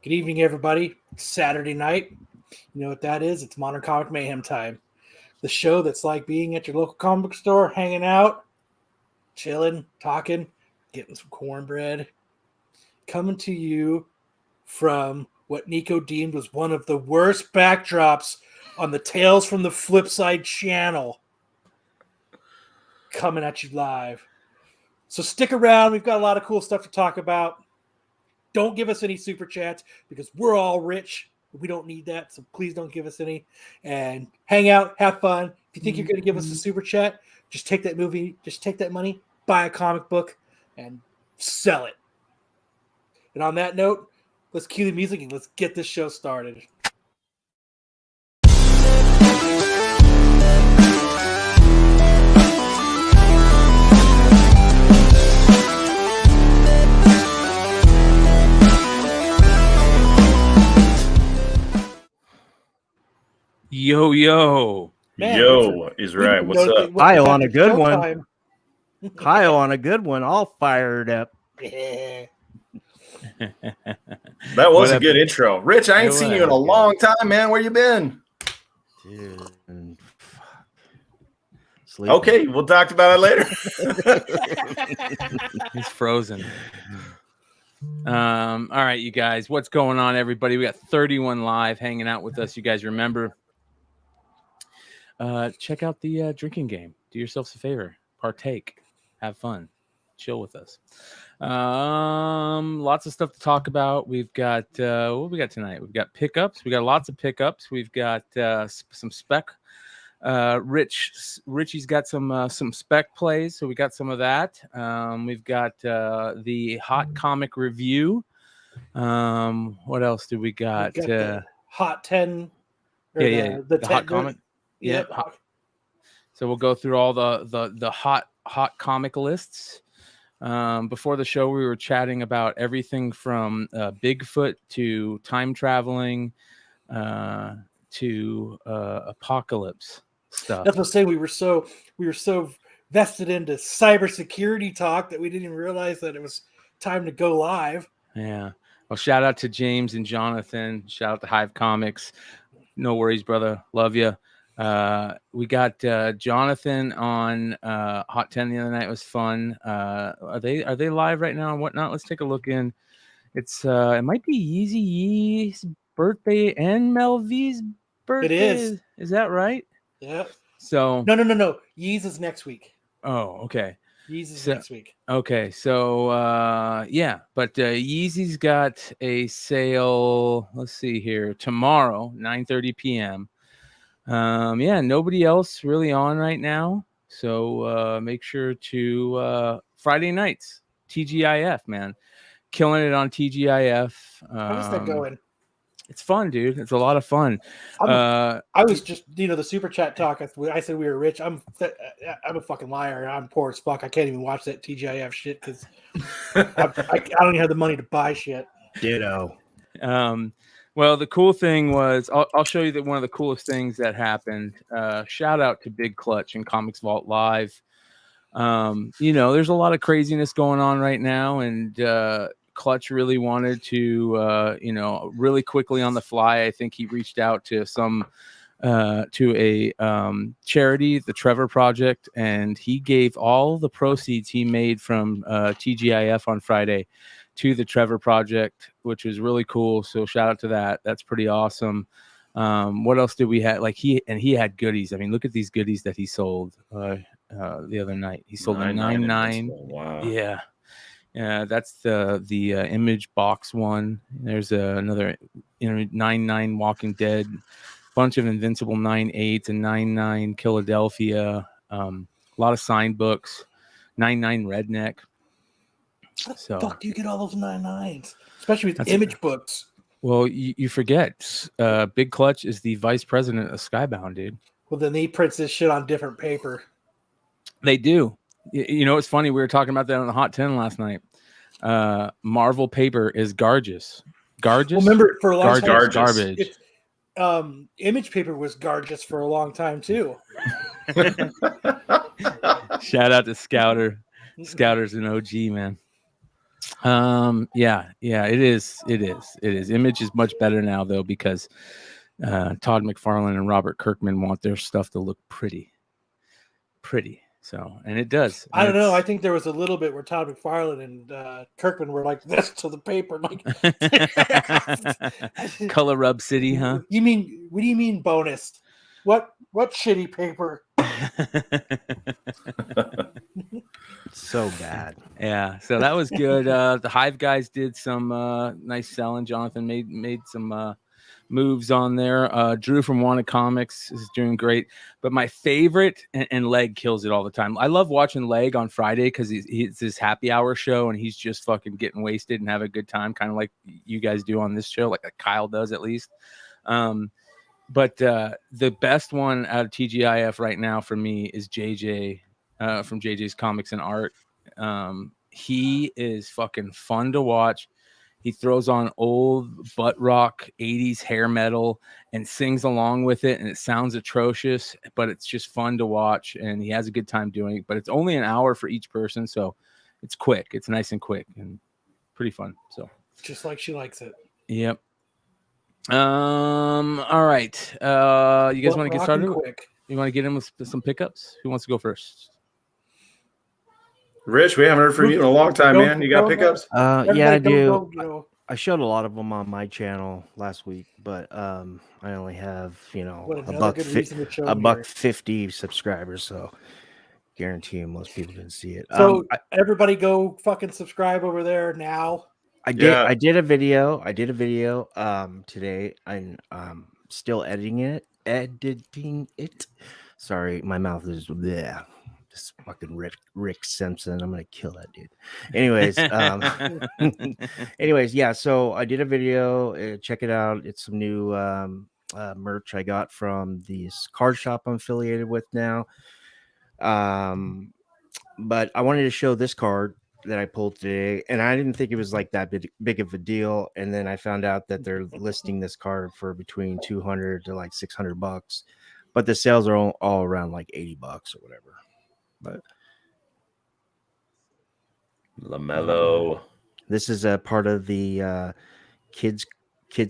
Good evening, everybody. It's Saturday night. You know what that is? It's Modern Comic Mayhem time. The show that's like being at your local comic book store, hanging out, chilling, talking, getting some cornbread. Coming to you from what Nico deemed was one of the worst backdrops on the Tales from the Flipside channel. Coming at you live. So stick around. We've got a lot of cool stuff to talk about. Don't give us any super chats because we're all rich. We don't need that, so please don't give us any. And hang out, have fun. If you think you're going to give us a super chat, just take that money, buy a comic book, and sell it. And on that note, let's cue the music and let's get this show started. Yo. Man, Yo is right. What's up? Kyle on a good one. Kyle on a good one. All fired up. Yeah. That was a good intro. Rich, I ain't seen you in a long time, man. Where you been? Dude, Okay, we'll talk about it later. He's frozen. All right, you guys. What's going on, everybody? We got 31 live hanging out with us. You guys remember, check out the drinking game. Do yourselves a favor. Partake. Have fun. Chill with us. Lots of stuff to talk about. We've got what we got tonight? We've got pickups. We got lots of pickups. We've got some spec. Richie's got some spec plays, so we got some of that. We've got the hot comic review. What else do we got? The hot 10. The hot comic. Yep. So we'll go through all the hot comic lists. Before the show, we were chatting about everything from Bigfoot to time traveling to apocalypse stuff. That's what I'm saying. We were so vested into cybersecurity talk that we didn't even realize that it was time to go live. Yeah. Well, shout out to James and Jonathan. Shout out to Hive Comics. No worries, brother. Love you. We got Jonathan on Hot 10 the other night. It was fun. Are they live right now and whatnot? Let's take a look in. It's it might be Yeezy Yee's birthday and Mel V's birthday. It is. Is that right? Yeah. So no. Yeez is next week. Oh, okay. Yeez is next week. Okay, so yeah, but Yeezy's got a sale. Let's see here. Tomorrow, 9:30 p.m. Yeah, nobody else really on right now. So make sure to Friday nights, TGIF, man. Killing it on TGIF. How's that going? It's fun, dude. It's a lot of fun. I was just, the super chat talk. I said we were rich. I'm a fucking liar. I'm poor as fuck. I can't even watch that TGIF shit because I don't even have the money to buy shit. Ditto. Well, the cool thing was, I'll show you that one of the coolest things that happened. Shout out to Big Clutch and Comics Vault Live. There's a lot of craziness going on right now, and Clutch really wanted to, really quickly on the fly. I think he reached out to to a charity, the Trevor Project, and he gave all the proceeds he made from TGIF on Friday to the Trevor Project, which was really cool. So shout out to that. That's pretty awesome. What else did we have? Like he had goodies. I mean, look at these goodies that he sold the other night. He sold a 9.9. Wow. Yeah. Yeah, that's the image box one. There's another 9.9 Walking Dead, bunch of Invincible 9.8s and 9.9 Philadelphia. A lot of signed books, 9.9 Redneck. So, fuck do you get all those 9.9s, especially with image books? Well, you forget, Big Clutch is the vice president of Skybound, dude. Well, then he prints this shit on different paper. They do. It's funny. We were talking about that on the Hot 10 last night. Marvel paper is gorgeous. Gorgeous. Well, remember, for a long time, garbage. Image paper was gorgeous for a long time too. Shout out to Scouter. Scouter's an OG, man. Yeah, it is. Image is much better now though, because Todd McFarlane and Robert Kirkman want their stuff to look pretty. So, and it does. I don't know. I think there was a little bit where Todd McFarlane and Kirkman were like this to the paper, like Color Rub City, huh? You mean? What do you mean bonus? What shitty paper? So bad. Yeah, so that was good. The Hive guys did some nice selling. Jonathan made some moves on there. Drew from Wanted Comics is doing great, but my favorite and Leg kills it all the time. I love watching Leg on Friday because it's his happy hour show and he's just fucking getting wasted and have a good time, kind of like you guys do on this show, like Kyle does at least. But the best one out of TGIF right now for me is JJ from JJ's Comics and Art. He is fucking fun to watch. He throws on old butt rock 80s hair metal and sings along with it, and it sounds atrocious, but it's just fun to watch, and he has a good time doing it. But it's only an hour for each person, so it's quick. It's nice and quick and pretty fun. So just like she likes it. Yep. All right. You guys want to get started? Quick. You want to get in with some pickups? Who wants to go first? Rich, we haven't heard from you in a long time, man. You got pickups? Yeah, I do. I showed a lot of them on my channel last week, but I only have $1.50 subscribers, so guarantee you most people didn't see it. So everybody go fucking subscribe over there now. I did a video today. I'm still editing it. Sorry, my mouth is bleh. This fucking Rick Simpson. I'm gonna kill that dude. Anyways, yeah. So I did a video. Check it out. It's some new merch I got from this card shop I'm affiliated with now. But I wanted to show this card that I pulled today, and I didn't think it was like that big of a deal. And then I found out that they're listing this card for between $200 to like $600, but the sales are all around like $80 or whatever. But LaMelo. This is a part of the Kids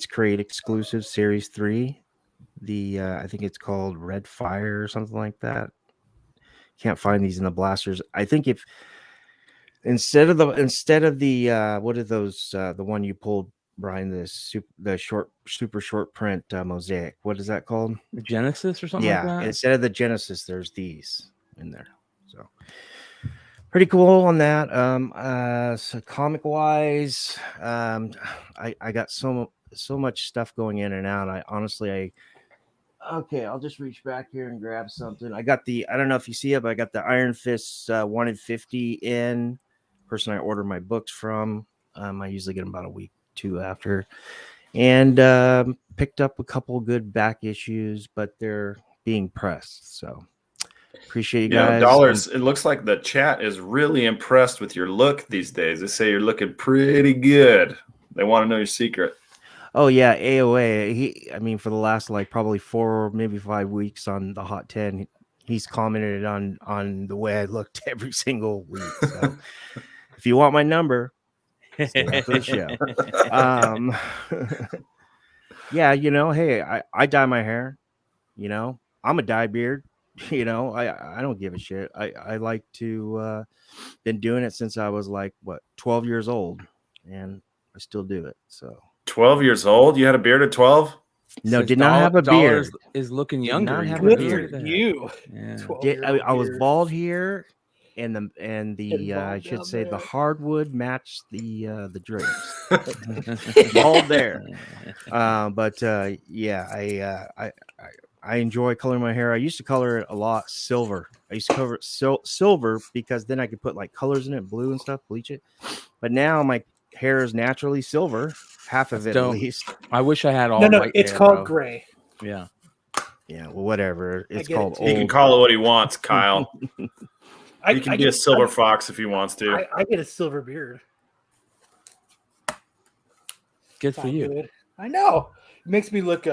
Create exclusive series 3. I think it's called Red Fire or something like that. Can't find these in the blasters. I think if instead of the what are those the one you pulled, Brian, the super short print mosaic, what is that called? The Genesis or something like that? Instead of the Genesis, there's these in there. So pretty cool on that. So comic wise, I got so much stuff going in and out. Okay, I'll just reach back here and grab something. I don't know if you see it, but I got the Iron Fist 1 in 50 in. Person I order my books from. I usually get them about a week, 2 after. And picked up a couple good back issues, but they're being pressed. So appreciate you guys. Dollars. It looks like the chat is really impressed with your look these days. They say you're looking pretty good. They want to know your secret. Oh yeah, AOA. For the last like probably 4 maybe 5 weeks on the Hot 10, he's commented on the way I looked every single week. So if you want my number, stay after the show. Yeah, hey, I dye my hair. I'm a dye beard. I don't give a shit. I like to been doing it since I was like 12 years old, and I still do it. So 12 years old? You had a beard at 12? No, did not have a beard. Is looking younger. Good for you. Yeah. I was bald here, and the I should say the hardwood matched the drapes. Bald there. I enjoy coloring my hair. I used to color it a lot silver. I used to cover it silver because then I could put like colors in it, blue and stuff, bleach it. But now my hair is naturally silver, half of it at least. I wish I had all white it's hair, called bro. gray. Yeah. Yeah, well, whatever. It's called He can call it what he wants, Kyle. He can be a silver fox if he wants to. I get a silver beard. Good for you. Good. I know. It makes me look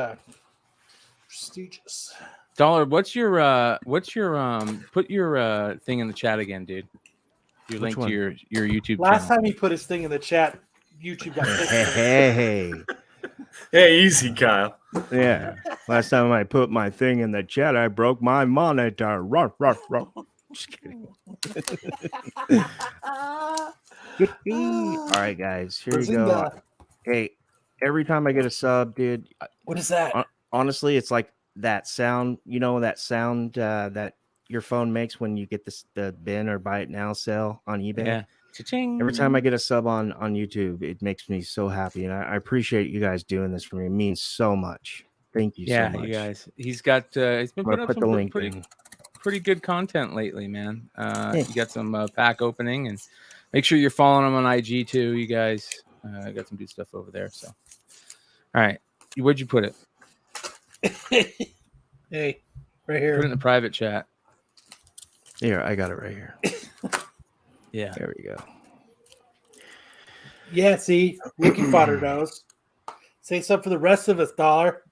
prestigious. Dollar, what's your put your thing in the chat again, dude. Your Which link one? to your YouTube Last channel. time he put his thing in the chat, YouTube got Hey. Hey, easy, Kyle. Yeah. Last time I put my thing in the chat, I broke my monitor. Ruff, ruff, ruff. Just kidding. All right, guys. Here you go. Bazinga. Hey, every time I get a sub, dude, What is that? honestly, it's like that sound, that sound that your phone makes when you get the bin or buy it now sale on eBay. Yeah. Cha-ching. Every time I get a sub on YouTube, it makes me so happy. And I appreciate you guys doing this for me. It means so much. Thank you so much. You guys. He's got he's been I'm gonna putting up put the some link pretty in. good content lately, man. You got some pack opening, and make sure you're following him on IG too. You guys got some good stuff over there. So, all right, where'd you put it? Hey, right Put it here. in the private chat. Here, I got it right here. Yeah. There we go. Yeah, see, Wiki Fodder knows. Say something for the rest of us, Dollar.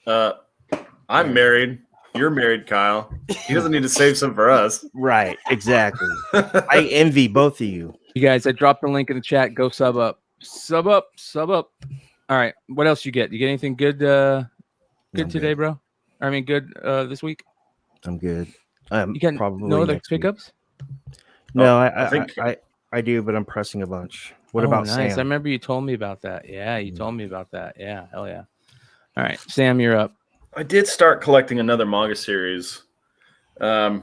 I'm married. You're married, Kyle. He doesn't need to save some for us. Right, exactly. I envy both of you. You guys, I dropped the link in the chat. Go sub up. Sub up. Sub up. All right. What else you get? You get anything good good I'm today, good. bro? I mean, good this week? I'm good. You got probably no other next week. pickups? No, I think I do, but I'm pressing a bunch. What about nice. Sam? I remember you told me about that. Yeah, you told me about that. Yeah, hell yeah. All right, Sam, you're up. I did start collecting another manga series. I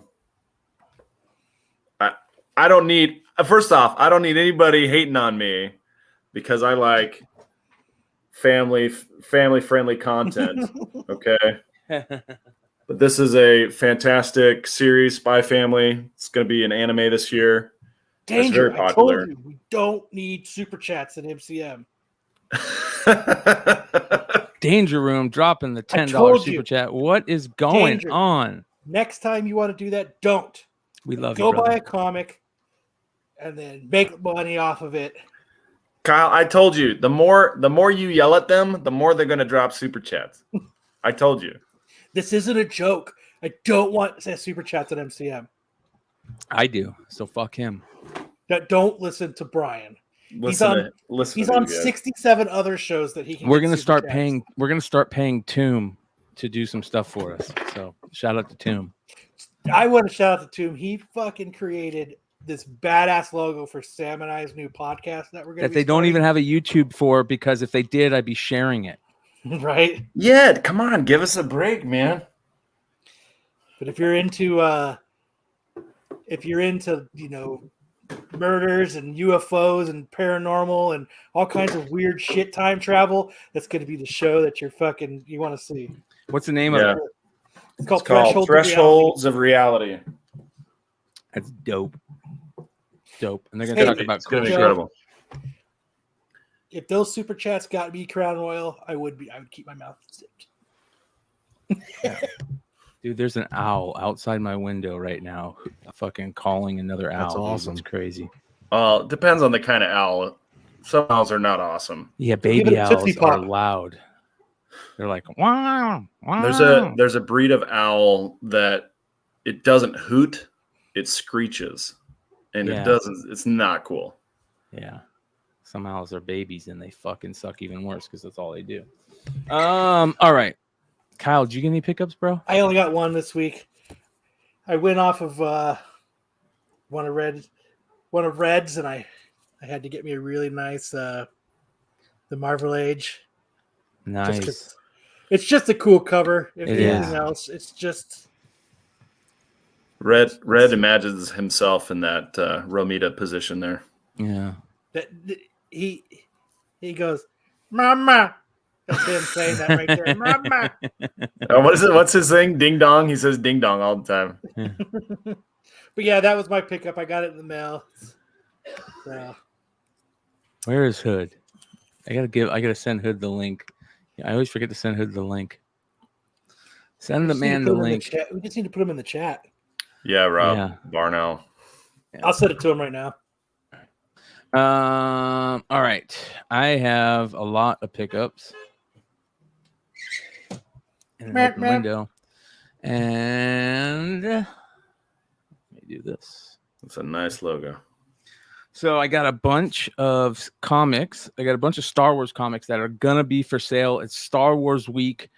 don't need first off, I don't need anybody hating on me because I like family friendly content. Okay. But this is a fantastic series, Spy Family. It's going to be an anime this year. Danger. very I popular. told you, we don't need super chats in MCM. Danger Room dropping the $10 told super you. chat. What is going Danger. on? Next time you want to do that, don't. We love Go you, brother. buy a comic and then make money off of it. Kyle, I told you, the more you yell at them, the more they're going to drop super chats. I told you. This isn't a joke. I don't want super chats at MCM. I do. So fuck him. Don't listen to Brian. He's Listen on 67 other shows that he can. We're get gonna super start chats. paying. We're gonna start paying Tomb to do some stuff for us. So shout out to Tomb. I want to shout out to Tomb. He fucking created this badass logo for Sam and I's new podcast that we're going to That they don't even have a YouTube for, because if they did, I'd be sharing it. right. Yeah, come on, give us a break, man. But if you're into murders and UFOs and paranormal and all kinds of weird shit, time travel, that's going to be the show that you want to see. What's the name of it? It's called Thresholds of Reality. That's dope. Dope. And they're going to talk about It's going to be cool incredible. If those super chats got me Crown Royal, I would keep my mouth zipped. Dude, there's an owl outside my window right now, fucking calling another owl. That's awesome. It's crazy. It depends on the kind of owl. Some owls are not awesome. Yeah, Give baby it a Tootsie owls are Pop. loud. They're like, wow, wow. There's a breed of owl that it doesn't hoot, it screeches. And it's not cool. Yeah. Some owls are babies and they fucking suck even worse because that's all they do. All right. Kyle, did you get any pickups, bro? I only got one this week. I went off of one of Red's, and I had to get me a really nice the Marvel Age. Nice. It's just a cool cover. If It anything is. else, it's just Red imagines himself in that Romita position there. Yeah. that he goes, "Mama." That's him saying that right there, "Mama." What is it? What's his thing? Ding dong. He says ding dong all the time. But yeah, that was my pickup. I got it in the mail. So, Where is Hood? I gotta send Hood the link. I always forget to send Hood the link. Send the man the link. We just need to put him in the chat. Yeah, Rob. Yeah. Barnell. I'll send it to him right now. All right. I have a lot of pickups in an open window. And let me do this. It's a nice logo. So I got a bunch of comics. I got a bunch of Star Wars comics that are gonna be for sale. It's Star Wars week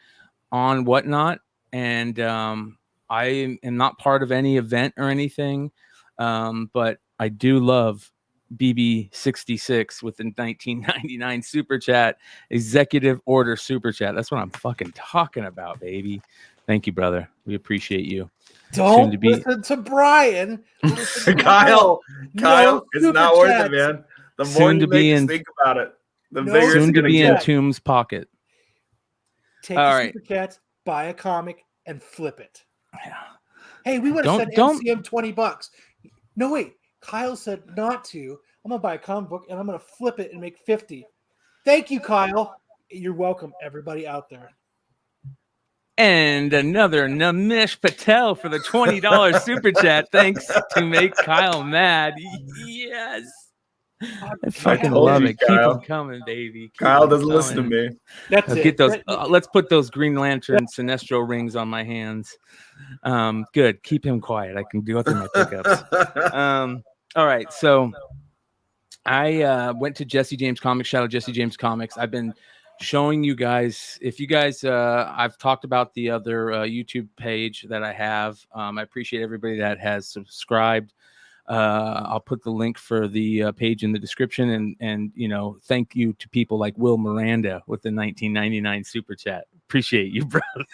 on Whatnot, and I am not part of any event or anything, but I do love BB66 with the 1999 super chat, executive order super chat. That's what I'm fucking talking about, baby. Thank you, brother. We appreciate you. Don't listen to Brian. Listen to Kyle, no it's super not worth it, chats. man. The Soon more to you be make us in- think about it, the No bigger it's Soon to gonna be in get. Tomb's pocket. Take All the right. super chats, buy a comic, and flip it. Yeah. Hey, we would have sent Don't- MCM $20. No, wait. Kyle said not to. I'm gonna buy a comic book and I'm gonna flip it and make 50. Thank you, Kyle. You're welcome, everybody out there. And another Namish Patel for the $20 super chat. Thanks to make Kyle mad. Yes. I fucking told love you, it. Keep Kyle. them coming, baby. Keep Kyle 'em doesn't listen to coming. me. That's Let's it. get those. Let's put those Green Lantern Sinestro rings on my hands. Good. Keep him quiet. I can go through my pickups. All right. So I went to Jesse James Comics. Shout out Jesse James Comics. I've been showing you guys. If you guys, I've talked about the other YouTube page that I have. I appreciate everybody that has subscribed. I'll put the link for the page in the description, and you know, thank you to people like Will Miranda with the 1999 super chat. Appreciate you, brother.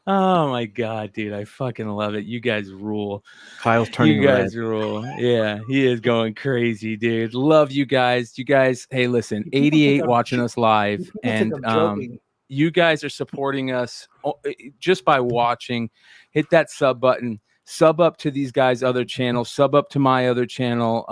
Oh my god, dude, I fucking love it. You guys rule. Kyle's turning You guys red. rule. Yeah, he is going crazy, dude. Love you guys. You guys, hey, listen, People think 88 I'm watching jo- us live, People think and I'm joking. you guys are supporting us just by watching. Hit that sub button, sub up to these guys' other channels, sub up to my other channel.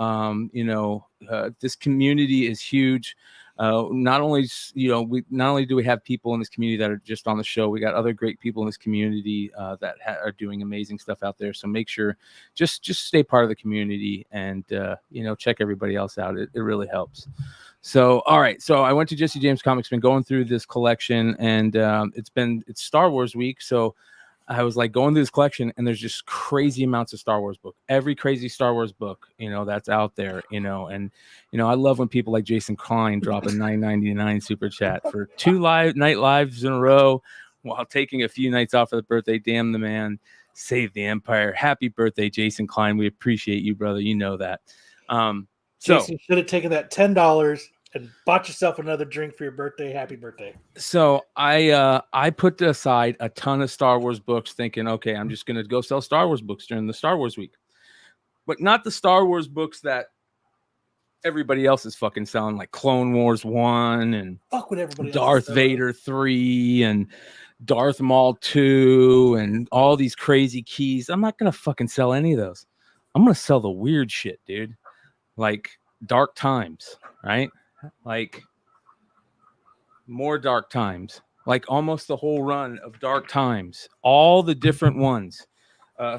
This community is huge. Not only do we have people in this community that are just on the show, we got other great people in this community that are doing amazing stuff out there. So make sure just stay part of the community, and check everybody else out. It really helps. So, all right. So I went to Jesse James Comics, been going through this collection, and it's Star Wars week. So I was like going through this collection, and there's just crazy amounts of Star Wars book, every crazy Star Wars book, that's out there, and I love when people like Jason Klein drop a $9.99 super chat for 2 night lives in a row while taking a few nights off for the birthday. Damn the man, save the empire. Happy birthday, Jason Klein. We appreciate you, brother. You know that. Jason should have taken that $10 and bought yourself another drink for your birthday. Happy birthday. So I put aside a ton of Star Wars books thinking, okay, I'm just going to go sell Star Wars books during the Star Wars week. But not the Star Wars books that everybody else is fucking selling, like Clone Wars 1 and Fuck what everybody else Darth is selling. Vader 3 and Darth Maul 2 and all these crazy keys. I'm not going to fucking sell any of those. I'm going to sell the weird shit, dude. Like Dark Times, right? Like more Dark Times, like almost the whole run of Dark Times, all the different ones.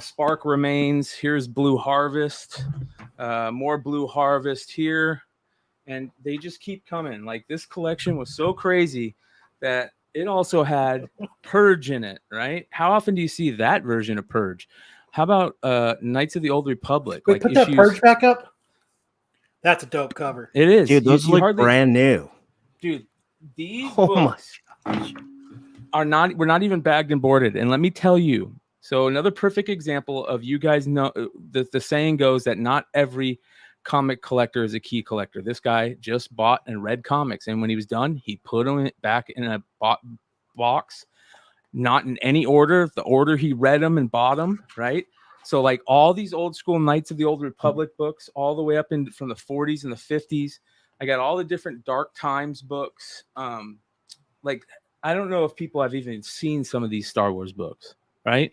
Spark Remains, here's Blue Harvest, more Blue Harvest here, and they just keep coming. Like this collection was so crazy that it also had Purge in it, right? How often do you see that version of Purge? How about Knights of the Old Republic? Wait, like put that Purge back up. That's a dope cover. It is. Dude, those look brand new. Dude, these Oh books were not even bagged and boarded. And let me tell you, so another perfect example of, you guys know the saying goes that not every comic collector is a key collector. This guy just bought and read comics, and when he was done, he put them back in a box, not in any order, the order he read them and bought them, right? So like all these old school Knights of the Old Republic books, all the way up in from the 40s and the 50s. I got all the different Dark Times books. Like, I don't know if people have even seen some of these Star Wars books, right?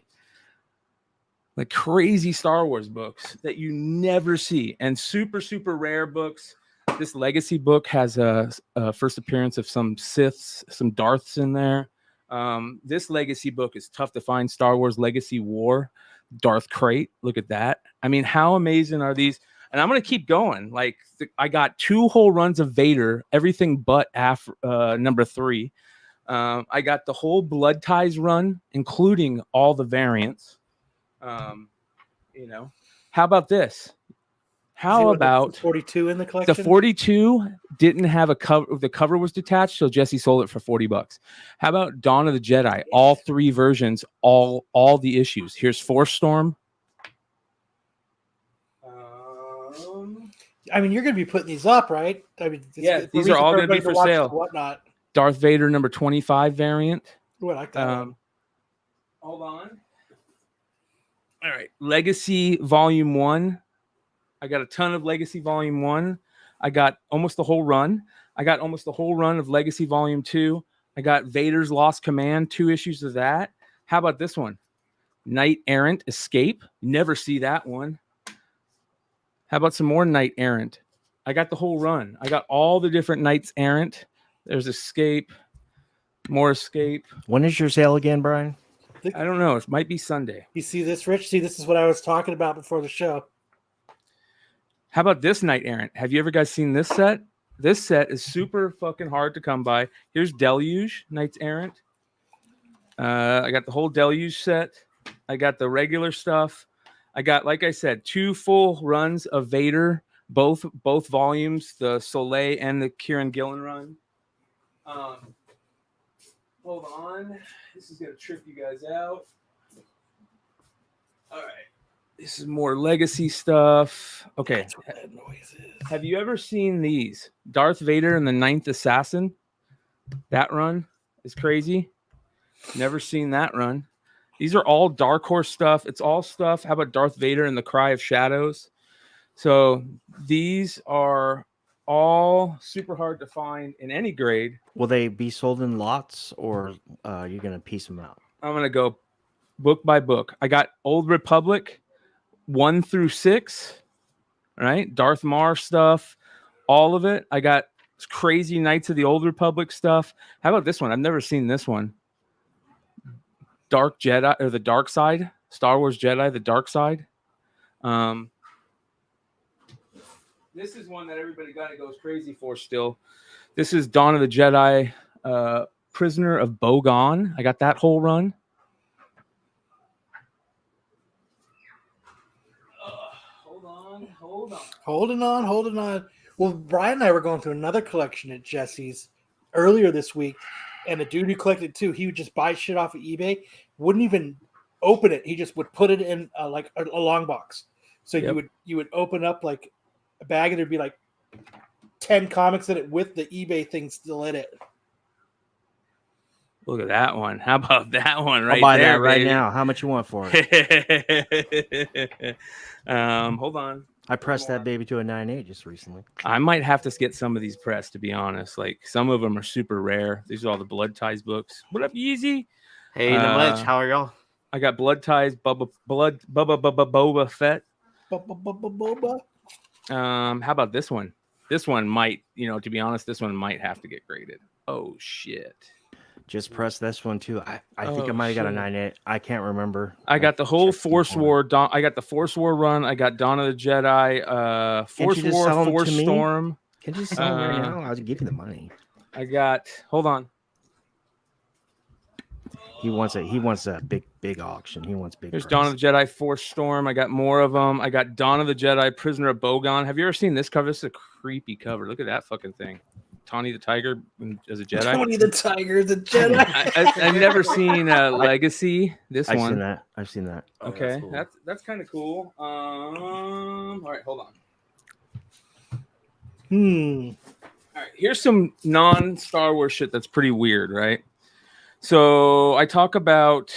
Like crazy Star Wars books that you never see, and super, super rare books. This Legacy book has a first appearance of some Siths, some Darths in there. This Legacy book is tough to find. Star Wars Legacy War, Darth Crate. Look at that. I mean, how amazing are these? And I'm going to keep going. Like I got 2 whole runs of Vader, everything but number 3. I got the whole Blood Ties run, including all the variants. How about this? How about 42 in the collection? the 42 didn't have a cover? The cover was detached, so Jesse sold it for $40. How about Dawn of the Jedi? All 3 versions, all the issues. Here's Force Storm. I mean, you're going to be putting these up, right? I mean, Yeah, these are all going to be for sale. Whatnot. Darth Vader number 25 variant. Ooh, I like that one. Hold on. All right, Legacy Volume 1. I got a ton of Legacy Volume 1. I got almost the whole run. I got almost the whole run of Legacy Volume 2. I got Vader's Lost Command, 2 issues of that. How about this one? Knight Errant Escape. Never see that one. How about some more Knight Errant? I got the whole run. I got all the different Knights Errant. There's Escape. More Escape. When is your sale again, Brian? I don't know. It might be Sunday. You see this, Rich? See, this is what I was talking about before the show. How about this Knight Errant? Have you ever guys seen this set? This set is super fucking hard to come by. Here's Deluge, Knights Errant. I got the whole Deluge set. I got the regular stuff. I got, like I said, 2 full runs of Vader, both volumes, the Soleil and the Kieran Gillen run. Hold on. This is going to trip you guys out. All right. This is more Legacy stuff. Okay. That's what that noise is. Have you ever seen these? Darth Vader and the Ninth Assassin. That run is crazy. Never seen that run. These are all Dark Horse stuff. It's all stuff. How about Darth Vader and the Cry of Shadows? So these are all super hard to find in any grade. Will they be sold in lots, or you're going to piece them out? I'm going to go book by book. I got Old Republic 1 through 6, right? Darth Maul stuff, all of it. I got crazy Knights of the Old Republic stuff. How about this one? I've never seen this one. Dark Jedi, or the Dark Side, Star Wars Jedi, the Dark Side. This is one that everybody kind of goes crazy for still. This is Dawn of the Jedi, Prisoner of Bogon. I got that whole run. Holding on. Well, Brian and I were going through another collection at Jesse's earlier this week, and the dude who collected too, he would just buy shit off of eBay, wouldn't even open it. He just would put it in like a long box. So Yep. you would open up like a bag, and there'd be like 10 comics in it with the eBay thing still in it. Look at that one. How about that one I'll buy there, that right baby? now. How much you want for it? Hold on. I pressed that baby to a 9.8 just recently. I might have to get some of these pressed, to be honest. Like, some of them are super rare. These are all the Blood Ties books. What up, Yeezy? Hey, not much. How are y'all? I got Blood Ties, Boba Fett. Boba. How about this one? This one might, to be honest, this one might have to get graded. Oh shit! Just press this one too. I think I might have got a 9.8. I can't remember. I got the whole Force War. I got the Force War run. I got Dawn of the Jedi. Force War, Force Storm. Can you just sell them right now? I'll give you the money. I got. Hold on. He wants a big auction. He wants big. There's price. Dawn of the Jedi, Force Storm. I got more of them. I got Dawn of the Jedi, Prisoner of Bogon. Have you ever seen this cover? This is a creepy cover. Look at that fucking thing. Tawny the Tiger as a Jedi. Tawny the Tiger as a Jedi. I've never seen Legacy. I've seen that. Okay, Oh, that's cool. that's kind of cool. All right, hold on. All right, here's some non-Star Wars shit that's pretty weird, right? So I talk about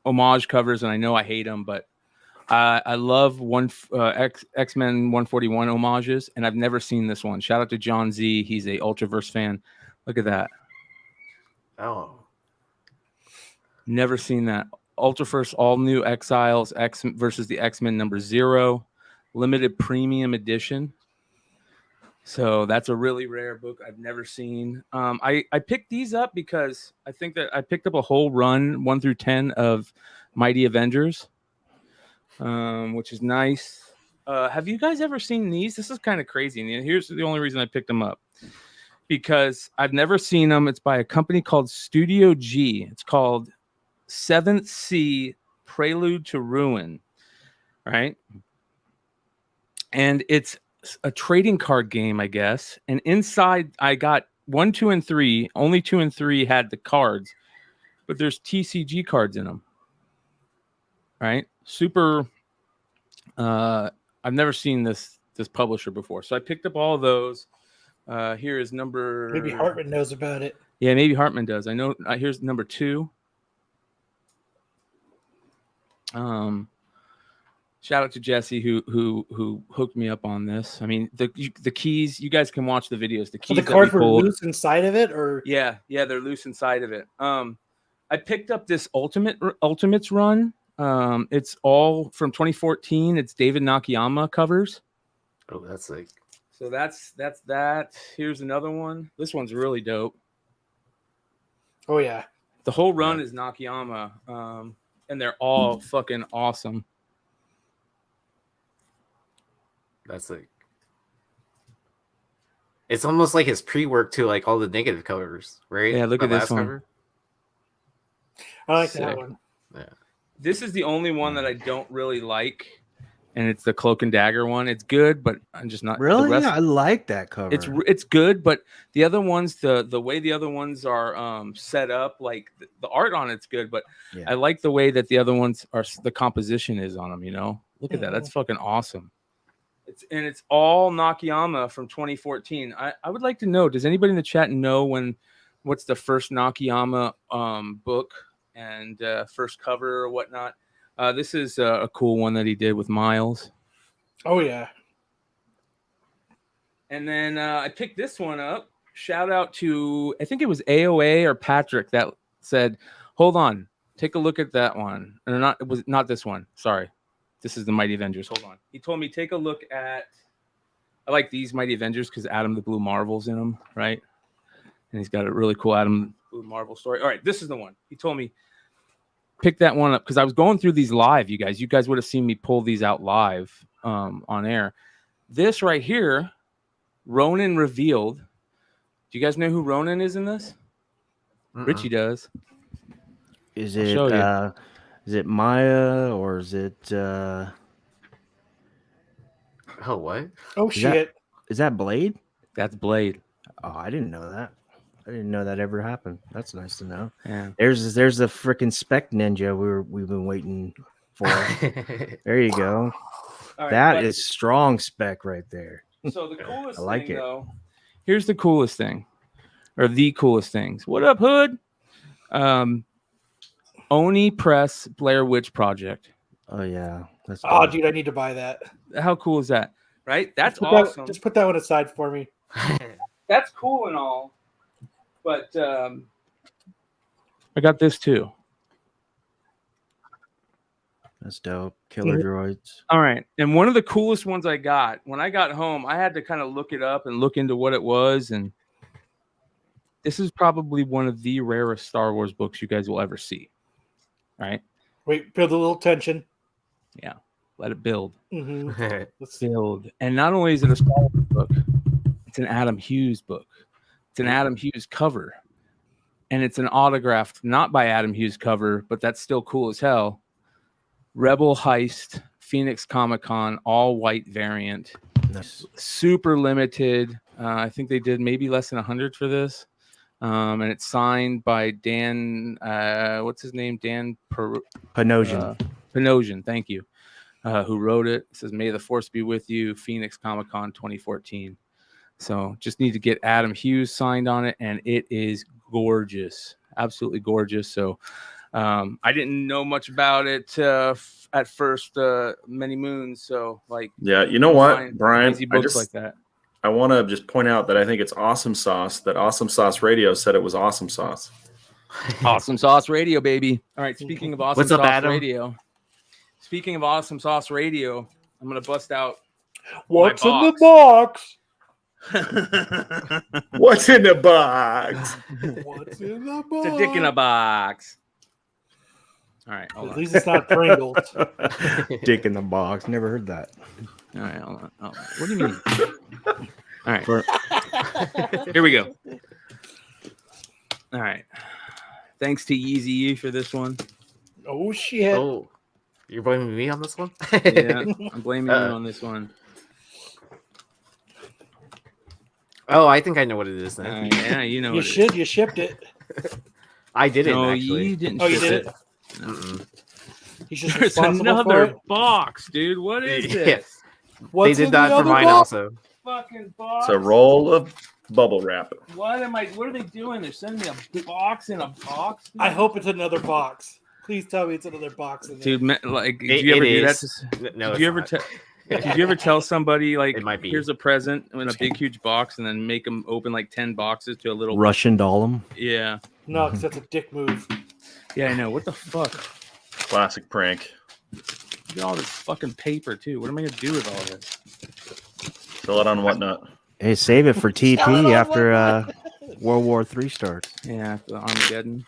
homage covers, and I know I hate them, but I love X-Men 141 homages, and I've never seen this one. Shout out to John Z. He's a Ultraverse fan. Look at that. Oh, Never seen that. Ultraverse All New Exiles X versus the X-Men #0 limited premium edition. So that's a really rare book I've never seen. I picked these up because I think that I picked up a whole run 1 through 10 of Mighty Avengers, which is nice. Have you guys ever seen these? This is kind of crazy. And here's the only reason I picked them up. Because I've never seen them. It's by a company called Studio G. It's called Seventh Sea Prelude to Ruin, right? And it's a trading card game, I guess. And inside, I got 1, 2, and 3. Only 2 and 3 had the cards, but there's TCG cards in them, right? Super. I've never seen this publisher before, so I picked up all of those. Here is number. Maybe Hartman knows about it. Yeah, maybe Hartman does. I know. Here's number 2. Shout out to Jesse who hooked me up on this. I mean, the keys. You guys can watch the videos. The keys. So the cards were loose inside of it, or yeah, they're loose inside of it. I picked up this Ultimates run. It's all from 2014. It's David Nakayama covers. Oh, that's like. So that's that. Here's another one. This one's really dope. oh yeah, The whole run is Nakayama, and they're all fucking awesome. That's like. It's almost like his pre-work to like all the negative covers, right? Yeah, look at this one. Cover. I like Sick. that one. Yeah. This is the only one that I don't really like, and it's the Cloak and Dagger one. It's good, but I'm just not Really? The rest, Yeah, I like that cover. it's good, but the other ones, the way the other ones are set up, like the art on it's good, but Yeah. I like the way that the other ones are. The composition is on them. You know, look at that. That's fucking awesome. It's all Nakayama from 2014. I would like to know. Does anybody in the chat know what's the first Nakayama book and first cover or whatnot? This is a cool one that he did with Miles. Oh yeah. And then I picked this one up. Shout out to, I think it was AOA or Patrick that said, "Hold on, take a look at that one." Or not, it was not this one. Sorry. This is the Mighty Avengers. Hold on. He told me take a look at. I like these Mighty Avengers because Adam the Blue Marvel's in them, right? And he's got a really cool Adam Blue Marvel story. All right, this is the one. He told me pick that one up because I was going through these live. You guys would have seen me pull these out live on air. This right here, Ronan Revealed. Do you guys know who Ronan is in this? Richie does. Is I'll show you. is it Maya or is it Oh, what? Oh shit. is that Blade? That's Blade. Oh, I didn't know that. I didn't know that ever happened. That's nice to know. Yeah. There's the freaking Spec Ninja we've been waiting for. There you go. All right, That but- is strong spec right there. So the coolest I like thing, it. though, here's the coolest thing, or the coolest things. What up, Hood? Oni Press Blair Witch Project. Oh yeah. That's Oh, dope. dude, I need to buy that. How cool is that? Right? That's Put awesome. Just put that one aside for me. That's cool and all, but I got this too. That's dope. Killer droids. All right. And one of the coolest ones I got, when I got home, I had to kind of look it up and look into what it was. And this is probably one of the rarest Star Wars books you guys will ever see. Right? Wait, build a little tension. Yeah. Let it build. Mm-hmm. Let's see. Build. And not only is it a Star Wars book, it's an Adam Hughes book. It's an Adam Hughes cover. And it's an autographed, not by Adam Hughes cover, but that's still cool as hell. Rebel Heist, Phoenix Comic-Con, all white variant. Nice. Super limited. I think they did maybe less than 100 for this. And it's signed by Dan, what's his name? Dan Panosian. Panosian, thank you. Who wrote it. It says, "May the Force be with you, Phoenix Comic-Con 2014. So just need to get Adam Hughes signed on it, and it is gorgeous. Absolutely gorgeous. So I didn't know much about it at first, many moons. So like, Yeah, you know what, find Brian? crazy books like that. I want to just point out that I think it's Awesome Sauce. That Awesome Sauce Radio said it was Awesome Sauce. Awesome Sauce Radio, baby. All right. Speaking of Awesome What's up, Sauce Adam? Radio. Speaking of Awesome Sauce Radio, I'm gonna bust out. What's in the box. box? What's in the box? What's in the box? It's a dick in a box. All right, hold At on. least it's not Pringles. Dick in the box. Never heard that. All right, hold on. Oh, what do you mean? All right, here we go. All right. Thanks to Yeezy for this one. Oh shit! Oh, you're blaming me on this one? Yeah, I'm blaming you Uh-oh. on this one. Oh, I think I know what it is then. Yeah, you know You what should. You shipped it. I didn't No, actually. you didn't. Oh, you ship did it. it? No. Mm-mm. He's just There's responsible for another it. box, dude. What is Yeah. this? What's They in did that the for other mine box? also. Fucking box. It's a roll of bubble wrap. What are they doing? They're sending me a box in a box. Dude? I hope it's another box. Please tell me it's another box in there. Dude, like, did It- you ever it do that? is. No, Did it's you ever not. Did you ever tell somebody like, It might be. here's a present in a big huge box, and then make them open like 10 boxes to a little? Russian doll 'em. Yeah, No, because that's a dick move. yeah, I know. What the fuck? Classic prank. Look at all this fucking paper too. What am I gonna do with all this? Fill it on whatnot. Hey, save it for TP after World War III starts. Yeah, the Armageddon.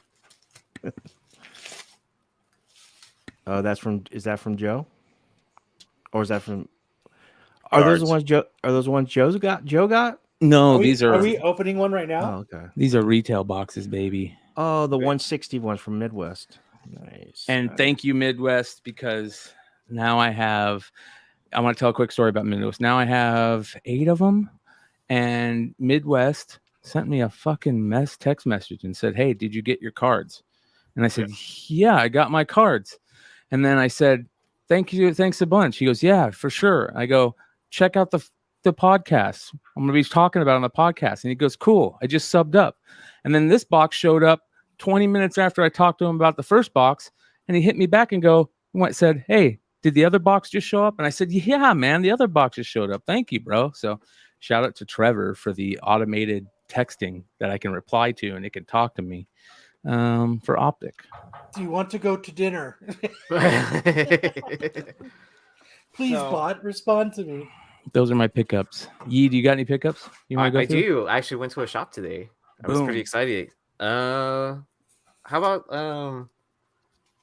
Oh, is that from Joe? Or is that from? Are those the ones Joe? Are those the ones Joe got? No, Are we, these are opening one right now? Oh, okay. these are retail boxes, baby. Oh, the 160 ones from Midwest. Nice. And nice. thank you, Midwest, because now I want to tell a quick story about Midwest. Now I have 8 of them, and Midwest sent me a fucking text message and said, "Hey, did you get your cards?" And I said, "Yeah, I got my cards." And then I said, thanks a bunch. He goes, "Yeah, for sure." I go, "Check out the podcast. I'm going to be talking about it on the podcast." And he goes, "Cool. I just subbed up." And then this box showed up 20 minutes after I talked to him about the first box, and he hit me back and said, "Hey, did the other box just show up?" And I said, "Yeah, man, the other box just showed up. Thank you, bro." So shout out to Trevor for the automated texting that I can reply to, and it can talk to me for Optic. Do you want to go to dinner? Please, bot, respond to me. Those are my pickups. Yee, do you got any pickups? You want to go I through? do. I actually went to a shop today. I was pretty Boom. excited. How about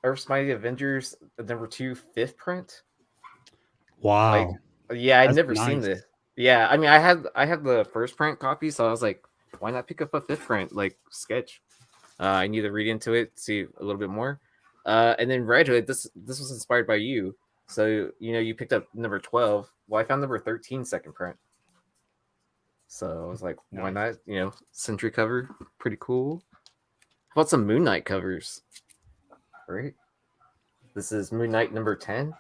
Earth's Mighty Avengers #2 5th print? Wow. Yeah, I'd That's never seen nice. this. Yeah, I mean, I had the first print copy, so I was like, why not pick up a 5th print like sketch? I need to read into it, see a little bit more, and then read it. This was inspired by you, so you picked up number 12. Well, I found number 13 second print, so I was like, why not? Century cover, pretty cool. How about some Moon Knight covers? Right, this is Moon Knight number 10.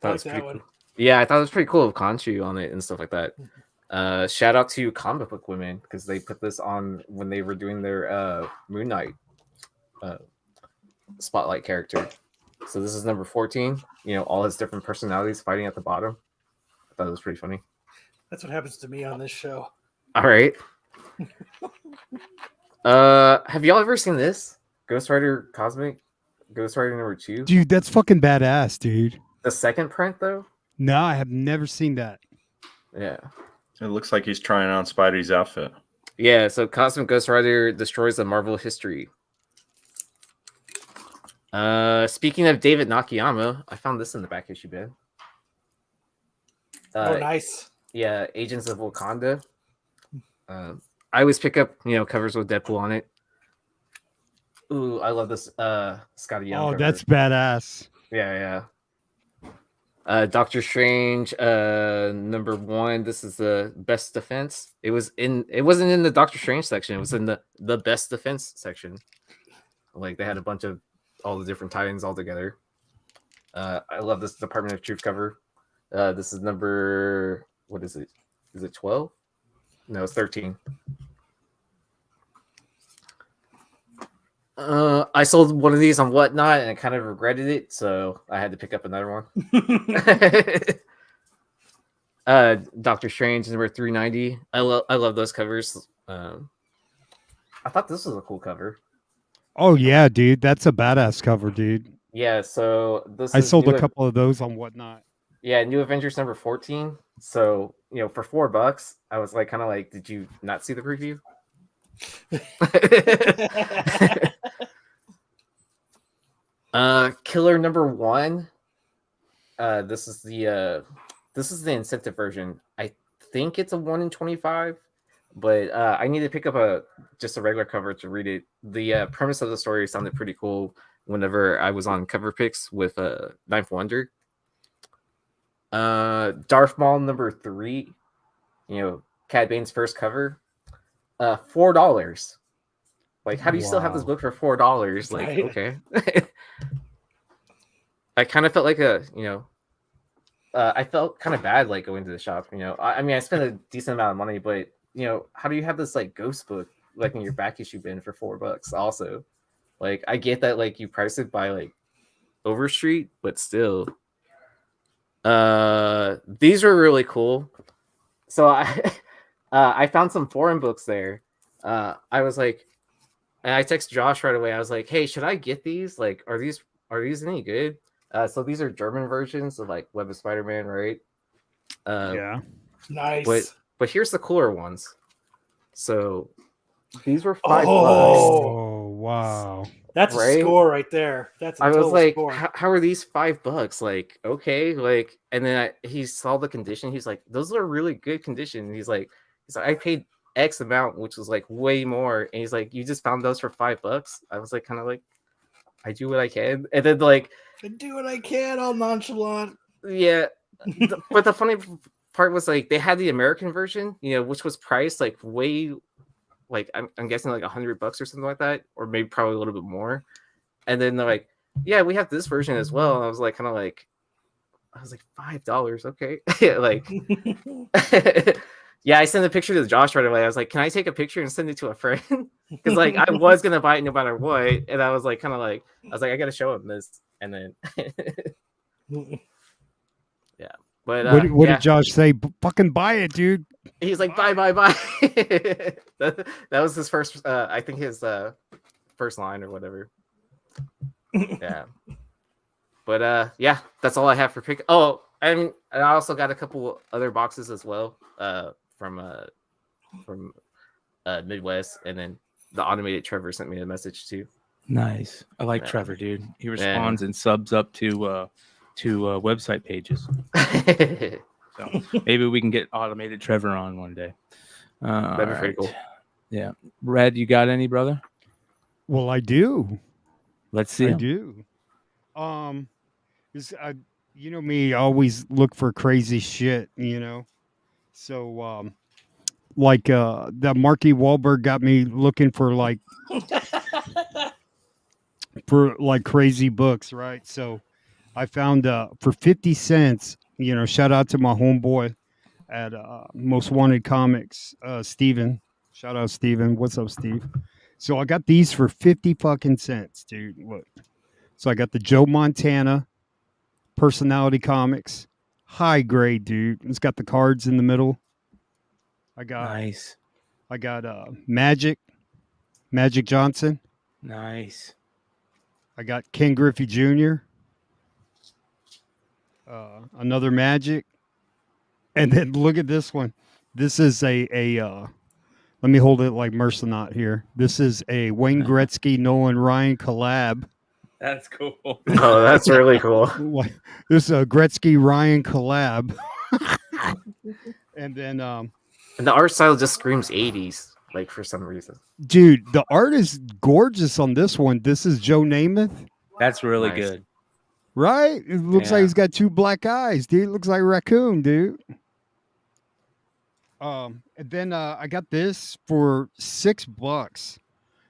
I like that one. Cool. Yeah, I thought it was pretty cool with Khonshu on it and stuff like that. Shout out to Comic Book Women because they put this on when they were doing their Moon Knight spotlight character. So this is number 14. All his different personalities fighting at the bottom. I thought it was pretty funny. That's what happens to me on this show. All right. Have y'all ever seen this? Ghost Rider Cosmic? Ghost Rider number 2? Dude, that's fucking badass, dude. The second print, though? No, I have never seen that. Yeah. It looks like he's trying on Spidey's outfit. Yeah, so Cosmic Ghost Rider destroys the Marvel history. Speaking of David Nakayama, I found this in the back issue bin. Oh, nice. Yeah, Agents of Wakanda. I always pick up, covers with Deadpool on it. Ooh, I love this Scotty Young cover. That's badass. Yeah. Doctor Strange, number 1. This is the best defense. It wasn't in the Doctor Strange section. It was in the best defense section. Like they had a bunch of all the different tie-ins all together. I love this Department of Truth cover. This is number, what is it? Is it 12? No, it's 13. I sold one of these on Whatnot and I kind of regretted it, so I had to pick up another one. Doctor Strange number 390. I love those covers. I thought this was a cool cover. Oh yeah, dude, that's a badass cover, dude. Yeah, so I sold a couple of those on Whatnot. Yeah, New Avengers number 14. So, for $4, I was like, kind of like, did you not see the preview? Killer number 1. This is the incentive version. I think it's a 1 in 25. But I need to pick up just a regular cover to read it. The premise of the story sounded pretty cool whenever I was on cover picks with Ninth Wonder. Darth Maul #3, Cad Bane's first cover, $4. Like, how do you still have this book for $4? Like, Right. okay. I kind of felt like I felt kind of bad like going to the shop. I mean, I spent a decent amount of money, but how do you have this like ghost book like in your back issue bin for $4? Also, like, I get that like you price it by like Overstreet, but still. These were really cool. So I found some foreign books there. I was like, and I texted Josh right away. I was like, hey, should I get these? Like, are these any good? So these are German versions of like Web of Spider-Man, right? Yeah. Nice. But here's the cooler ones. So these were $5. Oh, wow. That's a Right? score right there. That's a I was total like, score. how are these $5? Like, okay, like, and then he saw the condition. He's like, those are really good condition. He's like, I paid X amount, which was like way more. And he's like, you just found those for $5? I was like, kind of like, I do what I can. And then like, I do what I can, all nonchalant. yeah. But the funny part was like they had the American version, which was priced like way, like I'm guessing like $100 or something like that, or maybe probably a little bit more. And then they're like, yeah, we have this version as well. And I was like, $5, okay. Like, yeah, I sent a picture to Josh right away. I was like, can I take a picture and send it to a friend? Because like I was gonna buy it no matter what, and I was like, I gotta show him this, and then yeah. But What did Josh say? Fucking buy it, dude. he's like, buy. that was his first. I think his first line or whatever. Yeah. But yeah, that's all I have for pick. Oh, and I also got a couple other boxes as well. From Midwest, and then the automated Trevor sent me a message too. Nice. I like Trevor, dude. He responds and subs up to website pages. So maybe we can get automated Trevor on one day. That'd be pretty cool. Yeah. Red, you got any, brother? Well, I do. Let's see. I do. You know me, I always look for crazy shit, So, like, that Marky Wahlberg got me looking for like crazy books, right? So, I found for 50 cents. Shout out to my homeboy at Most Wanted Comics, Steven. Shout out Steven. What's up, Steve? So I got these for 50 fucking cents, dude. Look. So I got the Joe Montana Personality Comics. High grade, dude. It's got the cards in the middle. I got Magic Johnson. Nice. I got Ken Griffey Jr. Another Magic. And then look at this one. This is a let me hold it like Mercenaut here. This is a Wayne Gretzky, Nolan Ryan collab. That's cool. Oh, that's really cool. This is a Gretzky Ryan collab. And then and the art style just screams 80s, like for some reason. Dude, the art is gorgeous on this one. This is Joe Namath. That's really Nice. good. Right? It looks like he's got two black eyes, dude. It looks like a raccoon, dude. And then I got this for $6.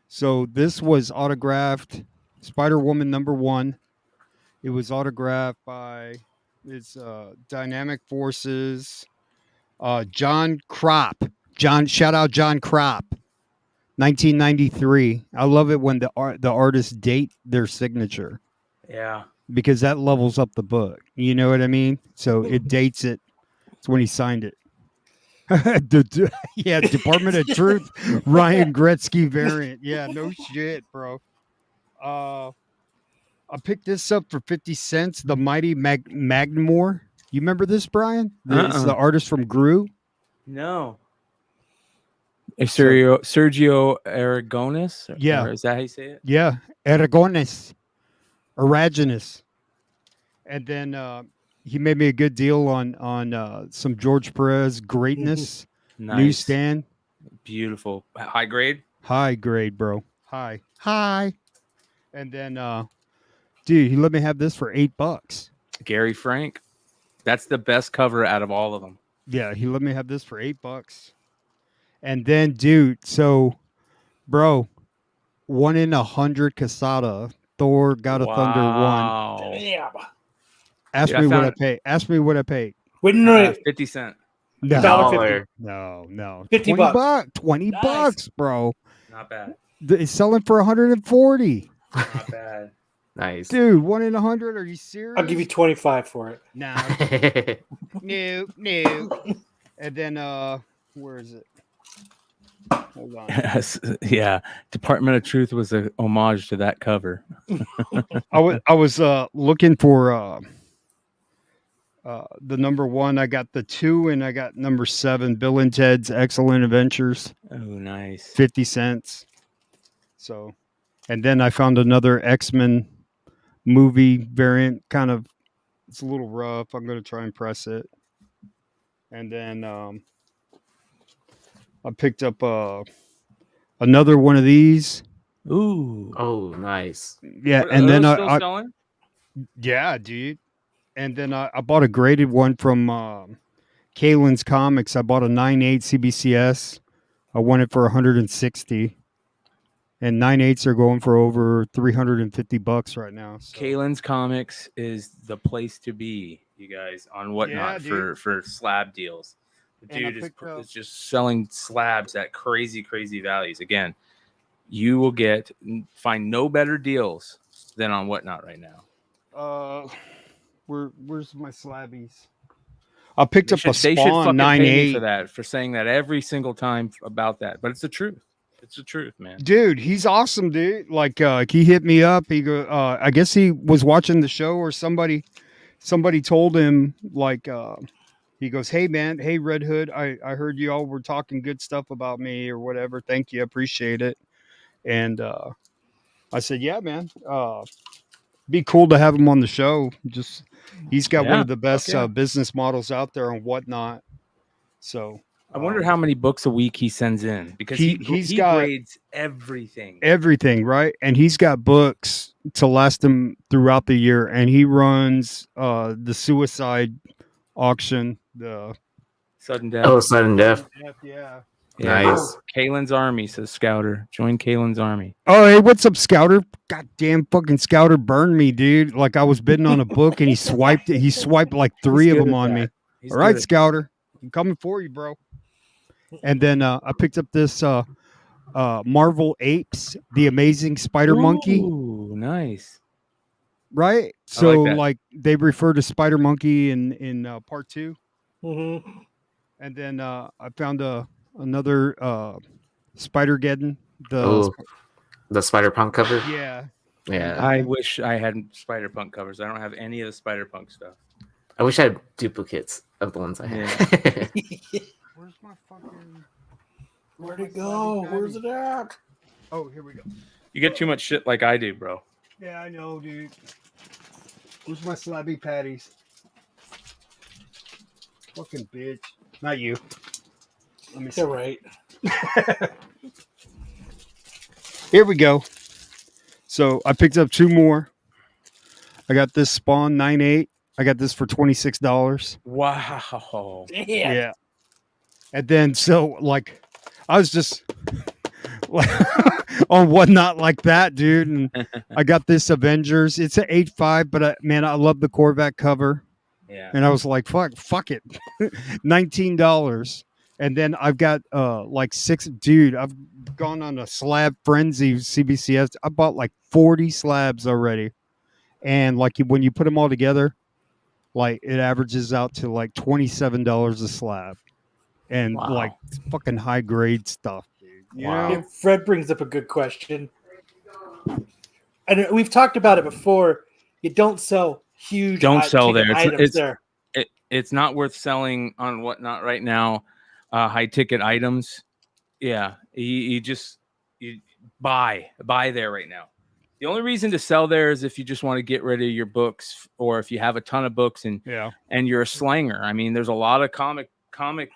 So this was autographed Spider-Woman #1. It was autographed by Dynamic Forces, John Kropp. Shout out John Kropp. 1993. I love it when the artists date their signature. Yeah. Because that levels up the book. You know what I mean? So it dates it. It's when he signed it. Yeah, Department of Truth, Ryan Gretzky variant. Yeah, no shit, bro. I picked this up for 50 cents. The Mighty Magnamore. You remember this, Brian? It's the artist from Gru. No. Sergio Aragonis? Yeah. Or is that how you say it? Yeah, Aragonis. And then he made me a good deal on some George Perez Greatness Nice. newsstand. Beautiful. High grade. High grade, bro. High. And then, dude, he let me have this for $8. Gary Frank. That's the best cover out of all of them. Yeah, he let me have this for $8. And then, dude, so, bro, 1 in 100 Casada. Thor God of Thunder 1. Wow. Damn. Ask Dude, me I what I found- paid. Ask me what I paid. Wait, no, 50 cent. No, $1.50. no. 50 $20 bucks. 20 Nice. bucks, bro. Not bad. It's selling for 140. Not bad. Nice. Dude, 1 in 100? Are you serious? I'll give you 25 for it. Nah. No. And then where is it? Hold on. Yeah. Department of Truth was a homage to that cover. I was looking for the number 1. I got the 2 and I got number 7, Bill and Ted's Excellent Adventures, Oh, nice. 50 cents. So, and then I found another X-Men movie variant, kind of, it's a little rough. I'm going to try and press it. And then I picked up another one of these. Ooh. Oh, nice. Yeah, Are and then those still I selling? yeah, dude. And then I bought a graded one from Kalen's Comics. I bought a 9/8 CBCS. I won it for 160. And 9/8s are going for over $350 right now. So. Kalen's Comics is the place to be, you guys, on Whatnot Yeah, for slab deals. The And I dude picked up- is just selling slabs at crazy values. Again, you will find no better deals than on Whatnot right now. Where's my slabbies? I picked They up a should Spawn fucking pay me 9/8. for that, for saying that every single time about that. But it's the truth. It's the truth, man. Dude, he's awesome, dude. Like he hit me up. He go I guess he was watching the show or somebody told him like he goes, "Hey man, hey Red Hood, I heard you all were talking good stuff about me or whatever. Thank you, appreciate it." And I said, "Yeah, man. Be cool to have him on the show. Just he's got one Yeah, of the best fuck yeah. business models out there and Whatnot." So I wonder how many books a week he sends in, because He's he got grades everything. everything, right? And he's got books to last him throughout the year, and he runs the suicide auction, the Sudden death. Oh, sudden death. yeah. Yeah. Nice. Kalen's Army, says Scouter. Join Kalen's Army. Oh, hey, what's up, Scouter? Goddamn fucking Scouter burned me, dude. Like I was bidding on a book and he swiped like 3 of good them at on that. me. He's All right, good at- Scouter. I'm coming for you, bro. And then I picked up this Marvel Apes, the Amazing Spider Monkey, Ooh, nice. right? So that. like they refer to Spider Monkey in part 2. Mm-hmm. And then I found another Spider-Geddon. Oh, the Spider Punk cover. Yeah. Yeah. I wish I had Spider Punk covers. I don't have any of the Spider Punk stuff. I wish I had duplicates of the ones I had. Where's my fucking... Where'd it go? Where's it at? Oh, here we go. You get too much shit like I do, bro. Yeah, I know, dude. Where's my slabby patties? Fucking bitch. Not you. Let me see. You're right. Here we go. So I picked up 2 more. I got this Spawn 9/8. I got this for $26. Wow. Damn. Yeah. And then so like I was just like on Whatnot like that, dude. And I got this Avengers. It's an 8.5, but man, I love the Corvette cover. Yeah. And I was like, fuck it. $19. And then I've got like 6, dude, I've gone on a slab frenzy CBCS. I bought like 40 slabs already. And like when you put them all together, like it averages out to like $27 a slab. And Wow. like fucking high grade stuff, dude. You Wow. know? Fred brings up a good question. And we've talked about it before. You don't sell huge Don't sell ticket there. items there. It's not worth selling on Whatnot right now. High ticket items. Yeah. You buy there right now. The only reason to sell there is if you just want to get rid of your books, or if you have a ton of books and Yeah. you're a slanger. I mean, there's a lot of comic comic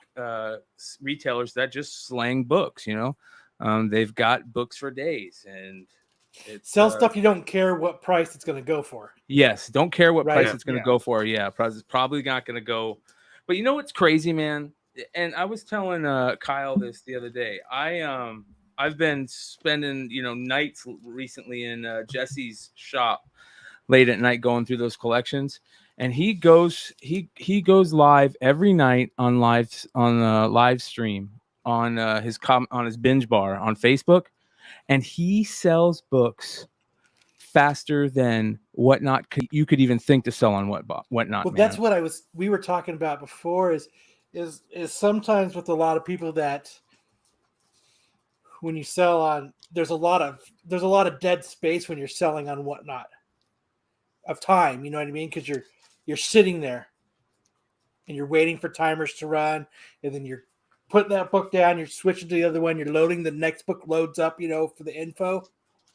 retailers that just slang books. They've got books for days, and Sell stuff you don't care what price it's going to go for. Yes, don't care what Right, price it's going to yeah. go for. Yeah, it's probably not going to go. But you know what's crazy, man? And I was telling Kyle this the other day. I've been spending nights recently in Jesse's shop late at night going through those collections, and he goes live every night on live stream on his binge bar on Facebook, and he sells books faster than Whatnot you could even think to sell on Whatnot. Well, man. that's what we were talking about before. Is sometimes with a lot of people that when you sell on, there's a lot of dead space when you're selling on Whatnot of time. You know what I mean? Because you're sitting there and you're waiting for timers to run, and then you're putting that book down. You're switching to the other one. You're loading. The next book loads up. For the info.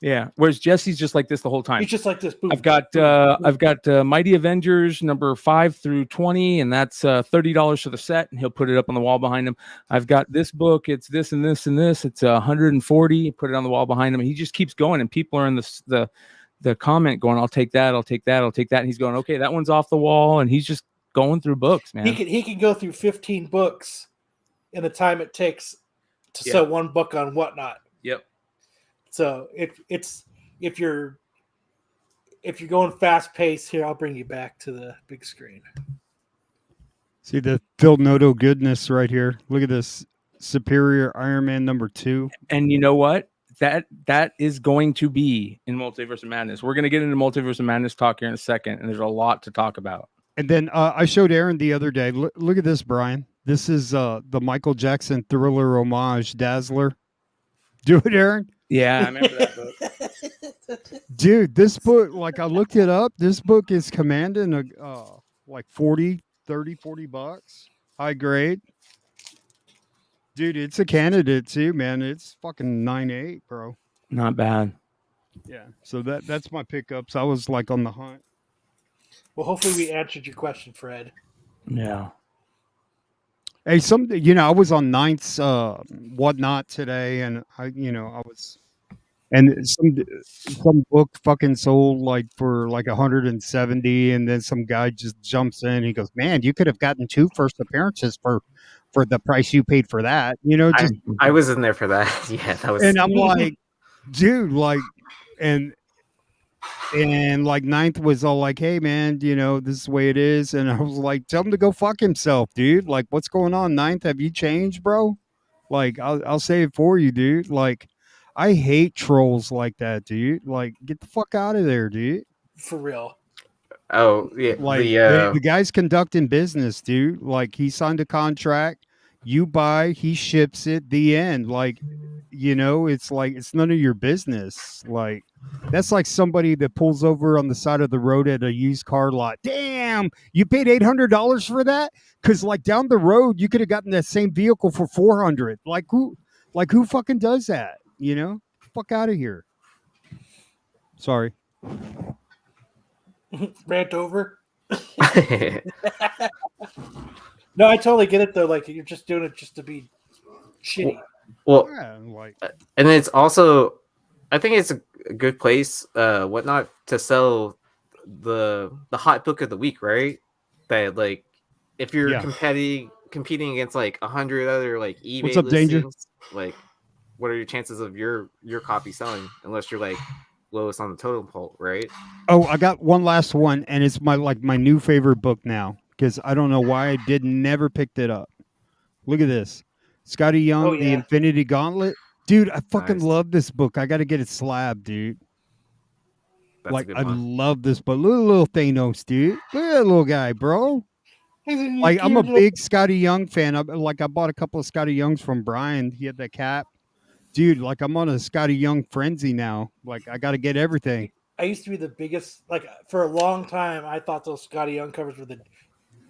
Yeah. Whereas Jesse's just like this the whole time. He's just like this. Boom, I've got Mighty Avengers number 5 through 20, and that's $30 for the set, and he'll put it up on the wall behind him. I've got this book, it's this and this and this, it's $140. Put it on the wall behind him. And he just keeps going, and people are in the comment going, "I'll take that, I'll take that, I'll take that." And he's going, "Okay, that one's off the wall," and he's just going through books, man. He can go through 15 books in the time it takes to sell one book on Whatnot. Yep. So if you're going fast paced here, I'll bring you back to the big screen. See the Phil Noto goodness right here. Look at this Superior Iron Man number 2. And you know what? That is going to be in Multiverse of Madness. We're going to get into Multiverse of Madness talk here in a second, and there's a lot to talk about. And then I showed Aaron the other day. Look at this, Brian. This is the Michael Jackson Thriller homage Dazzler. Do it, Aaron. Yeah, I remember that book. Dude, this book, like I looked it up, this book is commanding like $40 bucks. High grade. Dude, it's a candidate too, man. It's fucking 9.8, bro. Not bad. Yeah. So that's my pickups. I was like on the hunt. Well, hopefully we answered your question, Fred. Yeah. Hey, I was on Ninth's Whatnot today, and I was, and some book fucking sold like for like 170, and then some guy just jumps in. He goes, "Man, you could have gotten 2 first appearances for the price you paid for that." I was in there for that. Yeah, that was. And I'm like, dude, like, and like Ninth was all like, "Hey man, this is the way it is." And I was like, "Tell him to go fuck himself, dude. Like, what's going on, Ninth? Have you changed, bro? Like, I'll say it for you, dude. Like, I hate trolls like that, dude. Like, get the fuck out of there, dude. For real." Oh yeah, Like the guy's conducting business, dude. Like, he signed a contract, you buy, he ships it, the end. Like, it's like it's none of your business. Like, that's like somebody that pulls over on the side of the road at a used car lot. Damn, you paid $800 for that? Because like down the road, you could have gotten that same vehicle for $400. Like who fucking does that? Fuck out of here. Sorry. Rant over. No, I totally get it though. Like you're just doing it just to be shitty. Well, Yeah, like, and it's also, I think it's a good place, Whatnot, to sell the hot book of the week, right? That like, if you're competing against like 100 other like eBay What's up, listings, Danger? like, what are your chances of your copy selling? Unless you're like lowest on the totem pole, right? oh, I got one last one, and it's my new favorite book now because I don't know why I never picked it up. Look at this, Scotty Young, Oh, The yeah. Infinity Gauntlet. Dude, I fucking Nice. love this book. I got to get it slabbed, dude. That's a Like, good I one. love this book. Look at little Thanos, dude. Look at that little guy, bro. Like, I'm a big Scotty Young fan. I bought a couple of Scotty Youngs from Brian. He had that cap. Dude, like, I'm on a Scotty Young frenzy now. Like, I got to get everything. I used to be the biggest, like for a long time, I thought those Scotty Young covers were the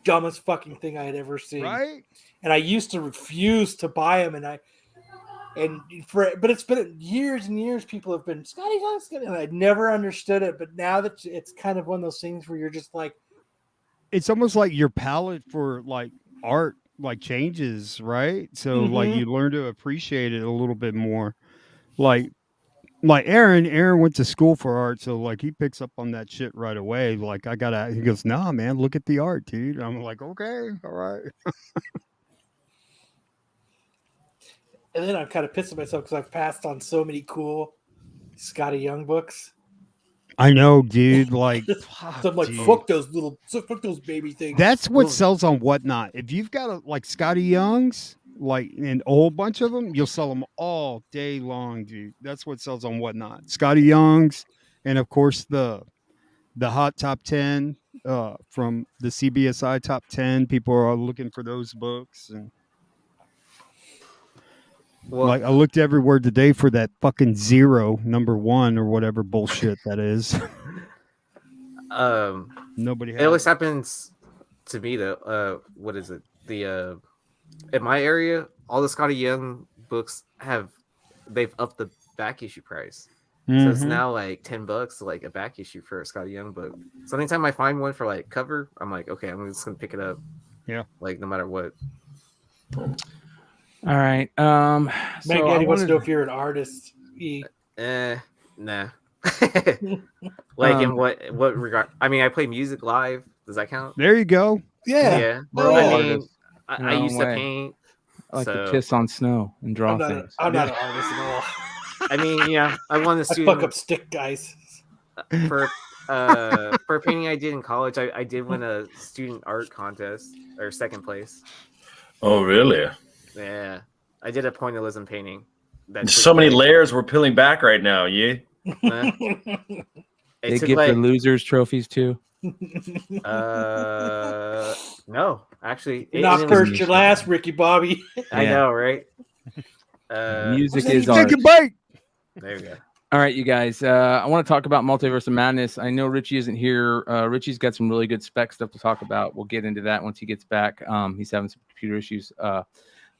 dumbest fucking thing I had ever seen. Right? And I used to refuse to buy them, but it's been years and years. People have been Scotty Young, and I never understood it. But now that it's kind of one of those things where you're just like, It's almost like your palette for, like, art like changes, right? So like Mhm. you learn to appreciate it a little bit more. Like Aaron went to school for art, so like he picks up on that shit right away. Like he goes, nah, man, look at the art, dude. I'm like, okay, all right. And then I'm kind of pissed at myself because I've passed on so many cool Scotty Young books. I know, dude. Like, So I'm like, dude. fuck those baby things. That's what sells on Whatnot. If you've got like Scotty Young's, like and a whole bunch of them, you'll sell them all day long, dude. That's what sells on Whatnot. Scotty Young's, and of course the hot top 10 from the CBSI top 10. People are looking for those books, and Well, like I looked everywhere today for that fucking Zero #1 or whatever bullshit that is. Nobody it has always it. happens to me though. What is it? The in my area, all the Scotty Young books they've upped the back issue price. So it's Mhm. now like $10, like a back issue for a Scotty Young book. So anytime I find one for like cover, I'm like, okay, I'm just gonna pick it up. Yeah. Like no matter what. All right. Man, So I Daddy wants to wanted know if you're an artist. Nah. Like in what regard? I mean, I play music live. Does that count? There you go. Yeah. We're all I mean, artists in I our own used to way. paint. I like to So piss on snow and draw I'm not, things. I'm not an artist at all. I mean, yeah, I won the I fuck up student stick guys. for a painting I did in college. I did win a student art contest or second place. Oh, really? Yeah, I did a pointillism painting. That So many like, layers we're peeling back right now. Yeah. it They took give the like losers trophies too. no, actually, You're not it was, first, your last, Ricky Bobby. I Yeah. know, right? Music Take is a art. Take a bite. There you go. All right, you guys. I want to talk about Multiverse of Madness. I know Richie isn't here. Richie's got some really good spec stuff to talk about. We'll get into that once he gets back. He's having some computer issues.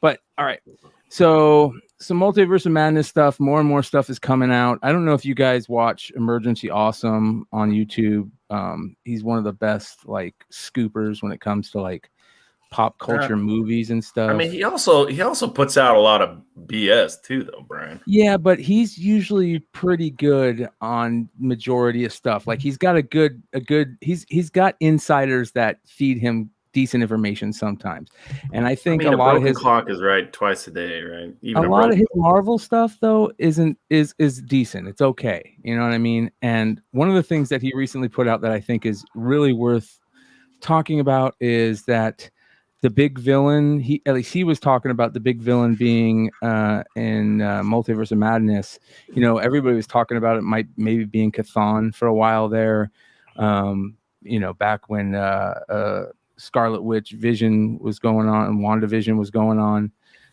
But all right. So some Multiverse of Madness stuff. More and more stuff is coming out. I don't know if you guys watch Emergency Awesome on YouTube. He's one of the best like scoopers when it comes to like pop culture movies and stuff. I mean, he also puts out a lot of BS too, though, Brian. Yeah, but he's usually pretty good on majority of stuff. Like he's got he's got insiders that feed him decent information sometimes. And I think a lot of his clock is right twice a day, right? a lot of his Marvel stuff though is decent. It's okay. You know what I mean? And one of the things that he recently put out that I think is really worth talking about is that the big villain, at least he was talking about the big villain being in Multiverse of Madness. You know, everybody was talking about it maybe being Chthon for a while there. You know, back when Scarlet Witch Vision was going on and WandaVision was going on.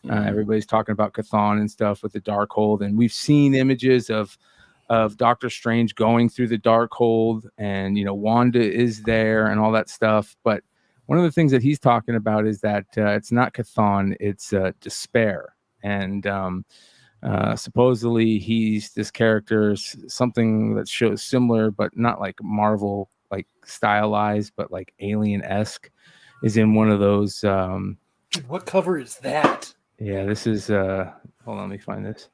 Everybody's talking about Chthon and stuff with the Darkhold, and we've seen images of Doctor Strange going through the Darkhold, and you know Wanda is there and all that stuff. But one of the things that he's talking about is that it's not Chthon, it's Despair, and supposedly this character is something that shows similar, but not like Marvel like stylized, but like alien-esque, is in one of those. Dude, what cover is that? Yeah, this is. Hold on, let me find this.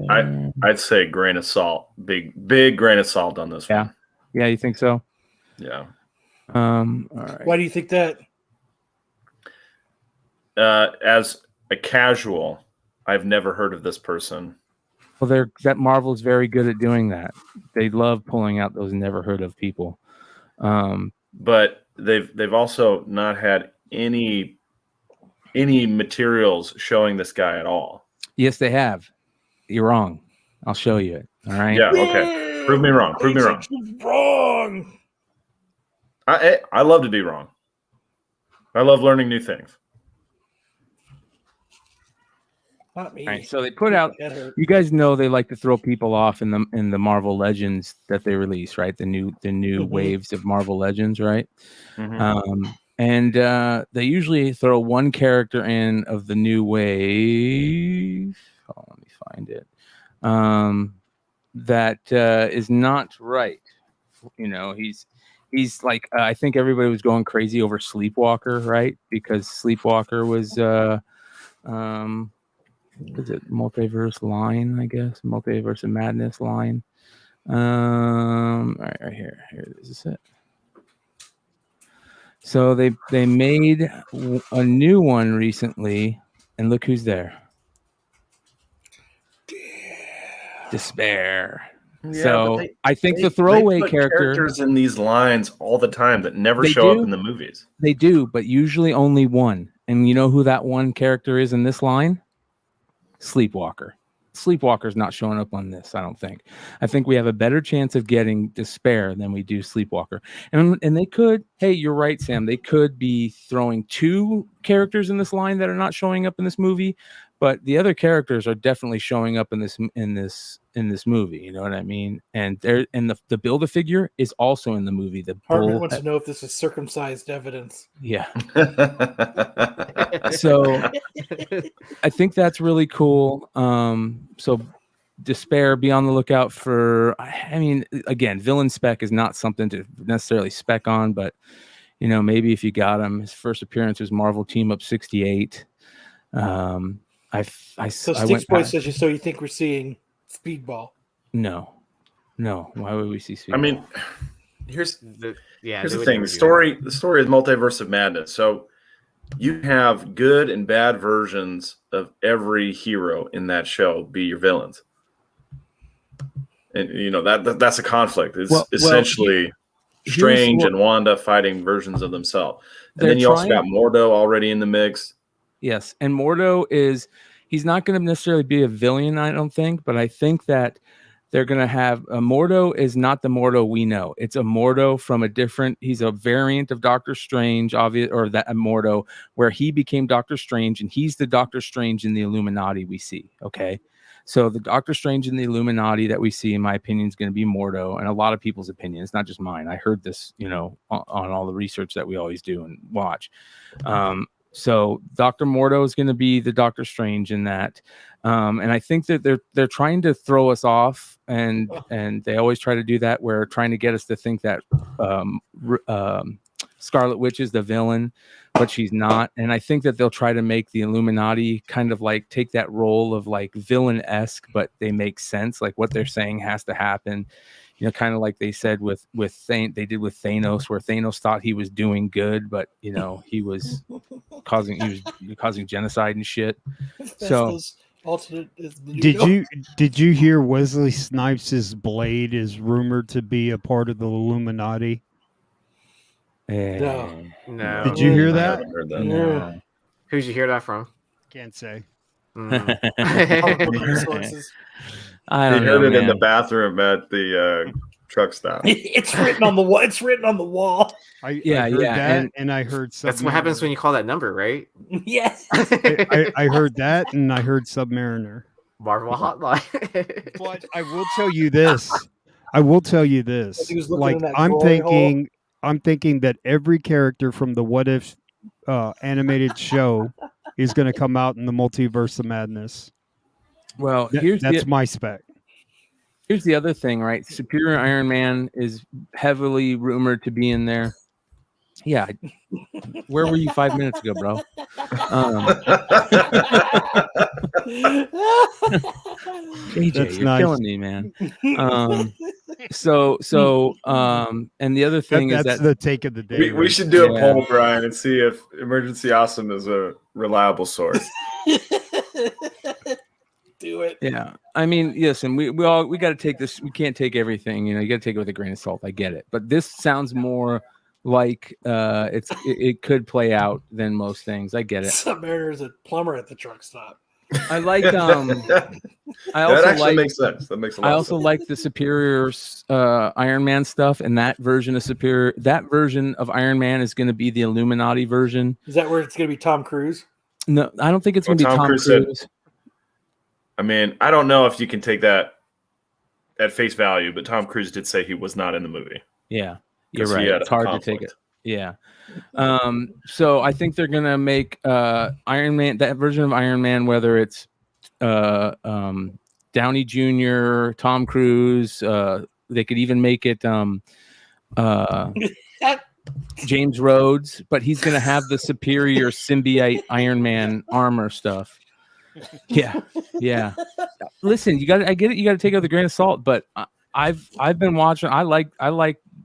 I'd say grain of salt, big grain of salt on this one. Yeah, you think so? Yeah. All right. Why do you think that? As a casual, I've never heard of this person. Well, that Marvel's very good at doing that. They love pulling out those never heard of people. But they've also not had any materials showing this guy at all. Yes, they have. You're wrong. I'll show you it. All right. Yeah. Okay. Prove me wrong. Prove me wrong. Wrong. I love to be wrong. I love learning new things. Not me. All right, so they put out. You guys know they like to throw people off in the Marvel Legends that they release, right? The new waves of Marvel Legends, right? And they usually throw one character in of the new wave. Oh, let me find it. That is not right. You know, he's like I think everybody was going crazy over Sleepwalker, right? Because Sleepwalker was is it Multiverse Line, I guess, Multiverse of Madness line. All right here this is it. So they made a new one recently, and look who's there. Despair. Yeah, So but I think the throwaway they put characters in these lines all the time that never show up in the movies. They do, but usually only one. And you know who that one character is in this line? Sleepwalker. Sleepwalker's not showing up on this, I don't think. I think we have a better chance of getting Despair than we do Sleepwalker. And they could, hey, you're right, Sam. They could be throwing two characters in this line that are not showing up in this movie, but the other characters are definitely showing up in this movie. You know what I mean? And the Build-A-Figure is also in the movie. The Hartman wants to know if this is circumcised evidence. Yeah. So I think that's really cool. So Despair, be on the lookout for, I mean, again, villain spec is not something to necessarily spec on, but you know, maybe if you got him, his first appearance was Marvel Team Up 68. So Sticks Boy says so you think we're seeing Speedball? No. Why would we see Speedball? I mean, here's the thing. The story story is Multiverse of Madness. So you have good and bad versions of every hero in that show be your villains. And you know that's a conflict. It's essentially Strange and Wanda fighting versions of themselves. And then you also got Mordo already in the mix. Yes, and Mordo he's not going to necessarily be a villain, I don't think, but I think that they're going to have Mordo is not the Mordo we know. It's a Mordo from he's a variant of Doctor Strange, that Mordo where he became Doctor Strange, and he's the Doctor Strange in the Illuminati we see. Okay. So the Doctor Strange in the Illuminati that we see, in my opinion, is going to be Mordo, and a lot of people's opinion. It's not just mine. I heard this, on all the research that we always do and watch. So Dr. Mordo is going to be the Doctor Strange in that. And I think that they're trying to throw us off, and they always try to do that. Where trying to get us to think that Scarlet Witch is the villain, but she's not. And I think that they'll try to make the Illuminati kind of like take that role of like villain-esque, but they make sense. Like what they're saying has to happen. Kind of like they said with they did with Thanos, where Thanos thought he was doing good, but he was causing genocide and shit. So did you hear Wesley Snipes' Blade is rumored to be a part of the Illuminati? No. Did you hear that? I haven't heard that. No. Who'd you hear that from? Can't say. I don't know, heard it man. in the bathroom at the truck stop. It's written on the wall. It's written on the wall. I heard that, and I heard Submariner. That's what happens when you call that number, right? Yes. I heard that, and I heard Submariner. Marvel Hotline. But I will tell you this. Like I'm thinking that every character from the What If animated show is going to come out in the Multiverse of Madness. Well, that's my spec. Here's the other thing, right? Superior Iron Man is heavily rumored to be in there. Yeah. Where were you 5 minutes ago, bro? JJ, you're killing me, man. And the other thing is that's the take of the day. We should do a poll, Brian, and see if Emergency Awesome is a reliable source. Do it. Yeah. I mean, listen, we got to take this. We can't take everything, you got to take it with a grain of salt. I get it. But this sounds more like it could play out than most things. I get it. Submariner is a plumber at the truck stop. I like that actually makes sense. That makes a lot I of also sense. like the Superior Iron Man stuff, and that version of Iron Man is going to be the Illuminati version. Is that where it's going to be Tom Cruise? No, I don't think it's going to be Tom Cruise. I mean, I don't know if you can take that at face value, but Tom Cruise did say he was not in the movie. Yeah, you're right. It's hard to take it. Yeah. So I think they're gonna make Iron Man, that version of Iron Man, whether it's Downey Jr., Tom Cruise, they could even make it James Rhodes, but he's going to have the superior symbiote Iron Man armor stuff. Yeah. Listen, I get it. You got to take it with a grain of salt, but I've been watching. I like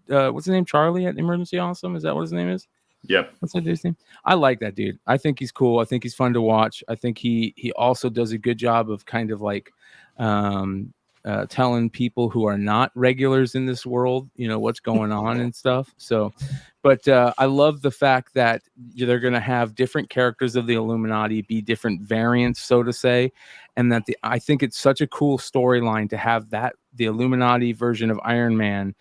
what's his name? Charlie at Emergency Awesome. Is that what his name is? Yep. What's that dude's name? I like that dude. I think he's cool. I think he's fun to watch. I think he also does a good job of kind of like telling people who are not regulars in this world, what's going on and stuff. So, but I love the fact that they're going to have different characters of the Illuminati be different variants, so to say, and that I think it's such a cool storyline to have that the Illuminati version of Iron Man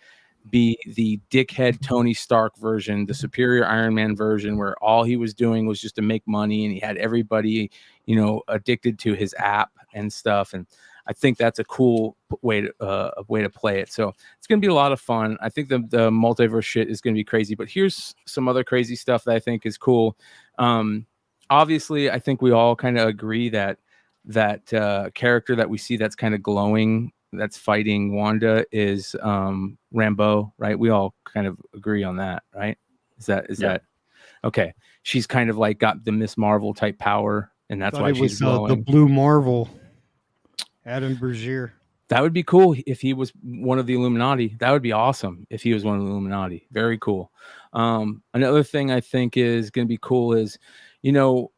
be the dickhead Tony Stark version, the superior Iron Man version, where all he was doing was just to make money, and he had everybody, addicted to his app and stuff. And I think that's a cool way to play it. So it's going to be a lot of fun. I think the multiverse shit is going to be crazy. But here's some other crazy stuff that I think is cool. Obviously, I think we all kind of agree that character that we see that's kind of glowing, that's fighting Wanda, is Rambeau, right? We all kind of agree on that, right? Is that okay? She's kind of like got the Miss Marvel type power, and that's why she's glowing. The Blue Marvel, Adam Bergier. That would be cool if he was one of the Illuminati. That would be awesome if he was one of the Illuminati. Very cool. Another thing I think is going to be cool is,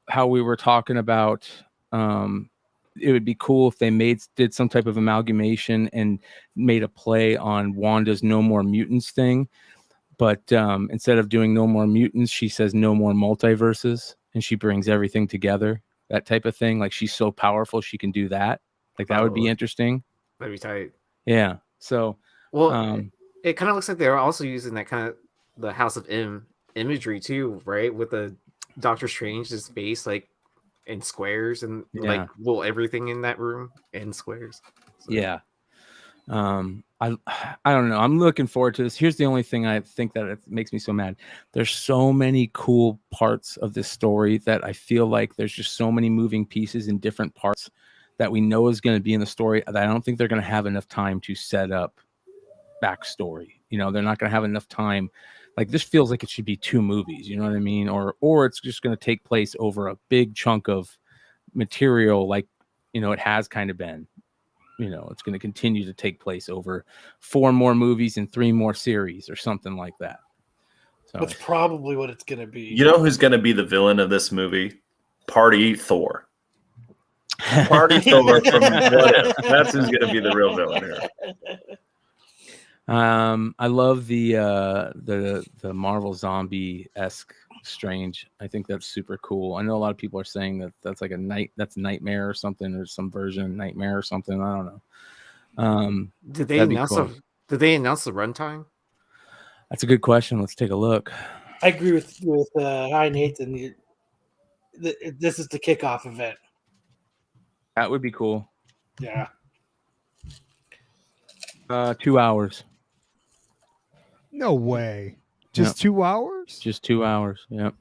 how we were talking about. It would be cool if they did some type of amalgamation and made a play on Wanda's No More Mutants thing. But instead of doing No More Mutants, she says No More Multiverses, and she brings everything together. That type of thing. Like, she's so powerful, she can do that. Like, that would be interesting. That'd be tight. Yeah. So, it kind of looks like they're also using that kind of the House of M imagery too, right? With the Doctor Strange's face, like, in squares, and everything in that room in squares. So. Yeah. I don't know. I'm looking forward to this. Here's the only thing I think that it makes me so mad. There's so many cool parts of this story that I feel like there's just so many moving pieces in different parts that we know is going to be in the story that I don't think they're going to have enough time to set up backstory. They're not going to have enough time. Like, this feels like it should be 2 movies, you know what I mean? Or it's just going to take place over a big chunk of material, like, it has kind of been. It's going to continue to take place over 4 more movies and 3 more series or something like that. So that's probably what it's going to be. You know who's going to be the villain of this movie? Party Thor. Party Thor from What If. That's who's going to be the real villain here. I love the Marvel zombie-esque Strange. I think that's super cool. I know a lot of people are saying that's like that's Nightmare or something, or some version of Nightmare or something. I don't know. Did they announce the runtime? That's a good question. Let's take a look. I agree with Hi Nathan. This is the kickoff event. That would be cool. Yeah. 2 hours. No way. Just 2 hours? Just 2 hours. Yep.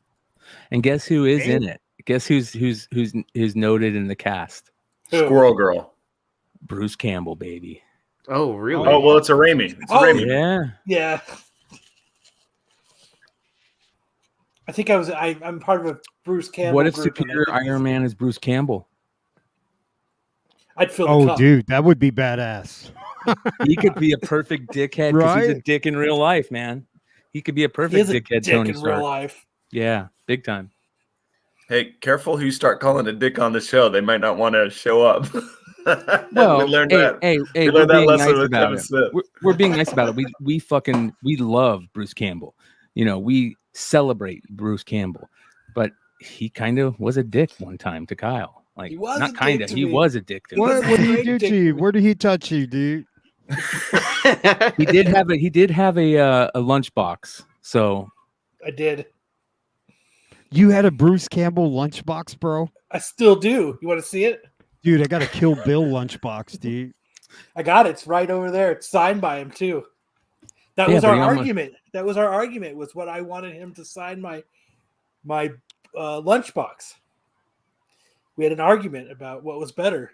And guess who is in it? Guess who's noted in the cast? Squirrel Girl. Bruce Campbell, baby. Oh, really? Oh, well, it's a Raimi. Yeah. Yeah. I think I'm part of a Bruce Campbell. What if group, Superior Iron Man is Bruce Campbell? I'd fill the cup. Dude, that would be badass. He could be a perfect dickhead because he's a dick in real life, man. He could be a perfect dickhead. Tony Stark. Real life. Yeah, big time. Hey, careful who you start calling a dick on the show. They might not want to show up. Well, we learned that. Hey, we're being nice about it. We're being nice about it. We love Bruce Campbell. We celebrate Bruce Campbell, but he kind of was a dick one time to Kyle. Like, not kind of. He was a dick to me. What did he do to you? Where did he touch you, dude? He did have a lunchbox. So I did. You had a Bruce Campbell lunchbox, bro? I still do. You want to see it? Dude, I got a Kill Bill lunchbox, dude. I got it. It's right over there. It's signed by him too. That was our argument. That was our argument. Was what I wanted him to sign my lunchbox. We had an argument about what was better.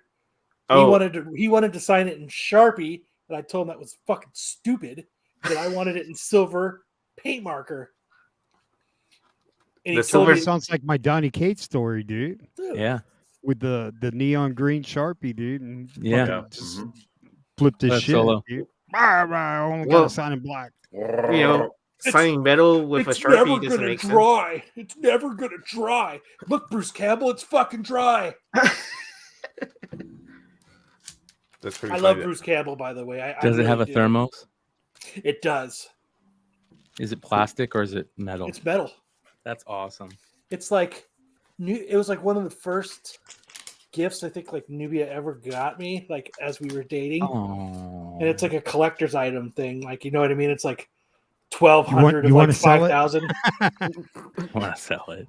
He wanted to sign it in Sharpie, and I told him that was fucking stupid but I wanted it in silver paint marker. And The he told silver me, Sounds like my Donnie Cates story, dude. dude, Yeah. With the neon green Sharpie, dude, and Yeah. fucking just Mhm. flipped his That's shit, solo. dude. I only got Well- a sign in black. signing metal with a it's Sharpie never doesn't gonna make sense. dry. It's never gonna dry. Look, Bruce Campbell, it's fucking dry. That's pretty I funny. love Bruce Campbell, by the way. Does it have a do. thermos? It does. Is it plastic or is it metal? It's metal. That's awesome. It's like new. It was like one of the first gifts I think like Nubia ever got me, like as we were dating. Oh. And it's like a collector's item thing. Like, you know what I mean? It's like 1,200 You of wanna like sell it? 5,000. I want to sell it.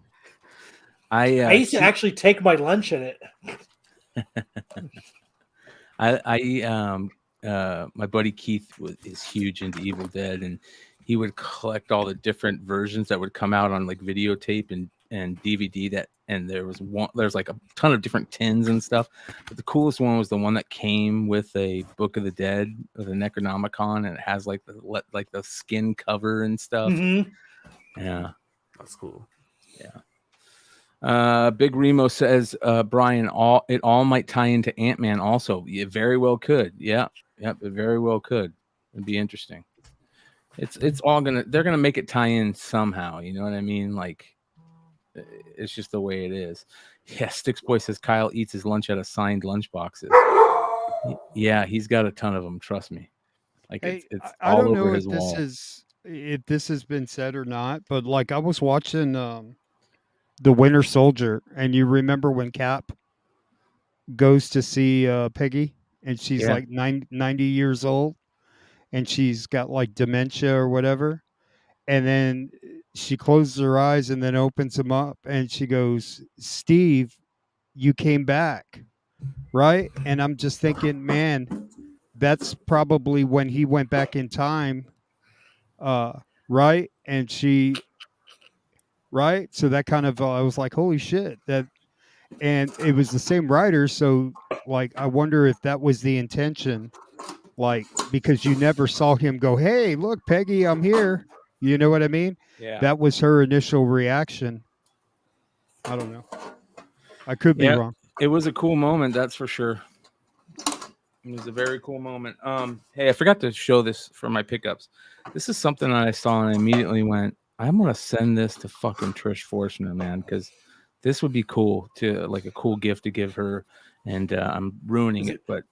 I used to actually take my lunch in it. My buddy Keith is huge into Evil Dead, and he would collect all the different versions that would come out on like videotape and DVD. There's like a ton of different tins and stuff, but the coolest one was the one that came with a Book of the Dead with a Necronomicon, and it has like the skin cover and stuff. Mhm. Yeah, That's cool. Big Remo says, Brian, it all might tie into Ant-Man also. It very well could. Yeah, it very well could. It'd be interesting. It's all they're gonna make it tie in somehow. You know what I mean? Like, it's just the way it is. Yeah, Sticks Boy says Kyle eats his lunch out of signed lunch boxes. Yeah, he's got a ton of them. Trust me. Like, Hey, it's I all don't over know his wall. if this has been said or not, but like I was watching the Winter Soldier, and you remember when Cap goes to see Peggy, and she's Yeah. like 90 years old, and she's got like dementia or whatever, and then she closes her eyes and then opens them up, and she goes, "Steve, you came back, right?" And I'm just thinking, man, that's probably when he went back in time, right? And she, right? So that kind of I was like, holy shit, that. And it was the same writer, so like I wonder if that was the intention, like because you never saw him go, "Hey, look, Peggy, I'm here." You know what I mean? Yeah. That was her initial reaction. I don't know. I could be Yeah. wrong. It was a cool moment, that's for sure. It was a very cool moment. Hey, I forgot to show this for my pickups. This is something that I saw and I immediately went, I'm gonna send this to fucking Trish Forstner, man, because this would be cool to like a cool gift to give her, and I'm ruining it, but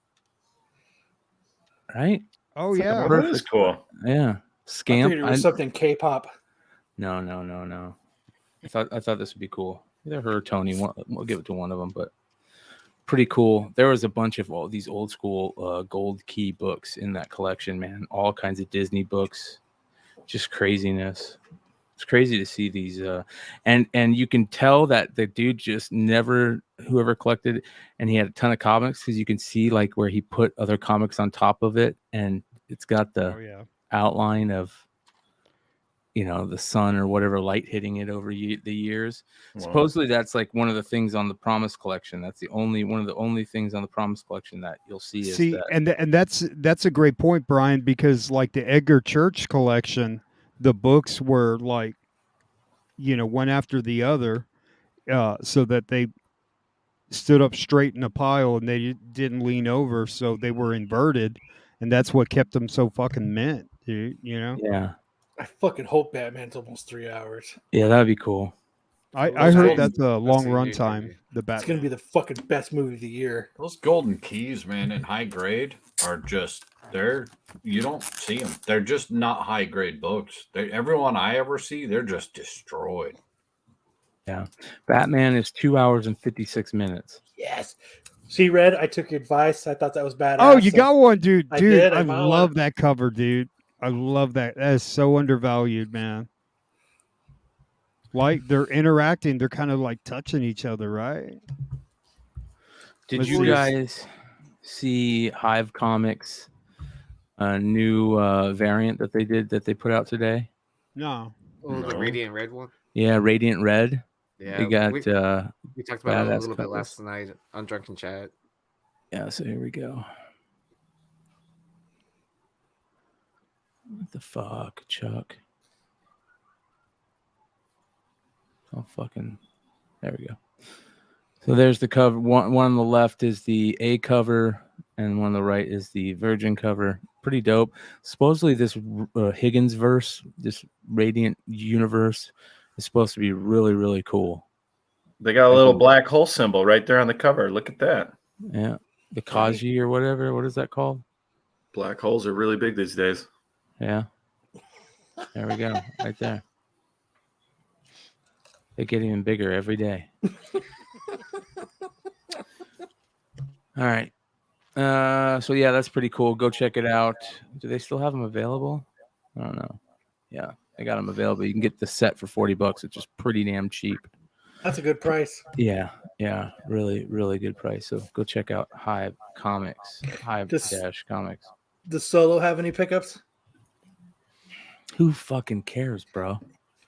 right? Oh It's like a yeah. Well, that is cool. Yeah, I Scamp. figured it was something K-pop. No. I thought this would be cool. Either her or Tony. We'll give it to one of them, but pretty cool. There was a bunch of all these old school gold key books in that collection, man. All kinds of Disney books, just craziness. It's crazy to see these, and you can tell that the dude just whoever collected, and he had a ton of comics because you can see like where he put other comics on top of it, and it's got the Oh yeah. outline of, the sun or whatever light hitting it over the years. Wow. Supposedly that's like one of the things on the Promise collection. That's one of the only things on the Promise collection that you'll see is See, that. and that's a great point, Brian, because like the Edgar Church collection, the books were like, one after the other, so that they stood up straight in a pile and they didn't lean over, so they were inverted, and that's what kept them so fucking mint, dude. Yeah. I fucking hope Batman's almost 3 hours. Yeah, that'd be cool. I Those heard golden- that's a long a run huge time. movie. The It's Batman. going to be the fucking best movie of the year. Those golden keys, man, in high grade are just you don't see them. They're just not high grade books. Everyone I ever see, they're just destroyed. Yeah. Batman is 2 hours and 56 minutes. Yes. See, Red, I took your advice. I thought that was badass. Oh, you so- got one, dude. I Dude, did, I I found love one. that cover, dude. I love that. That is so undervalued, man. Like they're interacting, they're kind of like touching each other, right? Did Let's you see. guys see Hive Comics new variant that they put out today? No. Oh, the No. Radiant Red one. Yeah, Radiant Red. Yeah, They got we talked about it a badass little bit covers. last night on Drunken Chat. Yeah, so here we go. What the fuck, Chuck? Oh, fucking. There we go. So there's the cover. One on the left is the A cover, and one on the right is the Virgin cover. Pretty dope. Supposedly, this Higgins verse, this Radiant universe, is supposed to be really, really cool. They got a little black hole symbol right there on the cover. Look at that. Yeah, the Kaji or whatever. What is that called? Black holes are really big these days. Yeah. There we go. Right there. They get even bigger every day. All right. So yeah, that's pretty cool. Go check it out. Do they still have them available? I don't know. Yeah, they got them available. You can get the set for $40, which is pretty damn cheap. That's a good price. Yeah, really, really good price. So go check out Hive Comics, Hive-Comics. Does Solo have any pickups? Who fucking cares, bro?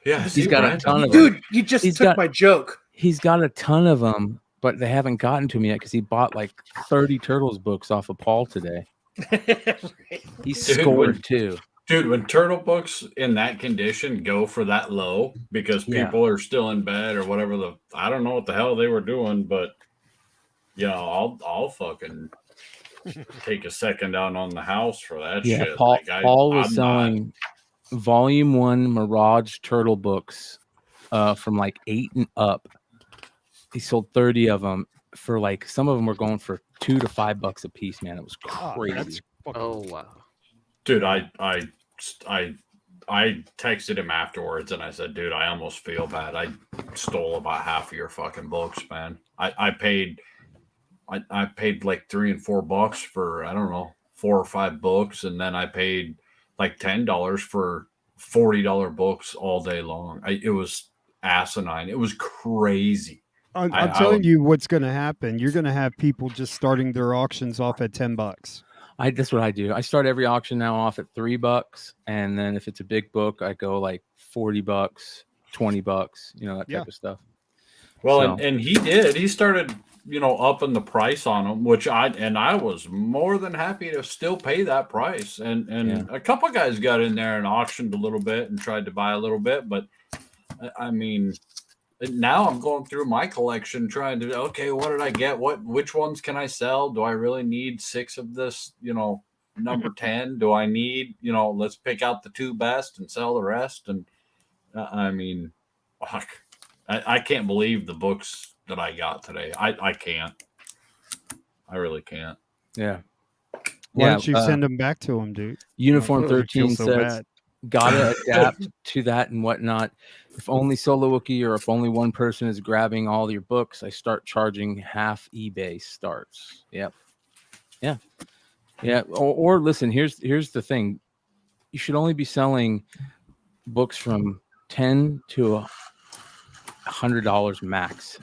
Yeah, he's got a ton of them. Dude, you just took my joke. He's got a ton of them, but they haven't gotten to me yet because he bought like 30 Turtles books off of Paul today. He scored too. Dude, when Turtle books in that condition go for that low because people are still in bed or whatever I don't know what the hell they were doing, but I'll fucking take a second down on the house for that shit. Paul was selling Volume 1 Mirage Turtle books from like 8 and up. He sold 30 of them for like, some of them were going for $2 to $5 a piece, man. It was crazy. Oh wow. Dude, I texted him afterwards and I said, dude, I almost feel bad. I stole about half of your fucking books, man. I paid like $3 and $4 for, I don't know, 4 or 5 books. And then I paid like $10 for $40 books all day long. It was asinine. It was crazy. I'm telling you what's going to happen. You're going to have people just starting their auctions off at $10. That's what I do. I start every auction now off at $3, and then if it's a big book, I go like $40, $20, that type of stuff. Well, and he did. He started, upping the price on them, which I was more than happy to still pay that price. And a couple guys got in there and auctioned a little bit and tried to buy a little bit, but I mean, now I'm going through my collection trying to, okay, what did I get? Which ones can I sell? Do I really need 6 of this, number 10? Do I need, let's pick out the 2 best and sell the rest? And I mean, fuck, I can't believe the books that I got today. I can't. I really can't. Yeah. Why don't you send them back to him, dude? Uniform 13 says, gotta adapt to that and whatnot. If only Solo Wookie or if only one person is grabbing all your books, I start charging half eBay starts. Yep. Yeah. Yeah. Or listen, here's the thing. You should only be selling books from $10 to $100 max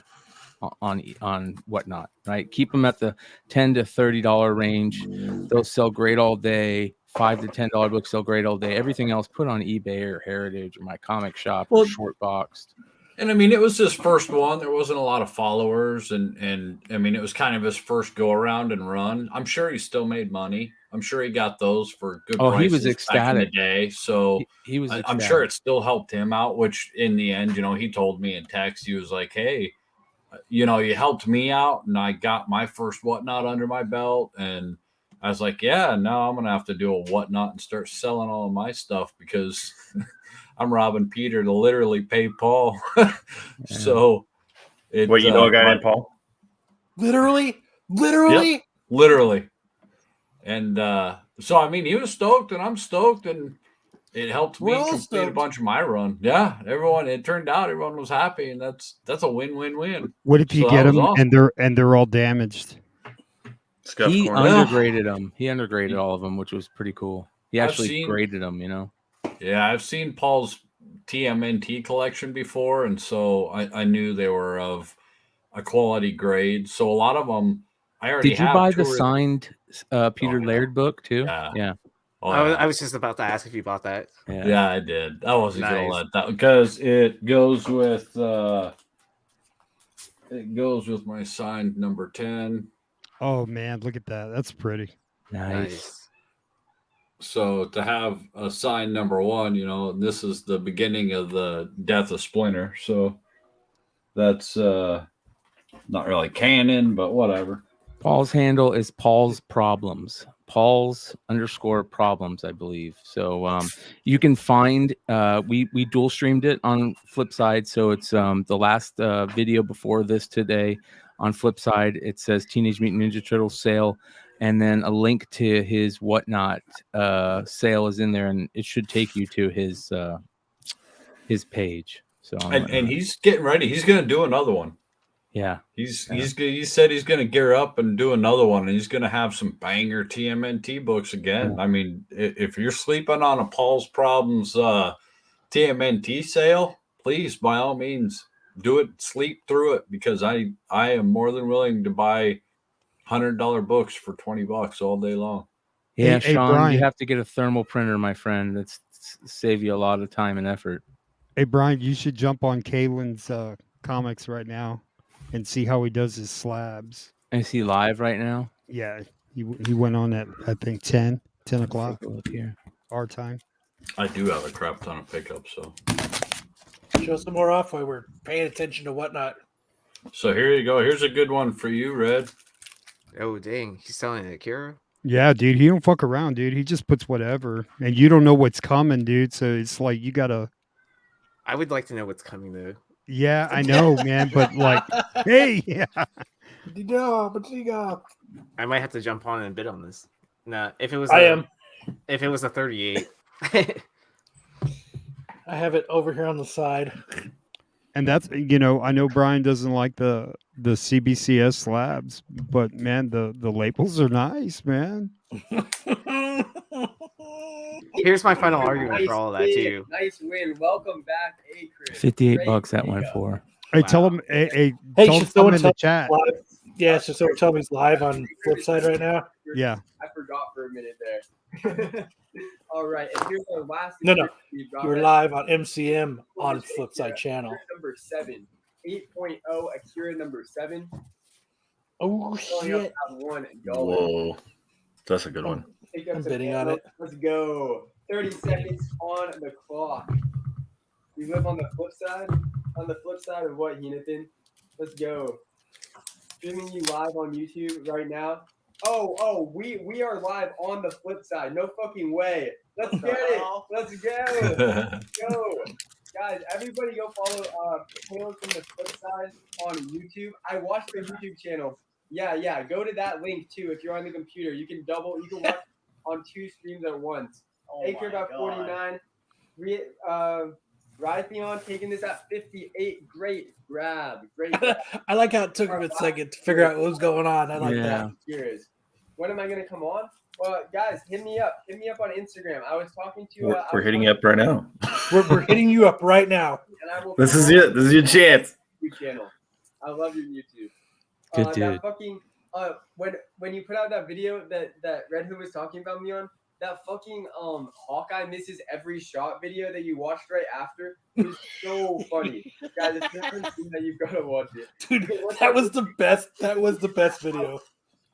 on whatnot, right? Keep them at the $10 to $30 range. They'll sell great all day. $5 to $10 books sell great all day. Everything else put on eBay or Heritage or my comic shop or short boxed. And I mean, it was his first one. There wasn't a lot of followers, and I mean, it was kind of his first go around and run. I'm sure he still made money. I'm sure he got those for good prices. He was ecstatic back in the day. So he was. I'm sure it still helped him out. Which in the end, he told me in text, he was like, "Hey, you helped me out, and I got my first whatnot under my belt." And I was like, "Yeah, now I'm gonna have to do a whatnot and start selling all of my stuff because." I'm robbing Peter to literally pay Paul. So, a guy named Paul? Literally? Yep, literally. And so, I mean, he was stoked, and I'm stoked, and it helped me complete a bunch of my run. Yeah, it turned out everyone was happy, and that's a win-win-win. What if you get them awesome. and they're all damaged? He undergraded them. He undergraded all of them, which was pretty cool. He actually graded them, Yeah, I've seen Paul's TMNT collection before, and so I knew they were of a quality grade. So a lot of them, I already have. Did you buy the signed Peter Laird book too? Yeah. Oh, I was just about to ask if you bought that. Yeah, I did. I wasn't gonna let that because it goes with my signed number 10. Oh man, look at that. That's pretty. Nice. So to have a sign number 1, you know, this is the beginning of the death of Splinter. So that's not really canon, but whatever. Paul's handle is Paul's Problems. Paul's _ problems, I believe. So you can find we dual streamed it on Flipside. So it's the last video before this today on Flipside. It says Teenage Mutant Ninja Turtles sale, and then a link to his Whatnot sale is in there, and it should take you to his page. So and he's getting ready. He's going to do another one. Yeah, he said he's going to gear up and do another one, and he's going to have some banger TMNT books again. I mean, if you're sleeping on a Paul's Problems TMNT sale, please, by all means, do it. Sleep through it, because I am more than willing to buy $100 books for $20 all day long. Yeah, Hey, Sean, Brian. you have to get a thermal printer, my friend. That's save you a lot of time and effort. Hey, Brian, you should jump on Kalen's comics right now and see how he does his slabs. Is he live right now? Yeah, he went on at, I think, 10 o'clock Take a look here. our time. I do have a crap ton of pickups, so Show some more off while we're paying attention to Whatnot. So here you go. Here's a good one for you, Red. Oh dang, he's selling it, Akira. Yeah, dude, he don't fuck around, dude. He just puts whatever, and you don't know what's coming, dude. So it's like you gotta. I would like to know what's coming though. Yeah, I know, man, but like, hey, yeah. I might have to jump on and bid on this. Nah, if it was if it was a 38. I have it over here on the side. And that's, you know, I know Brian doesn't like the CBCS slabs, but man, the labels are nice, man. Here's my final argument for all of that too. Nice win. Welcome back, Chris. $58 that went for. Hey, tell him, hey, Hey, tell should him someone in the tell chat. live? Yeah, so someone tell me he's live on Flipside right now. Yeah. I forgot for a minute there. All right, and here's our last. No. We've got You're live on MCM on Flipside channel. Akira number 7, 8.0 Akira number 7. Oh Going up shit! at $1. Whoa, that's a good one. Pick up I'm some bidding on ammo. it. Let's go. 30 seconds on the clock. We live on the flip side. On the flip side of what, Henathan? Let's go. Streaming you live on YouTube right now. Oh, we are live on the flip side. No fucking way. Let's get it. Let's go. Go. Guys, everybody go follow Caleb from the flip side on YouTube. I watched the YouTube channel. Yeah. Go to that link too if you're on the computer. You can watch on 2 streams at once. Acre.49. Raytheon taking this at 58. Great grab. I like how it took him a second to figure out what was going on. I like that. Cheers. When am I gonna come on? Well, guys, hit me up. Hit me up on Instagram. I was talking to. We're hitting you up right now. We're hitting you up right now. And I will This is it. This is your chance. YouTube channel. I love your YouTube. Good dude. That fucking when you put out that video that Red Hood was talking about me on, that fucking Hawkeye misses every shot video that you watched right after was so funny. Guys, if you haven't seen that, you've got to watch it. Dude, that was the best. That was the best video.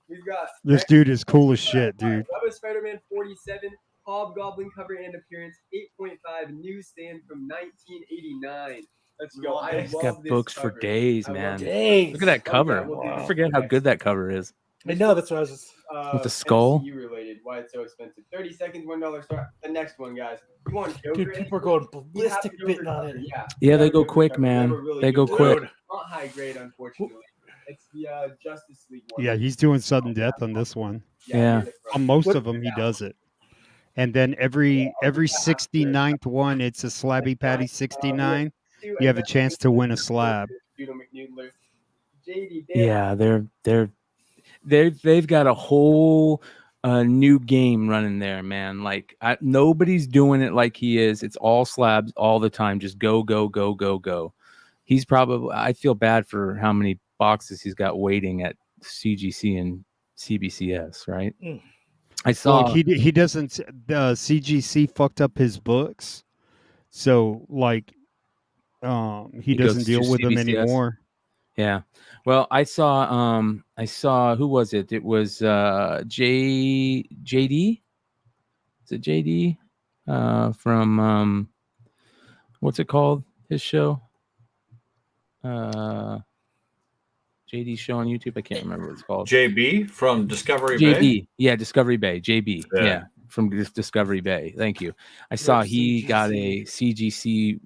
We've got This dude is cool as shit, dude. That was Spider-Man 47, Hobgoblin cover and appearance, 8.5, newsstand from 1989. Let's go. He's got books for days, man. Days. Look at that cover. Wow. I forget how good that cover is. I know, that's what I was just. With the skull? MCU related, why it's so expensive. 30 seconds, $1 star. The next one, guys. You want Joker? Dude, people are going ballistic bidding on it. Yeah, they go quick, man. They go quick. Not high grade, unfortunately. It's the Justice League one. Yeah, he's doing sudden death on this one. Yeah. On most of them, he does it. And then every 69th one, it's a Slabby Patty 69. You have a chance to win a slab. Yeah, they've got a whole new game running there, man. Like nobody's doing it like he is. It's all slabs all the time. Just go, go, go, go, go. He's probably. I feel bad for how many boxes he's got waiting at CGC and CBCS. Right. I saw. Well, he doesn't. The CGC fucked up his books, so like, he doesn't deal with them anymore. Yeah. Well, I saw who was it? It was JD. Is it JD from what's it called? His show. JD show on YouTube. I can't remember what it's called. JB from Discovery JB. Bay. Yeah, Discovery Bay. JB. Yeah. From Discovery Bay. Thank you. I saw he got a CGC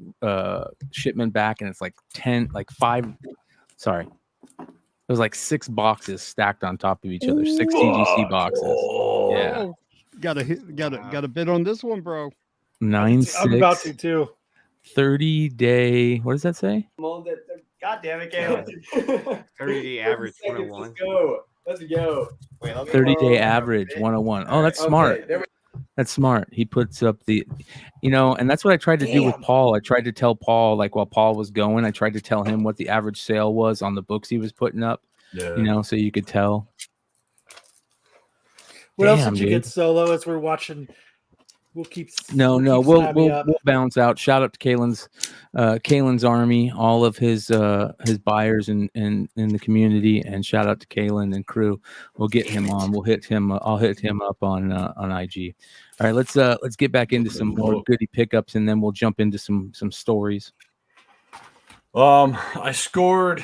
shipment back, and it's like 5. Sorry, it was like 6 boxes stacked on top of each other. 6 CGC boxes. Yeah. Got a bid on this one, bro. 9.6. I'm about to too. 30-day. What does that say? God damn it, Caleb. 30-day average 101. Let's go. Let's go. Wait, 30-day average 101. Oh, that's smart. That's smart. He puts up the, and that's what I tried to do with Paul. I tried to tell Paul, like while Paul was going, I tried to tell him what the average sale was on the books he was putting up. Yeah. So you could tell. What else did you get solo as we're watching? We'll keep. We'll bounce out. Shout out to Kalen's army, all of his buyers in the community, and shout out to Kalen and crew. We'll get him on. We'll hit him. I'll hit him up on IG. All right, let's get back into some more goodie pickups, and then we'll jump into some stories. I scored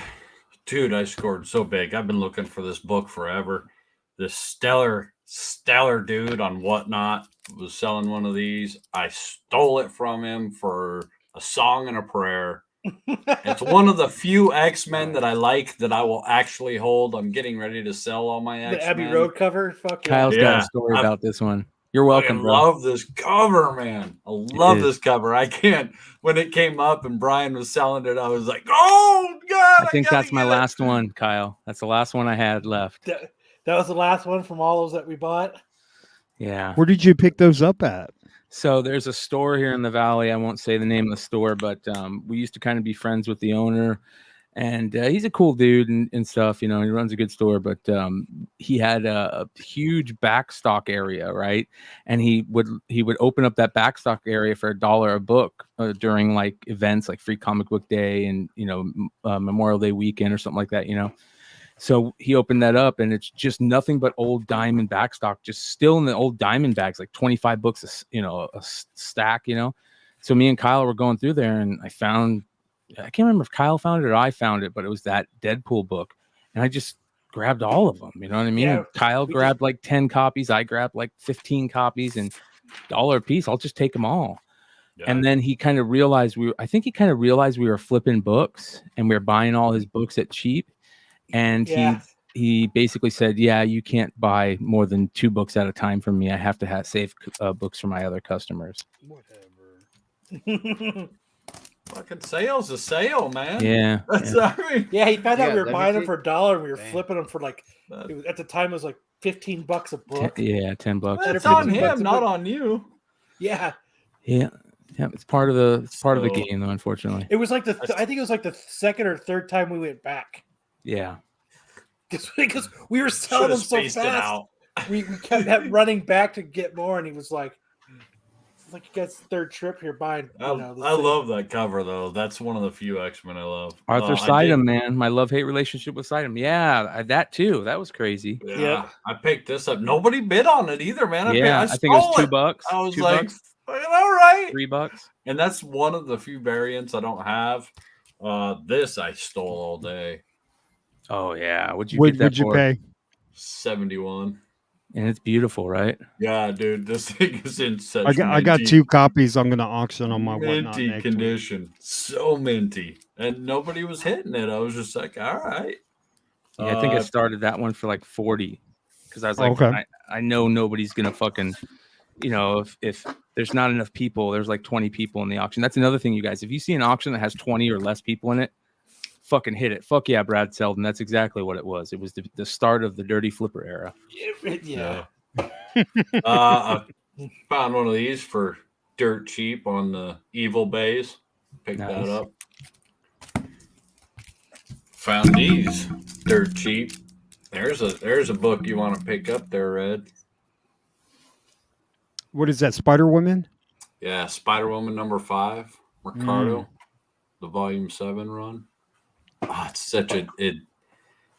so big. I've been looking for this book forever. This stellar dude on Whatnot was selling one of these. I stole it from him for a song and a prayer. It's one of the few X-Men that I like that I will actually hold. I'm getting ready to sell all my X-Men. The Abbey Road cover. Fuck yeah. Kyle's got a story about this one. You're welcome, bro. I love this cover, man. I love this cover. I can't. When it came up and Brian was selling it, I was like, oh, God. I think that's my last one, Kyle. That's the last one I had left. That was the last one from all those that we bought. Yeah. Where did you pick those up at? So there's a store here in the Valley. I won't say the name of the store, but we used to kind of be friends with the owner, and he's a cool dude and stuff. He runs a good store, but he had a huge backstock area, right? And he would open up that backstock area for $1 a book during like events like Free Comic Book Day and Memorial Day weekend or something like that. So he opened that up, and it's just nothing but old diamond backstock, just still in the old diamond bags, like 25 books, a stack, So me and Kyle were going through there, and I can't remember if Kyle found it or I found it, but it was that Deadpool book, and I just grabbed all of them. You know what I mean? Yeah, Kyle grabbed like 10 copies. I grabbed like 15 copies, and $1 a piece. I'll just take them all. Yeah. And then he kind of realized we were flipping books, and we were buying all his books at cheap. And he basically said, yeah, you can't buy more than 2 books at a time from me. I have to save books for my other customers. Whatever. Fucking sale's a sale, man. Yeah. He found out we were buying them for $1 and we were flipping them for like, at the time it was like $15 a book. $10. It's on him, not on you. Yeah. Yeah. Yeah, it's part of the game, though. Unfortunately, it was like I think it was like the second or third time we went back. Yeah, because we were selling them so fast. We kept running back to get more, and he was like, "It's like you guys' third trip here buying." I love that cover though. That's one of the few X-Men I love. Arthur Sidem, man, my love-hate relationship with Sidem. Yeah, that too. That was crazy. Yeah, I picked this up. Nobody bid on it either, man. I think it was $2. I was like, all right, $3. And that's one of the few variants I don't have. This I stole all day. Oh yeah, what'd you pay? 71. And it's beautiful, right? Yeah, dude, this thing is in such. I got 2 copies. I'm gonna auction on my minty condition. So minty, and nobody was hitting it. I was just like, all right. Yeah, I think I started that one for like 40 because I was like, okay. I know nobody's gonna fucking, if there's not enough people, there's like 20 people in the auction. That's another thing, you guys. If you see an auction that has 20 or less people in it, fucking hit it. Fuck yeah, Brad Selden. That's exactly what it was. It was the start of the dirty flipper era. Yeah. I found one of these for dirt cheap on the Evil Bays. Picked that up. Found these dirt cheap. There's a book you want to pick up there, Red. What is that? Spider-Woman? Yeah, Spider-Woman #5, Mercado, the Volume 7 run. Oh, it's such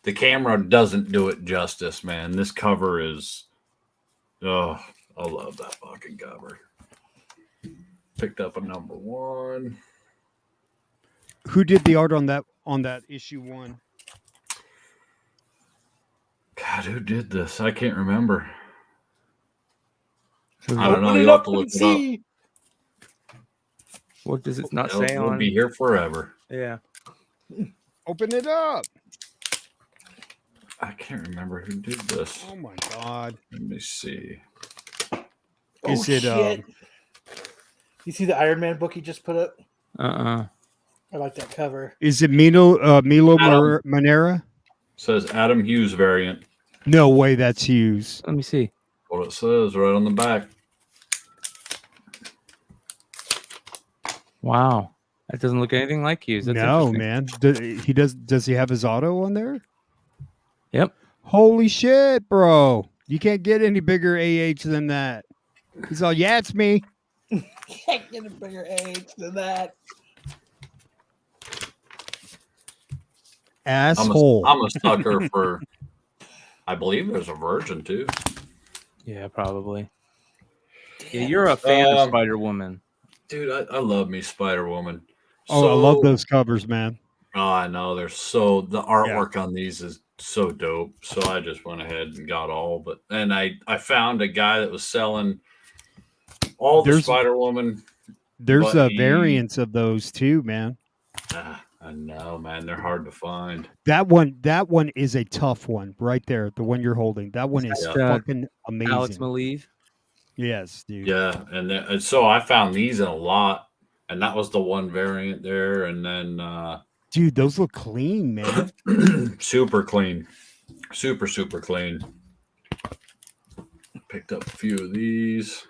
the camera doesn't do it justice, man. This cover is, I I love that fucking cover. Picked up a number 1. Who did the art on that issue 1? God, who did this? I can't remember. So I don't know. Open it You'll have up to look and it see. what does it not up. say We'll on? be here forever. Yeah. Open it up. I can't remember who did this. Oh my god. Let me see. Is Oh, it shit. You see the Iron Man book he just put up? Uh-uh. I like that cover. is it Milo Adam. Manera? Says Adam Hughes variant. No way that's Hughes. Let me see. What it says right on the back. Wow. That doesn't look anything like Hughes. That's No, interesting. man. Does he have his auto on there? Yep. Holy shit, bro. You can't get any bigger AH than that. He's all, yeah, it's me. Can't get a bigger age than that. Asshole. I'm a sucker for. I believe there's a version too. Yeah, probably. Yeah, you're a fan of Spider Woman. Dude, I love me Spider Woman. Oh, I love those covers, man. Oh, I know. The artwork on these is so dope. So I just went ahead and got all. And I found a guy that was selling all the Spider Woman. There's variants of those too, man. I know, man. They're hard to find. That one is a tough one right there. The one you're holding. That one is fucking amazing. Alex Maleev. Yes, dude. Yeah, and so I found these in a lot, and that was the one variant there. And then, dude, those look clean, man. super clean, super clean. Picked up a few of these.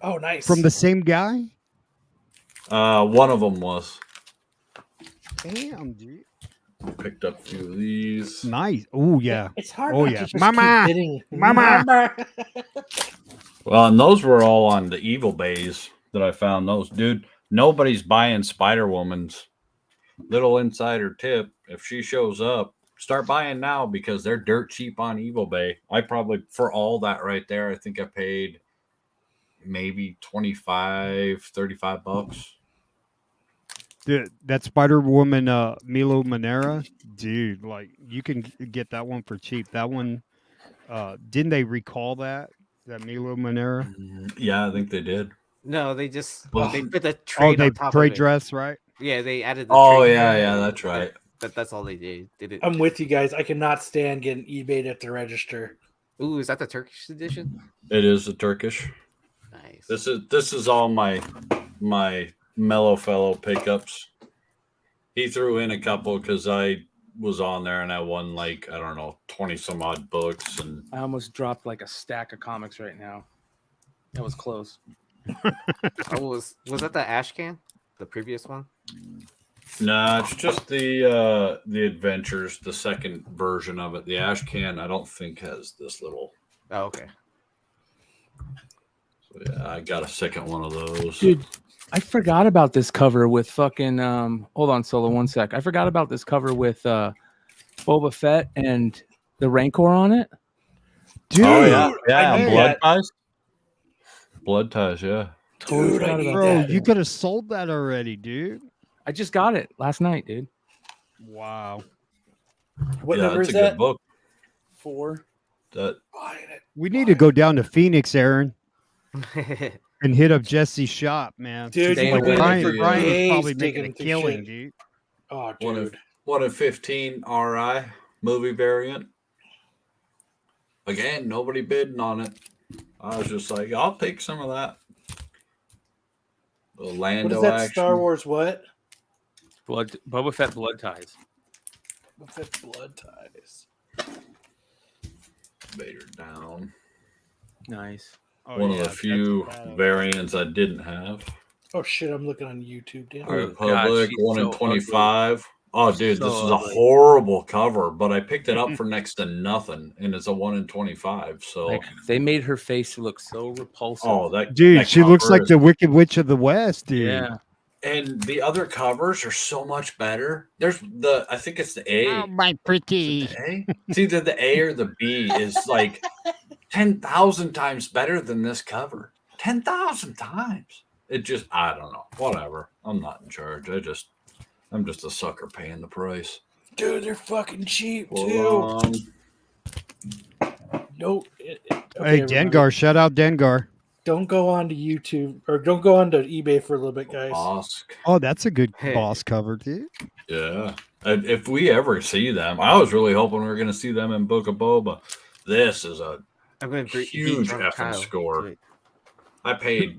Oh, nice. From the same guy? One of them was. Damn, dude. Picked up a few of these. Nice. Oh yeah. It's hard. Oh not yeah. to just Mama. keep hitting. Mama. Well, and those were all on the Evil Bays that I found those. Dude, nobody's buying Spider Woman's. Little insider tip: if she shows up, start buying now because they're dirt cheap on Evil Bay. I probably, for all that right there, I think I paid maybe $25-$35. Dude, that Spider Woman Milo Manera, dude, like you can get that one for cheap. That one, didn't they recall that Milo Manera? Yeah, I think they did. No, they just they put the Oh, trade they on top trade of it. dress, right? Yeah, they added the Oh trade. yeah, that's right. That's all they did. Did it? I'm with you guys. I cannot stand getting eBayed at the register. Ooh, is that the Turkish edition? It is the Turkish. Nice. This is all my mellow fellow pickups. He threw in a couple because I was on there and I won like, I don't know, 20 some odd books. And I almost dropped like a stack of comics right now. That was close. Oh, was that the ash can? The previous one? nah, it's just the adventures, the second version of it. The ash can I don't think has this little. Oh, okay. So yeah, I got a second one of those. Dude, I forgot about this cover with fucking hold on, Solo, one sec. I forgot about this cover with Boba Fett and the Rancor on it. Dude, yeah, I knew blood that. ties. Blood ties, yeah. Totally Dude, I forgot need about bro, that. you could have sold that already, dude. I just got it last night, dude. Wow. What yeah, number it's is a that? good book. 4. That Buying it. We need to go down to Phoenix, Aaron, and hit up Jesse's shop, man. Dude, Stay you've been away. in it for Brian was days probably making a digging through killing, shit. dude. Oh, one of dude. 1 of 15 RI movie variant. Again, nobody bidding on it. I was just like, I'll take some of that. The What Lando is that? action. Star Wars what? Boba Fett blood ties. What's that? Blood ties. Vader down. Nice. Oh, One yeah, of the that's few bad. variants I didn't have. Oh shit! I'm looking on YouTube. Damn. Oh, Republic, God, she's 1 in so 25. Oh, dude, So this is a ugly. horrible cover, but I picked it up for next to nothing, and it's a 1 in 25. So, Like, they made her face look so repulsive. oh, that Dude, that she looks cover like is- the Wicked Witch of the West, dude. yeah. And the other covers are so much better. There's I think it's the A. Oh, my pretty. The A? It's either the A or the B is like 10,000 times better than this cover. 10,000 times. It just, I don't know. Whatever. I'm not in charge. I'm just a sucker paying the price. Dude, they're fucking cheap too. Well, No. Hey, everybody, Dengar, shout out Dengar. don't go on to YouTube or don't go on to eBay for a little bit, guys. Bosk. Oh, that's a good Hey. boss cover, dude. Yeah. And if we ever see them, I was really hoping we were going to see them in Book of Boba. This is a I'm going to huge effing score. I paid,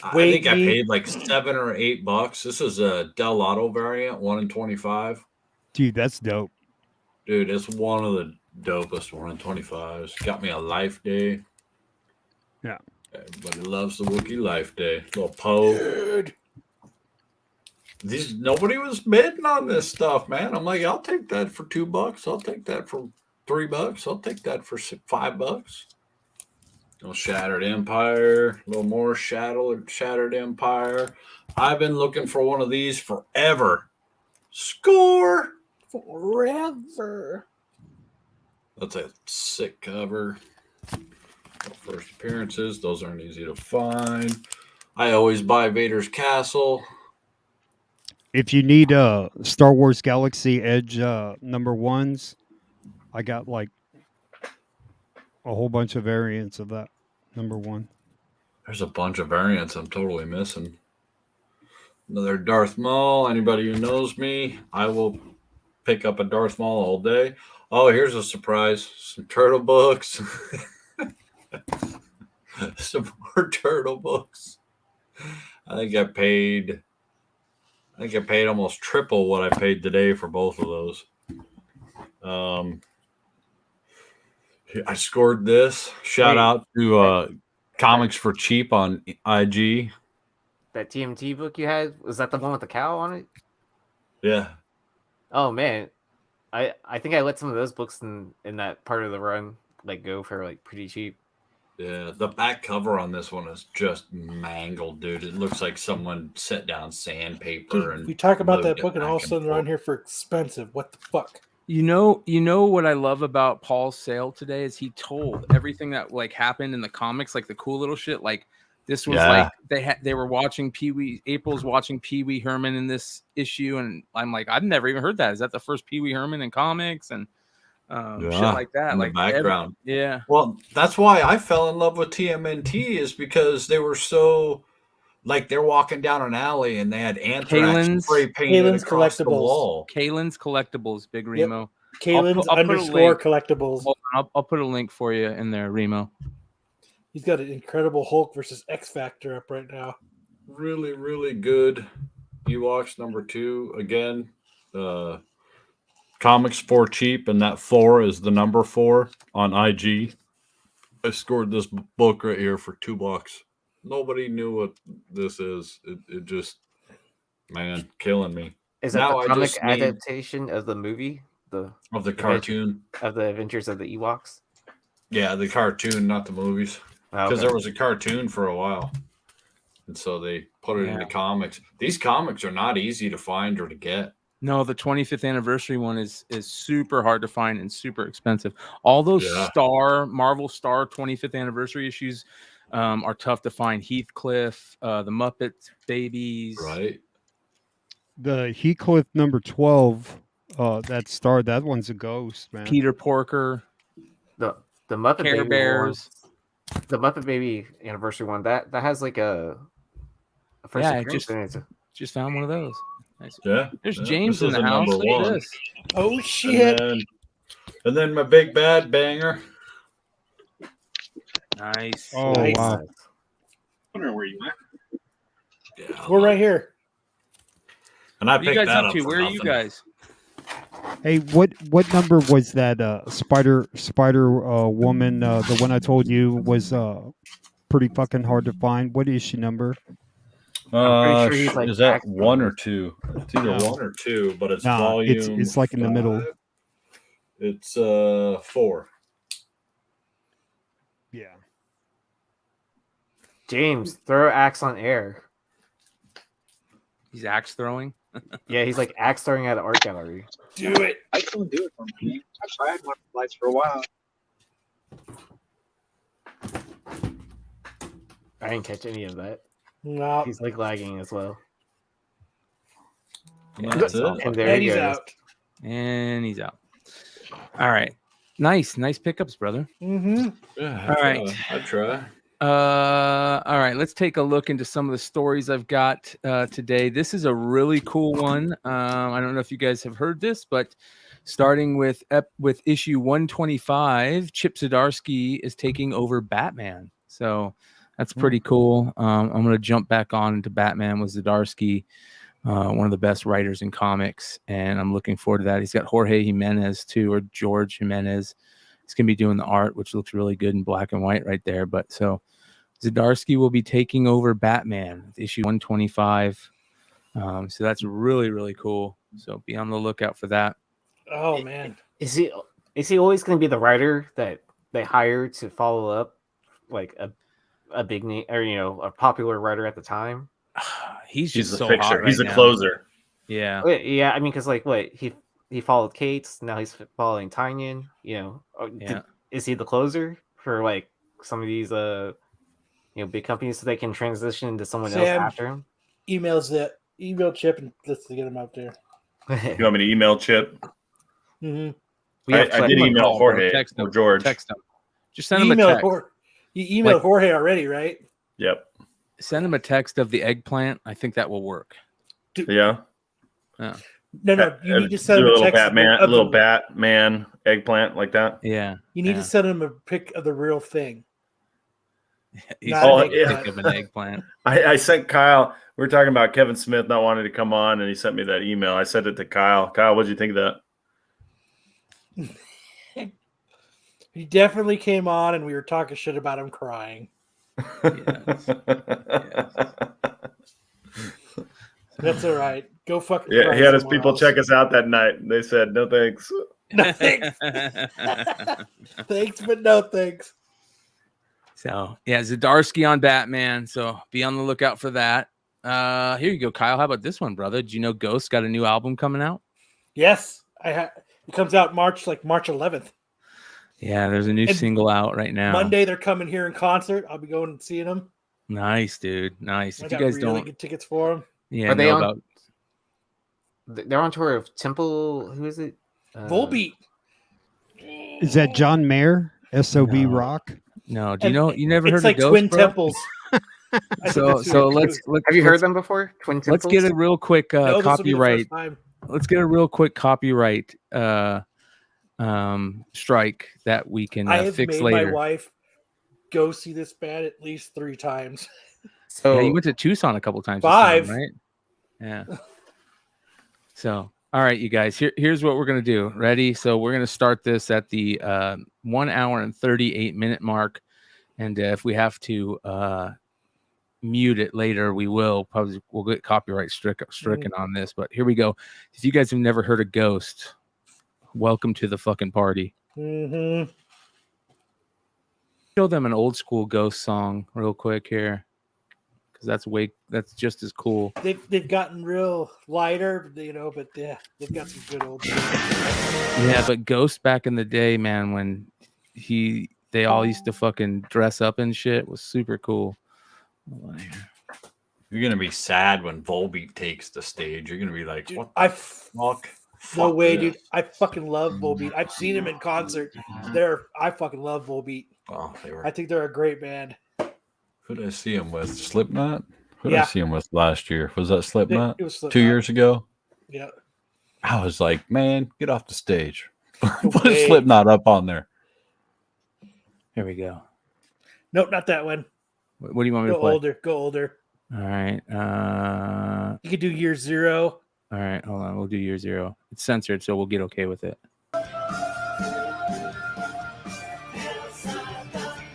I think I paid like $7 or $8. This is a Del Auto variant, 1 in 25. Dude, that's dope. Dude, it's one of the dopest 1 in 25s. Got me a Life Day. Yeah. Everybody loves the Wookiee Life Day. Little Poe. Dude. Nobody was bidding on this stuff, man. I'm like, I'll take that for $2. I'll take that for $3. I'll take that for $5. Little Shattered Empire. A little more Shattered Empire. I've been looking for one of these forever. Score! Forever. That's a sick cover. First appearances. Those aren't easy to find. I always buy Vader's Castle. If you need Star Wars Galaxy Edge number ones, I got like a whole bunch of variants of that number one. There's a bunch of variants I'm totally missing. Another Darth Maul. Anybody who knows me, I will pick up a Darth Maul all day. Oh, here's a surprise. Some turtle books. Some more turtle books. I think I paid almost triple what I paid today for both of those. I scored this. Shout out to Comics for Cheap on IG. That TMT book you had, was that the one with the cow on it? Yeah. Oh man, I think I let some of those books in that part of the run like go for like pretty cheap. Yeah, the back cover on this one is just mangled, dude. It looks like someone set down sandpaper. Dude, and we talk about that moved it book and all of a back sudden and they're on forth. here for expensive. What the fuck? You know what I love about Paul's sale today is he told everything that like happened in the comics, like the cool little shit. Like this was Yeah. like they were watching April's watching Pee Wee Herman in this issue, and I'm like, I've never even heard that. Is that the first Pee Wee Herman in comics and shit like that? in Like the background. yeah. Well, that's why I fell in love with TMNT is because they were so like they're walking down an alley and they had anthrax spray painted Kalen's across the Collectibles. wall. Kalen's Collectibles, Big Remo. Kalen's I'll put a underscore link. collectibles. Hold on, I'll put a link for you in there, Remo. He's got an Incredible Hulk versus X Factor up right now. Really, really good. Ewoks number 2 again. Comics for Cheap, and that 4 is the number 4 on IG. I scored this book right here for $2. Nobody knew what this is. It just, man, killing me. Is that Now the I comic just need- adaptation of the movie? Of the cartoon. Of the Adventures of the Ewoks? Yeah, the cartoon, not the movies. Because there was a cartoon for a while. And so they put it into comics. These comics are not easy to find or to get. No, the 25th anniversary one is super hard to find and super expensive. All those Marvel Star 25th anniversary issues are tough to find. Heathcliff, the Muppets Babies. Right. The Heathcliff number 12, that one's a ghost, man. Peter Porker. The Muppet Care Baby Bears. One, the Muppet Baby anniversary one, that has like a first appearance. Just found one of those. Nice. Yeah. There's yeah. James This in is the a house. number Look at 1. this. Oh shit! And then my big bad banger. Nice. Oh, Nice. wow. I wonder where you went. Yeah, We're right here. And I What are you picked guys that up up to? for Where are you nothing. guys? Hey, what number was that Spider Woman? The one I told you was pretty fucking hard to find. What issue number? I'm pretty sure he's like is that back 1 or 2? It's either No. 1 or 2, but it's Nah, volume. it's like in the middle. 5. It's 4. Yeah. James, throw axe on air. He's axe throwing. Yeah, he's like axe throwing at an art gallery. Do it. I couldn't do it for me. I tried one lights for a while. I didn't catch any of that. No, He's like lagging as well. And that's it. And there and he he's goes. out. And he's out. All right. Nice pickups, brother. Mm-hmm. Yeah, All right. I'd try. All right, let's take a look into some of the stories I've got today. This is a really cool one. I don't know if you guys have heard this, but starting with issue 125, Chip Zdarsky is taking over Batman. So that's pretty cool. I'm going to jump back on into Batman with Zdarsky, one of the best writers in comics, and I'm looking forward to that. He's got Jorge Jimenez too, or George Jimenez. He's going to be doing the art, which looks really good in black and white right there. But so Zdarsky will be taking over Batman, issue 125. So that's really, really cool. So be on the lookout for that. Oh man, Is he always going to be the writer that they hire to follow up like a big name, or a popular writer at the time? He's just a so fixer. hot right He's a now. closer. Yeah. Yeah, I mean, because like what he followed Cates, now he's following Tynion. Is he the closer for like some of these big companies so they can transition to someone else Sam, after him? email Chip and let's get him out there. You want me to email Chip? Mm-hmm. I did email Jorge or George. Text him. Just send him a text. You emailed Jorge already, right? Yep. Send him a text of the eggplant. I think that will work. Yeah. No. You need to send him a a little text Batman, a little Batman eggplant like that. Yeah. You need to send him a pic of the real thing. He's Not a pic of an eggplant. I sent Kyle. We were talking about Kevin Smith not wanting to come on, and he sent me that email. I sent it to Kyle. Kyle, what did you think of that? He definitely came on, and we were talking shit about him crying. Yes. That's all right. Go fucking. Yeah, he had his somewhere people else. check us out that night. They said no thanks. No thanks. Thanks, but no thanks. So yeah, Zdarsky on Batman. So be on the lookout for that. Here you go, Kyle. How about this one, brother? Did you know Ghost got a new album coming out? Yes, it comes out March 11th. Yeah, there's a new single out right now. Monday they're coming here in concert. I'll be going and seeing them. Nice, dude. Nice. I If you got guys really don't good tickets for them. Yeah, Are they on? about They're on tour of Temple. Who is it? Volbeat. Is that John Mayer? SOB No. Rock? No, do you know you never heard It's like of Ghost, Twin bro? Temples. I think So that's who it is. Have you heard them before? Twin Temples. Let's get a real quick No, this will be the copyright. first time. Let's get a real quick copyright strike that we can I have fix made later. my wife go see this band at least 3 times. So Yeah, you went to Tucson a couple times. 5. This time, right? Yeah. So, all right, you guys. Here's what we're gonna do. Ready? So we're gonna start this at the 1 hour and 38-minute mark, and if we have to mute it later, we will. We'll get copyright stricken on this. But here we go. If you guys have never heard of Ghost, welcome to the fucking party. Mm-hmm. Show them an old school Ghost song real quick here, because that's just as cool. They've gotten real lighter, but yeah, they've got some good old. Yeah, but Ghost back in the day, man, when they all used to fucking dress up and shit, was super cool. You're gonna be sad when Volbeat takes the stage. You're gonna be like, Dude, "What I the fuck? No Fuck way, this." dude. I fucking love Volbeat. I've seen him in concert. I fucking love Volbeat. Oh, they were. I think they're a great band. Who did I see him with? Slipknot. Who did Yeah. I see him with last year? Was that Slipknot? It was 2 Slipknot. years ago. Yeah. I was like, man, get off the stage. Put way. Slipknot up on there. Here we go. Nope, not that one. What do you want me Go to play? older. Go older. All right. You could do year 0. All right. Hold on. We'll do year 0. It's censored, so we'll get okay with it.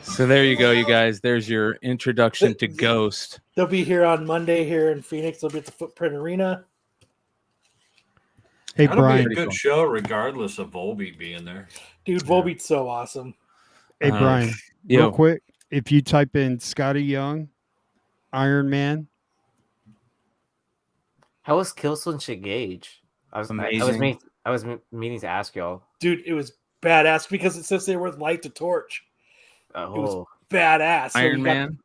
So there you go, you guys. There's your introduction to Ghost. They'll be here on Monday here in Phoenix. They'll be at the Footprint Arena. Hey, That'll Brian. be a good show, regardless of Volbeat being there. Dude, Volbeat's so awesome. Hey, Brian. Real Yo. quick, if you type in Scotty Young, Iron Man, How was Killswitch Gage? I was Amazing. meaning to ask y'all. Dude, it was badass because it says they were light to torch. It was Oh, badass. So Iron we got- Man.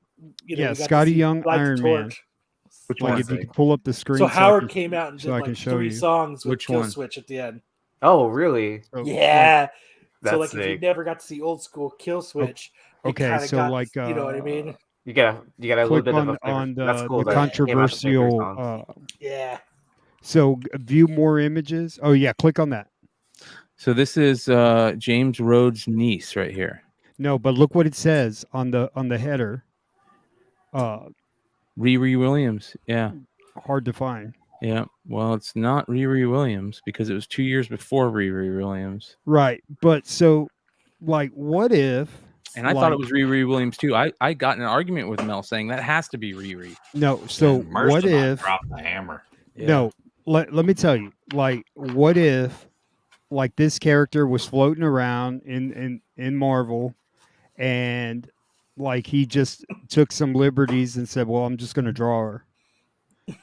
You know, Yeah, we got to Scotty see Young, Light the Iron Man. Torch. Which Like one? if you could pull up the screen. So Howard I can, came out and so did I can like show 3 you. songs with Which Kill one? Switch at the end. Oh, really? So, Yeah. That's So like if you sick. never got to see old school Kill Switch, it okay, kind of so got, like you know what I mean? You got a little click bit of a flavor. on That's cool. the that it came out the same three controversial. songs. Yeah. So view more images. Oh yeah, click on that. So this is James Rhodes' niece right here. No, but look what it says on the header. Riri Williams. Yeah. Hard to find. Yeah. Well, it's not Riri Williams because it was 2 years before Riri Williams. Right, but so like, what if? And I thought it was Riri Williams too. I got in an argument with Mel saying that has to be Riri. No, so And Mercer what if? dropped the hammer? No, let me tell you. Like, what if, like, this character was floating around in Marvel, and like he just took some liberties and said, "Well, I'm just going to draw her,"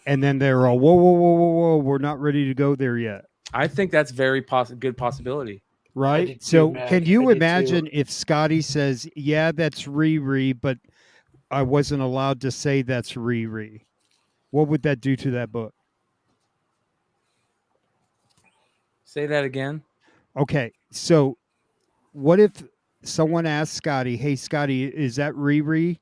and then they're all, "Whoa, we're not ready to go there yet." I think that's very good possibility. Right. did too, So, Mac. can you I did imagine too. if Scotty says, "Yeah, that's Riri," but I wasn't allowed to say that's Riri? What would that do to that book? Say that again. Okay, so what if someone asked Scotty, "Hey, Scotty, is that Riri?"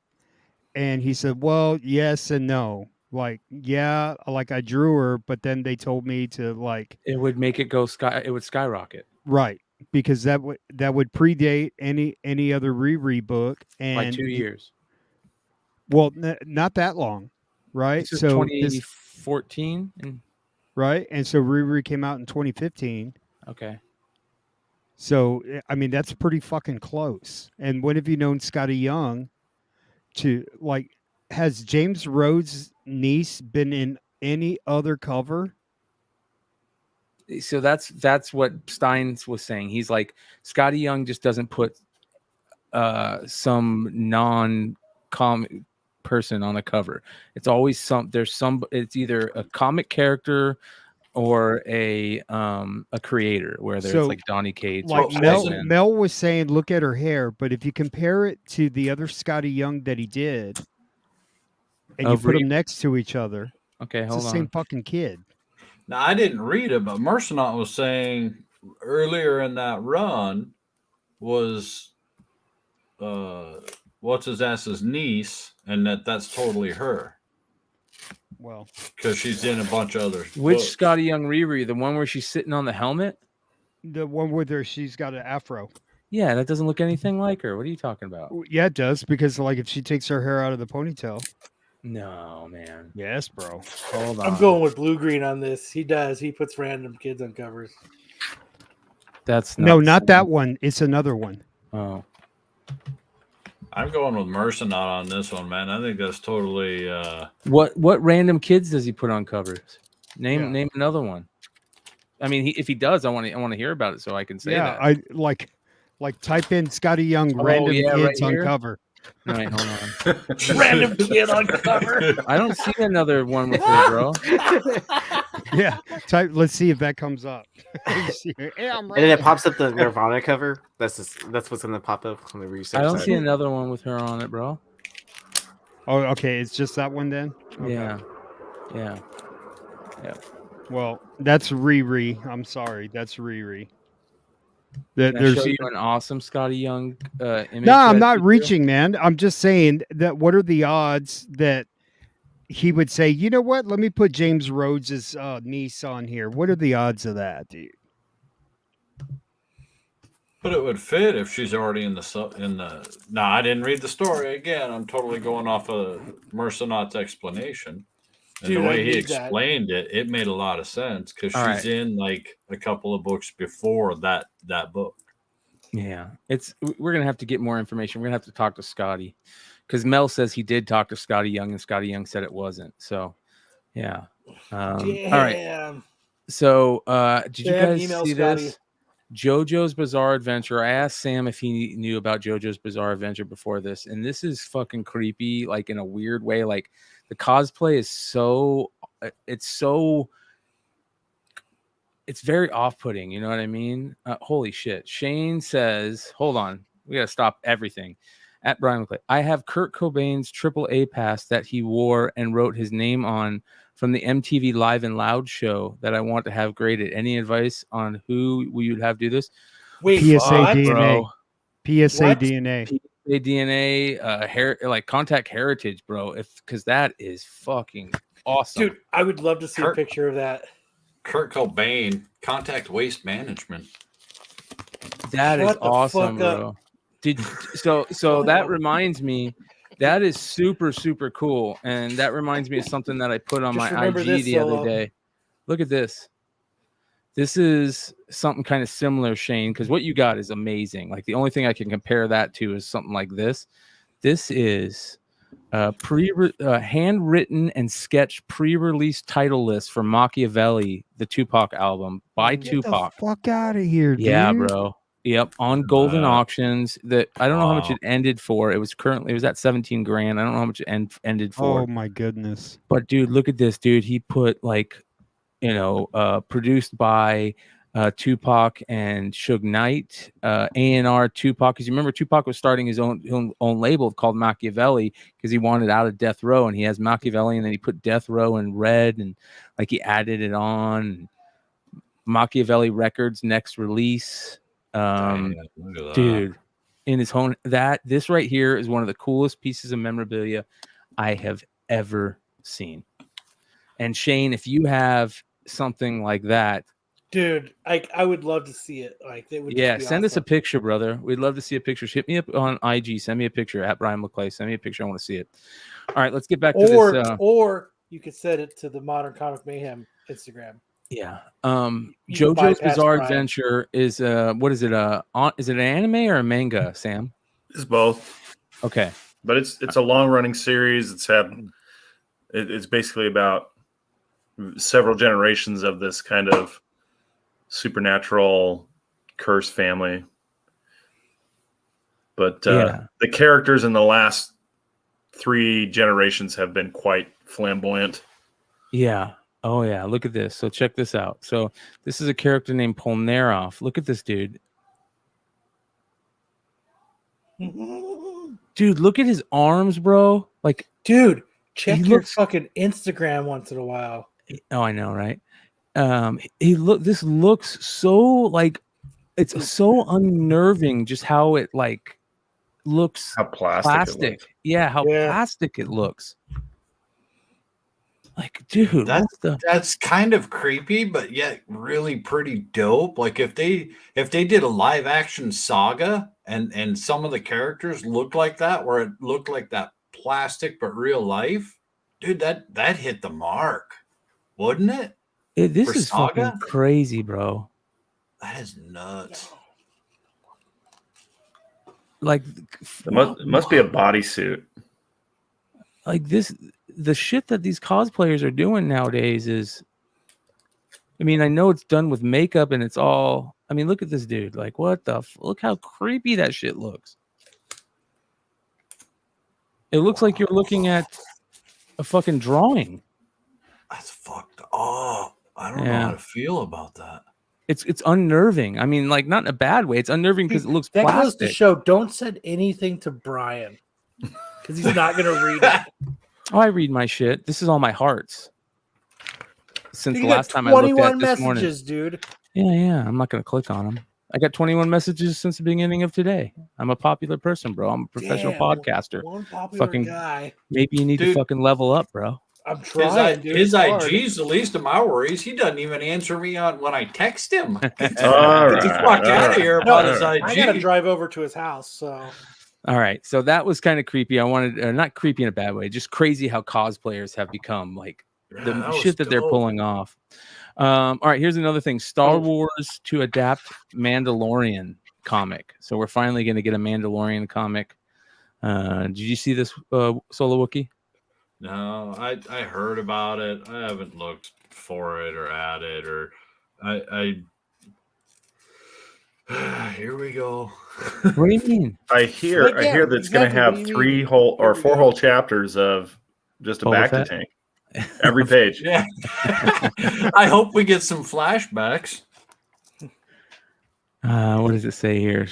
And he said, "Well, yes and no. Like, yeah, like I drew her, but then they told me to like." It would make it go it would skyrocket. Right, because that would predate any other Riri book, and By 2 years. well, not that long, right? This is So 2014. right, and so Riri came out in 2015. Okay. So I mean, that's pretty fucking close. And when have you known Scotty Young to like? Has James Rhodes' niece been in any other cover? So that's what Steins was saying. He's like, Scotty Young just doesn't put some non-comic person on a cover. It's always it's either a comic character or a creator, whether it's like Donny Cates like or Mel was saying, look at her hair, but if you compare it to the other Scotty Young that he did, and you put them next to each other, okay, it's hold the on. same fucking kid. Now I didn't read it, but Mercenaut was saying earlier in that run was what's his ass's niece, and that's totally her. Well, because she's in a bunch of other. Which books. Scotty Young Riri? The one where she's sitting on the helmet? The one with her, she's got an afro. Yeah, that doesn't look anything like her. What are you talking about? Yeah, it does, because like if she takes her hair out of the ponytail. No, man. Yes, bro. Hold on. I'm going with blue green on this. He does. He puts random kids on covers. That's not that one. It's another one. Oh. I'm going with Mercenaut on this one, man. I think that's totally. What random kids does he put on covers? Name another one. I mean, if he does, I want to hear about it so I can say that. I like type in Scotty Young random kids right on cover. All right, hold on. Random kid on cover. I don't see another one with her, bro. Yeah, type. Let's see if that comes up. And then it pops up the Nirvana cover. That's what's going to pop up on the research. I don't see another one with her on it, bro. Oh, okay. It's just that one then. Okay. Yeah. Well, that's Riri. I'm sorry, that's Riri. Can I show you an awesome Scotty Young image? No, I'm not reaching, man. I'm just saying that. What are the odds that he would say, you know what? Let me put James Rhodes' niece on here. What are the odds of that, dude? But it would fit if she's already in the. No, I didn't read the story again. I'm totally going off of Mercenaut's explanation. And Dude, the I way he need that. explained it, it made a lot of sense because she's All right. in like a couple of books before that book. Yeah, we're gonna have to get more information. We're gonna have to talk to Scotty because Mel says he did talk to Scotty Young, and Scotty Young said it wasn't. So, yeah. All right. So, did you guys see this? JoJo's Bizarre Adventure. I asked Sam if he knew about JoJo's Bizarre Adventure before this, and this is fucking creepy, like in a weird way. Like the cosplay is it's very off-putting. You know what I mean? Holy shit. Shane says, hold on, we gotta stop everything. At Brian McClay. I have Kurt Cobain's AAA pass that he wore and wrote his name on from the MTV Live and Loud show that I want to have graded. Any advice on who we would have do this? Wait, PSA what? DNA. Bro. PSA What? DNA. PSA DNA, like contact heritage, bro. Because that is fucking awesome. Dude, I would love to see a picture of that. Kurt Cobain, contact waste management. That is Shut the awesome, fuck up. bro. So that reminds me, that is super, super cool. And that reminds me of something that I put on Just my remember IG this, the Solo. other day. Look at this. This is something kind of similar, Shane, because what you got is amazing. Like the only thing I can compare that to is something like this. This is handwritten and sketched pre-release title list for Machiavelli, the Tupac album by Get Tupac. the fuck out of here, dude. Yeah, bro. Yep, on Golden Auctions. That I don't know how much Wow. it ended for. It was at 17 grand. I don't know how much it ended for. Oh my goodness. But dude, look at this, dude. He put like, produced by Tupac and Suge Knight, A&R Tupac. Because you remember Tupac was starting his own label called Machiavelli because he wanted out of Death Row, and he has Machiavelli, and then he put Death Row in red, and like he added it on. Machiavelli Records next release. Damn, look at that. Dude, in his own this right here is one of the coolest pieces of memorabilia I have ever seen. And Shane, if you have something like that, Dude, I would love to see it. Like, it would just be send us a awesome. picture, brother. We'd love to see a picture. Hit me up on IG. Send me a picture at Brian McClay. Send me a picture. I want to see it. All right, let's get back to this. Or you could send it to the Modern Comic Mayhem Instagram. Yeah. You can JoJo's bypass Bizarre Brian. Adventure is what is it? Is it an anime or a manga, Sam? It's both. Okay. But it's a long running series. It's basically about several generations of this kind of supernatural curse family. But the characters in the last 3 generations have been quite flamboyant. Yeah. Oh yeah. Look at this. So check this out. So this is a character named Polnareff. Look at this dude. Dude, look at his arms, bro. Like, dude, check he your looks- fucking Instagram once in a while. Oh, I know, right? This looks so like it's so unnerving just how it like looks How plastic it looks. Yeah, how plastic it looks. Like, dude, That's kind of creepy, but yet really pretty dope. Like if they did a live action Saga and some of the characters looked like that, where it looked like that plastic but real life, dude, that hit the mark, wouldn't it? This For is Saga? fucking crazy, bro. That is nuts. Like, It must be a bodysuit. like the shit that these cosplayers are doing nowadays is, I mean, I know it's done with makeup and it's all, I mean, look at this dude. Like, what the, look how creepy that shit looks. It looks like you're looking at a fucking drawing. That's fucked up. I don't know how to feel about that. It's unnerving. I mean, like, not in a bad way. It's unnerving because it looks That goes plastic. to show, don't send anything to Brian because he's not going to read it. Oh, I read my shit. This is all my hearts. Since You the got last time I looked at it this morning. messages, dude. Yeah. I'm not going to click on them. I got 21 messages since the beginning of today. I'm a popular person, bro. I'm a professional Damn, podcaster. One popular Fucking guy. Maybe you need to Dude. fucking level up, bro. I'm trying, dude. His It's hard. IG's the least of my worries. He doesn't even answer me on when I text him. All Get the right, fuck out of here about his I got to IG. drive over to his house, so All right. So that was kind of creepy. I wanted, not creepy in a bad way, just crazy how cosplayers have become, like, Yeah, the that was shit that they're dope. pulling off. All right, here's another thing. Star Wars to adapt Mandalorian comic. So we're finally going to get a Mandalorian comic. Did you see this, Solo Wookie? No, I heard about it. I haven't looked for it or at it or I here we go. What do you mean? I hear that it's going to have 3 whole or 4 whole chapters of just a Boba back to Fett? tank. Every page. Yeah. I hope we get some flashbacks. What does it say here?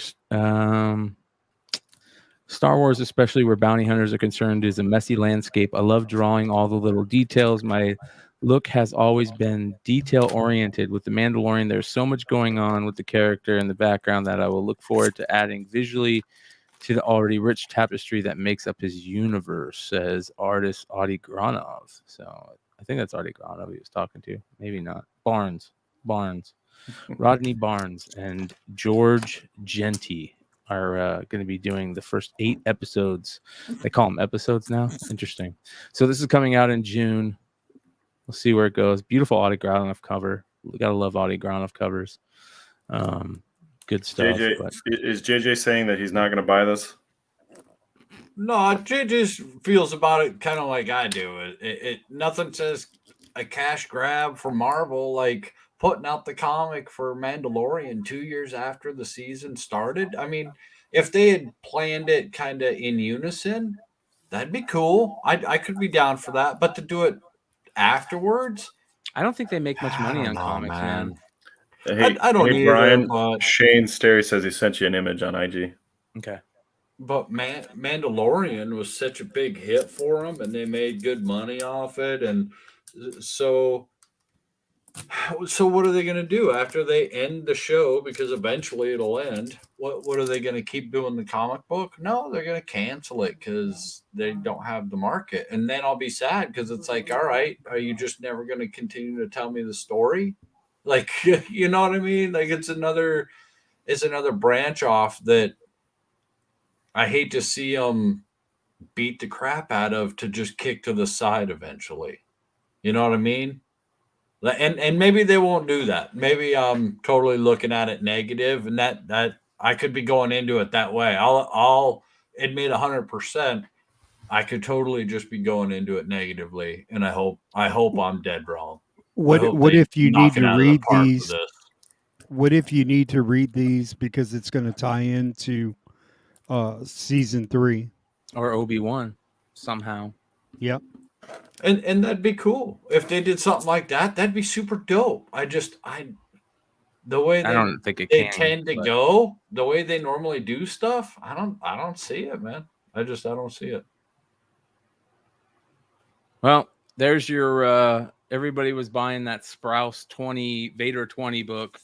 Star Wars, especially where bounty hunters are concerned, is a messy landscape. I love drawing all the little details. My look has always been detail-oriented. With The Mandalorian, there's so much going on with the character and the background that I will look forward to adding visually to the already rich tapestry that makes up his universe, says artist Audie Granov. So I think that's Audie Granov he was talking to. Maybe not. Barnes. Rodney Barnes and George Genty are going to be doing the first 8 episodes. They call them episodes now. Interesting. So this is coming out in June. We'll see where it goes. Beautiful Audie Granov cover. We gotta love Audie Granov covers. Good stuff. Is JJ saying that he's not going to buy this? No, JJ feels about it kind of like I do. It nothing says a cash grab for Marvel like putting out the comic for Mandalorian 2 years after the season started. I mean, if they had planned it kind of in unison, that'd be cool. I could be down for that. But to do it afterwards, I don't think they make much money on comics, man. Hey, I don't either, Brian. But Shane Sterry says he sent you an image on IG. Okay. But Mandalorian was such a big hit for them, and they made good money off it. And so what are they going to do after they end the show? Because eventually it'll end. What are they going to keep doing the comic book? No, they're going to cancel it because they don't have the market. And then I'll be sad because it's like, all right, are you just never going to continue to tell me the story? Like, you know what I mean? Like it's another branch off that I hate to see them beat the crap out of to just kick to the side eventually. You know what I mean? And maybe they won't do that. Maybe I'm totally looking at it negative, and that I could be going into it that way. I'll admit 100%. I could totally just be going into it negatively, and I hope I'm dead wrong. What if you need to read these? What if you need to read these because it's going to tie into season 3 or Obi-Wan somehow? Yep. And that'd be cool if they did something like that. That'd be super dope. The way I don't think they tend to go, the way they normally do stuff, I don't see it, man. I don't see it. Well, there's your everybody was buying that Sprouse 20 Vader 20 book,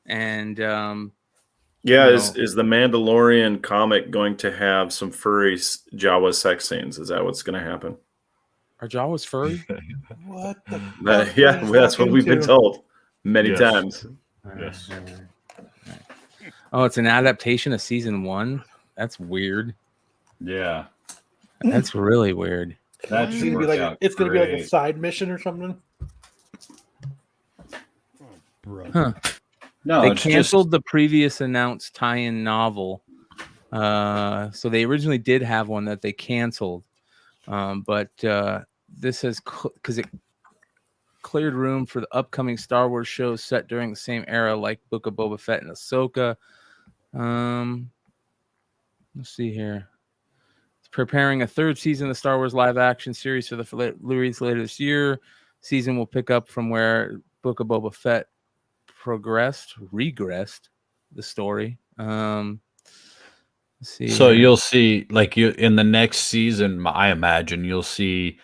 and is the Mandalorian comic going to have some furry Jawa sex scenes? Is that what's going to happen? Are Jawas furry? What the that's what we've been told many times. Yes. Oh, it's an adaptation of season 1. That's weird. Yeah, that's really weird. It's gonna be like a side mission or something. Huh. No, they canceled the previous announced tie-in novel. So they originally did have one that they canceled, but this has because it cleared room for the upcoming Star Wars shows set during the same era, like Book of Boba Fett and Ahsoka. Let's see here. It's preparing a 3rd season of the Star Wars live-action series for the release later this year. Season will pick up from where Book of Boba Fett regressed the story. Let's see. So you'll see, like in the next season, I imagine you'll see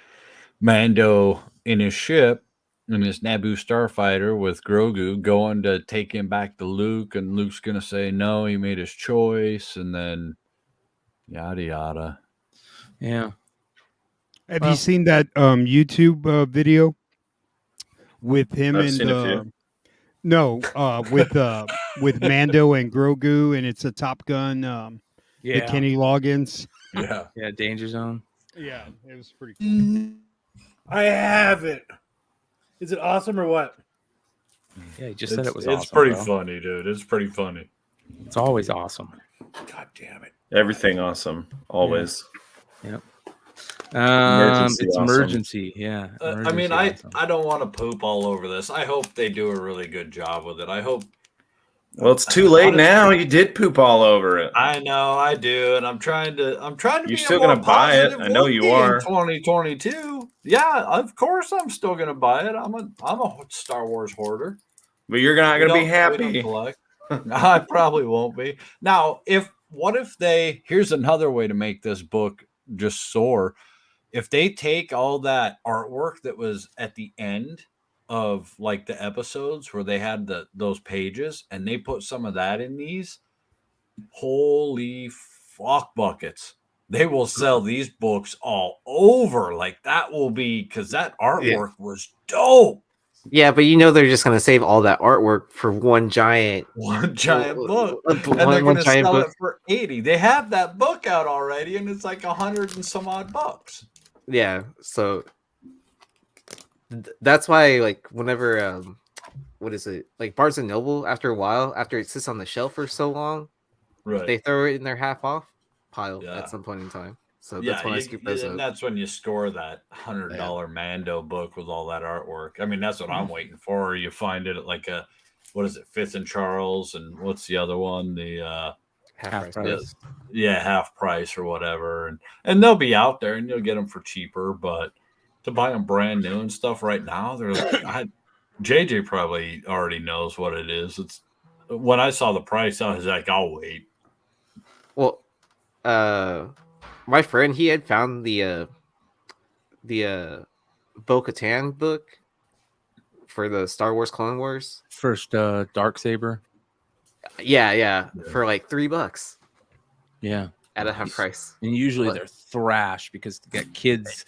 Mando in his ship, in his Naboo starfighter with Grogu going to take him back to Luke, and Luke's gonna say no, he made his choice, and then yada yada. Yeah. Have you seen that YouTube video with him with Mando and Grogu, and it's a Top Gun, the Kenny Loggins. Yeah, Danger Zone. Yeah, it was pretty cool. I have it. Is it awesome or what? Yeah, he just said it was awesome. It's pretty funny, dude. It's pretty funny. It's always awesome. God damn it. Everything awesome. Always. Yep. Emergency it's awesome. emergency. Yeah. I mean, awesome. I don't want to poop all over this. I hope they do a really good job with it. I hope. Well, it's too late now. You did poop all over it. I know, I do, and I'm trying to. You're be still going gonna buy it. I know you are. 2022. Yeah, of course I'm still gonna buy it. I'm a Star Wars hoarder. But you're not gonna be happy. I probably won't be. Now, if what if they? Here's another way to make this book just soar. If they take all that artwork that was at the end of like the episodes where they had those pages and they put some of that in these, holy fuck buckets. They will sell these books all over. Like that will be because that artwork was dope. Yeah, but they're just gonna save all that artwork for one giant book, and they're gonna sell it for 80. They have that book out already, and it's like 100 and some odd bucks. Yeah, so that's why, like, whenever what is it, like Barnes and Noble, after a while, after it sits on the shelf for so long, right, they throw it in their half off pile at some point in time. So that's when I scoop those up. That's when you score that $100 Mando book with all that artwork. I mean, that's what I'm waiting for. Or you find it at like a, what is it, Fifth and Charles, and what's the other one? The half price. Yeah, half price or whatever, and they'll be out there, and you'll get them for cheaper. But to buy them brand new and stuff right now, they're like, JJ probably already knows what it is. It's when I saw the price, I was like, I'll wait. Well, my friend, he had found the Bo-Katan book for the Star Wars Clone Wars. First Darksaber. Yeah, for like $3. Yeah. At a half price. And usually they're thrash because they got kids'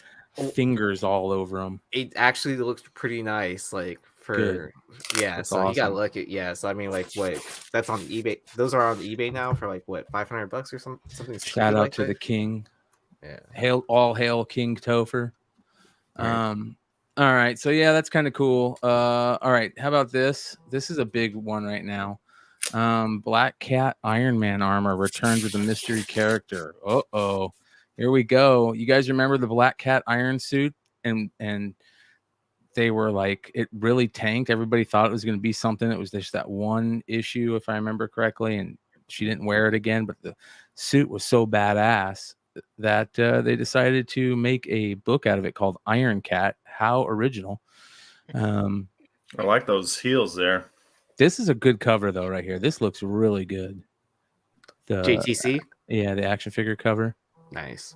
fingers all over them. It actually looks pretty nice, like for That's so awesome. you gotta look at so I mean, like, what, that's on eBay. Those are on eBay now for like what, $500 or something. Shout out like to that. the king. Yeah. All hail King Topher. All right, so yeah, that's kind of cool. All right, how about this? This is a big one right now. Black Cat Iron Man armor returns with a mystery character. Uh-oh. Here we go. You guys remember the Black Cat Iron suit? And they were like, it really tanked. Everybody thought it was going to be something. It was just that one issue, if I remember correctly, and she didn't wear it again. But the suit was so badass that they decided to make a book out of it called Iron Cat. How original. I like those heels there. This is a good cover, though, right here. This looks really good. The JTC? Yeah, the action figure cover. Nice.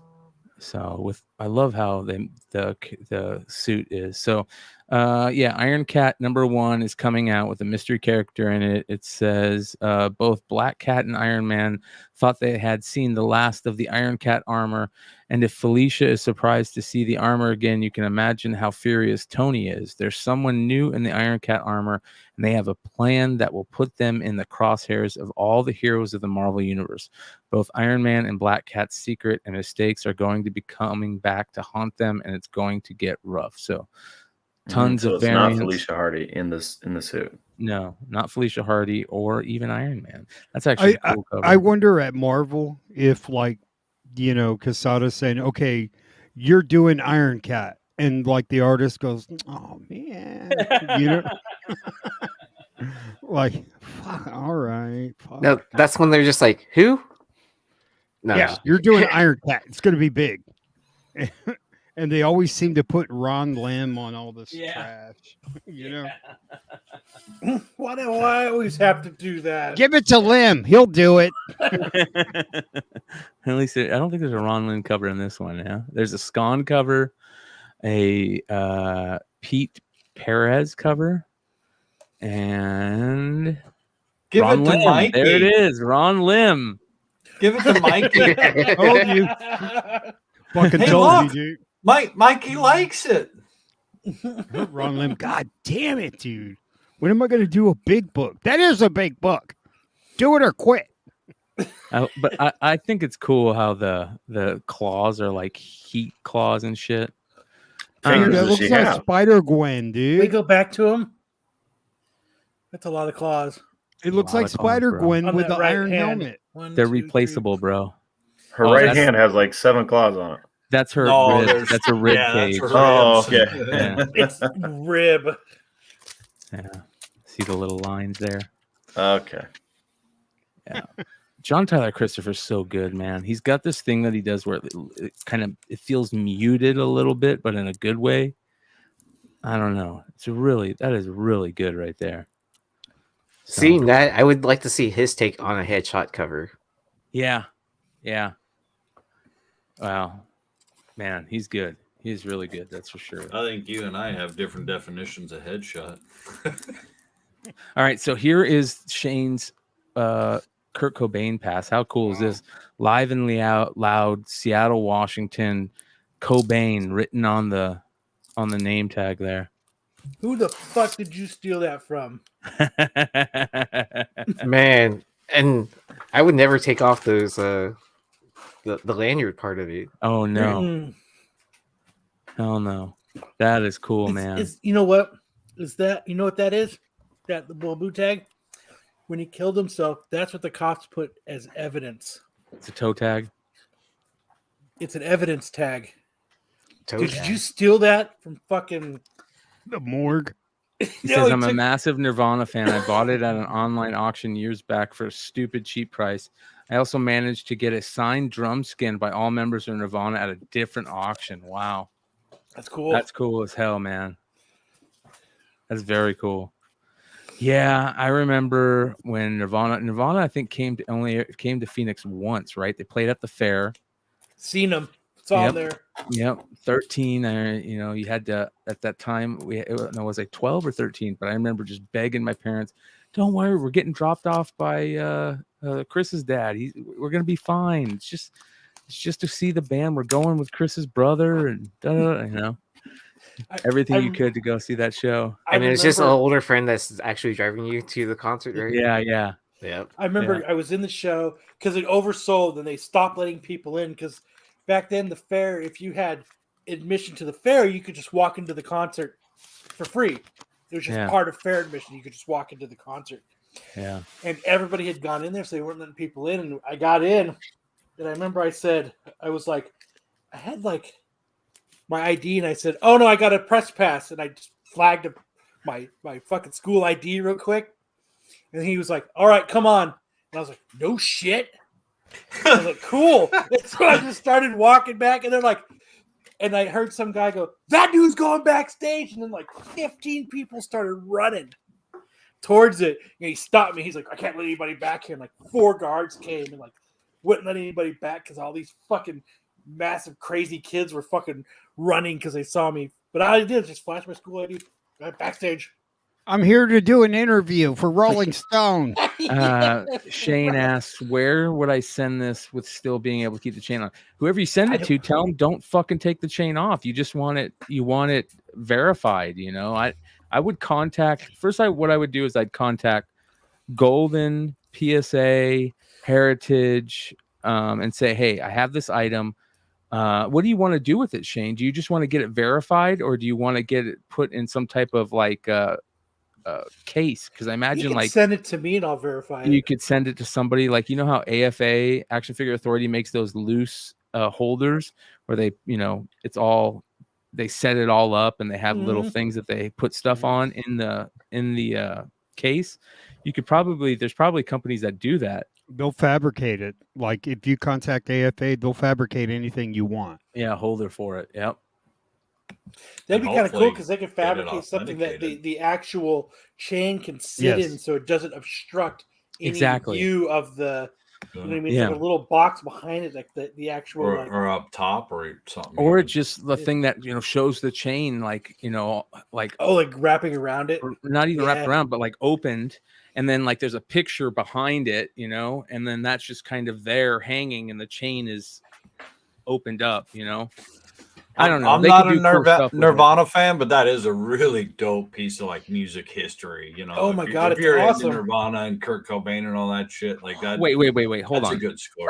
So I love how the suit is. So Iron Cat #1 is coming out with a mystery character in it. It says both Black Cat and Iron Man thought they had seen the last of the Iron Cat armor, and if Felicia is surprised to see the armor again, you can imagine how furious Tony is. There's someone new in the Iron Cat armor, and they have a plan that will put them in the crosshairs of all the heroes of the Marvel Universe. Both Iron Man and Black Cat's secret and mistakes are going to be coming back to haunt them, and it's going to get rough. So tons of it's variants. not Felicia Hardy in the suit. No, not Felicia Hardy or even Iron Man. That's actually a cool cover. I wonder at Marvel if, like, Quesada's saying, okay, you're doing Iron Cat, and like the artist goes, oh man, like, fuck, all right. Fuck. No, that's when they're just like, who? No. Yeah, you're doing Iron Cat. It's going to be big. And they always seem to put Ron Lim on all this trash. Why do I always have to do that? Give it to Lim. He'll do it. At least I don't think there's a Ron Lynn cover in this one. Yeah, there's a Scon cover, a Pete Perez cover, Ron and Lim. Mikey. There it is, Ron Lim. Give it to Mikey. Told you. Fucking told you, dude. Mikey likes it. Ron Lim. God damn it, dude. When am I going to do a big book? That is a big book. Do it or quit. But I think it's cool how the claws are like heat claws and shit. Dude, that looks like Spider-Gwen, dude. We go back to him. That's a lot of claws. It looks like Spider-Gwen with the iron helmet. They're replaceable, bro. Her right hand has like 7 claws on it. That's her rib. That's a rib cage. Okay. Yeah. It's rib. Yeah. See the little lines there? Okay. Yeah. John Tyler Christopher's so good, man. He's got this thing that he does where it feels muted a little bit, but in a good way. I don't know. That is really good right there. Seeing that, I would like to see his take on a headshot cover. Yeah. Wow, man, he's good. He's really good. That's for sure. I think you and I have different definitions of headshot. All right, so here is Shane's Kurt Cobain pass. How cool is this? Live and loud, Seattle, Washington, Cobain written on the name tag there. Who the fuck did you steal that from? Man, and I would never take off those the lanyard part of it. Oh no. Mm. Hell no. That is cool, man. You know what? You know what that is? That the bamboo tag? When he killed himself, that's what the cops put as evidence. It's a toe tag. It's an evidence tag. Did tag. you steal that from fucking The morgue. He says, I'm a massive Nirvana fan. I bought it at an online auction years back for a stupid cheap price. I also managed to get a signed drum skin by all members of Nirvana at a different auction. Wow. That's cool. That's cool as hell, man. That's very cool. Yeah, I remember when Nirvana I think came to Phoenix once, right? They played at the fair. Seen them. It's on there. Yep, 13. You had to at that time. It was like 12 or 13, but I remember just begging my parents, "Don't worry, we're getting dropped off by Chris's dad. We're gonna be fine. It's just to see the band. We're going with Chris's brother, and everything you could to go see that show. I mean, it's just an older friend that's actually driving you to the concert, right? Yeah. I remember I was in the show because it oversold and they stopped letting people in because back then the fair, if you had admission to the fair, you could just walk into the concert for free. It was just part of fair admission. You could just walk into the concert. Yeah. And everybody had gone in there, so they weren't letting people in. And I got in, and I remember I had like my ID, and I said, "Oh no, I got a press pass," and I just flagged my fucking school ID real quick. And he was like, "All right, come on." And I was like, "No shit." I was like, "Cool." And so I just started walking back, and they're like, and I heard some guy go, "That dude's going backstage," and then like 15 people started running towards it. And he stopped me. He's like, "I can't let anybody back here." And like 4 guards came and like wouldn't let anybody back because all these fucking massive crazy kids were fucking running because they saw me. But all I did was just flash my school ID right backstage. I'm here to do an interview for Rolling Stone. Shane asks, where would I send this with still being able to keep the chain on? Whoever you send it to, tell them don't fucking take the chain off. You just want it. You want it verified. I would contact what I would do is I'd contact Golden, PSA, Heritage, and say, hey, I have this item. What do you want to do with it, Shane? Do you just want to get it verified, or do you want to get it put in some type of like case? Because I imagine like send it to me and I'll verify it. You could send it to somebody like how AFA, Action Figure Authority, makes those loose holders where they it's all, they set it all up and they have little things that they put stuff on in the case. There's probably companies that do that. They'll fabricate it. Like if you contact AFA, they'll fabricate anything you want. Yeah, holder for it. Yep. That'd be kind of cool because they could fabricate something that the actual chain can sit in, so it doesn't obstruct any view of the. You know what I mean? Yeah. Like a little box behind it, like the actual, or up top or something, or it's just the thing that shows the chain, like like wrapping around it, or not even wrapped around, but like opened, and then like there's a picture behind it, and then that's just kind of there hanging, and the chain is opened up, I don't know. I'm not a Nirvana fan, but that is a really dope piece of like music history. Oh my god, if you're awesome. into Nirvana and Kurt Cobain and all that shit like that. Wait, hold on. That's a good score.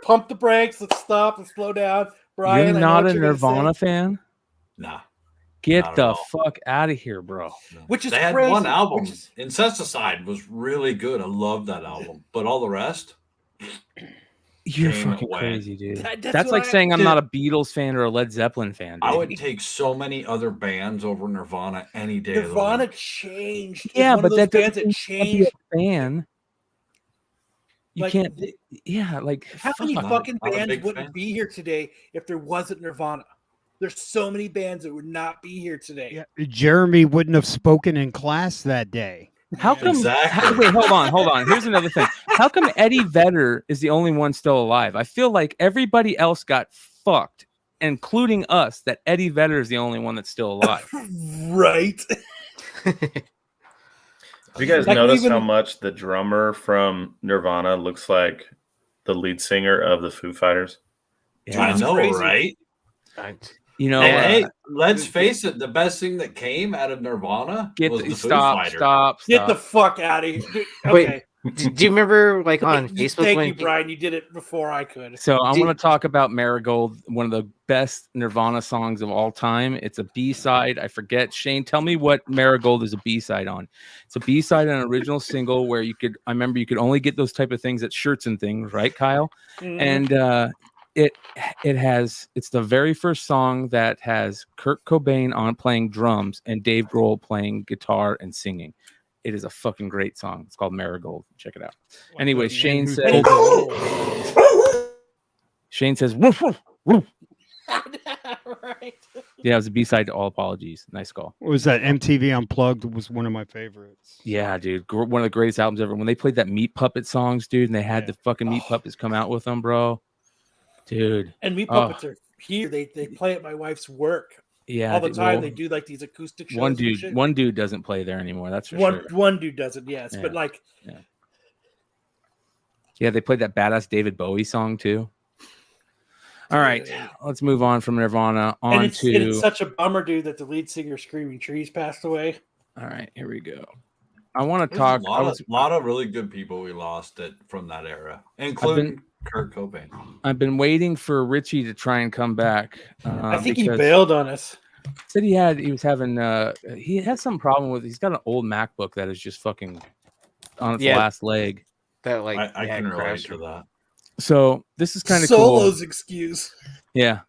Pump the brakes. Let's stop and slow down, Brian. You're not a Nirvana fan? Nah. Get the fuck out of here, bro. No. Which is they crazy. had one album. Incesticide was really good. I love that album, but all the rest. You're fucking crazy, dude. That's like saying I'm not a Beatles fan or a Led Zeppelin fan. Dude. I would take so many other bands over Nirvana any day. Nirvana changed. Yeah, but that bands that changed. Fan. You can't. Yeah, like how many fucking bands wouldn't be here today if there wasn't Nirvana? There's so many bands that would not be here today. Yeah, Jeremy wouldn't have spoken in class that day. How come? Exactly. Wait, hold on. Here's another thing. How come Eddie Vedder is the only one still alive? I feel like everybody else got fucked, including us. That Eddie Vedder is the only one that's still alive. Right. Have you guys Like, noticed even- how much the drummer from Nirvana looks like the lead singer of the Foo Fighters? Dude, I it's know, crazy. right? You know, Hey, let's face it. The best thing that came out of Nirvana was the Foo Fighters. stop. Get the fuck out of here. Dude, Wait, okay. do you remember like on Facebook Thank when you, Brian. You did it before I could. So I want to talk about Marigold, one of the best Nirvana songs of all time. It's a B-side. I forget. Shane, tell me what Marigold is a B-side on. It's a B-side on an original single where I remember you could only get those type of things at Shirts and Things, right, Kyle? Mhm. And it's the very first song that has Kurt Cobain on playing drums and Dave Grohl playing guitar and singing. It is a fucking great song. It's called Marigold. Check it out. Anyway, Shane says, woof, woof, woof. Right. Yeah, it was a B-side to All Apologies. Nice call. What was that? MTV Unplugged was one of my favorites. Yeah, dude. One of the greatest albums ever. When they played that Meat Puppet songs, dude, and they had the fucking Meat Puppets come out with them, bro. Dude. And Meat Puppets are here. They play at my wife's work. Yeah. All the time. They do like these acoustic shows. One dude doesn't play there anymore. That's for sure. One dude doesn't, yes. Yeah. But like Yeah, they played that badass David Bowie song too. All right, let's move on from Nirvana and on it's such a bummer, dude, that the lead singer Screaming Trees passed away. All right, here we go. I want to talk. A lot of really good people we lost from that era, including Kurt Cobain. I've been waiting for Richie to try and come back. I think he bailed on us. Said he was having he had some problem with. He's got an old MacBook that is just fucking on its last leg. That like I can relate to that. So this is kind of cool. Solo's excuse. Yeah.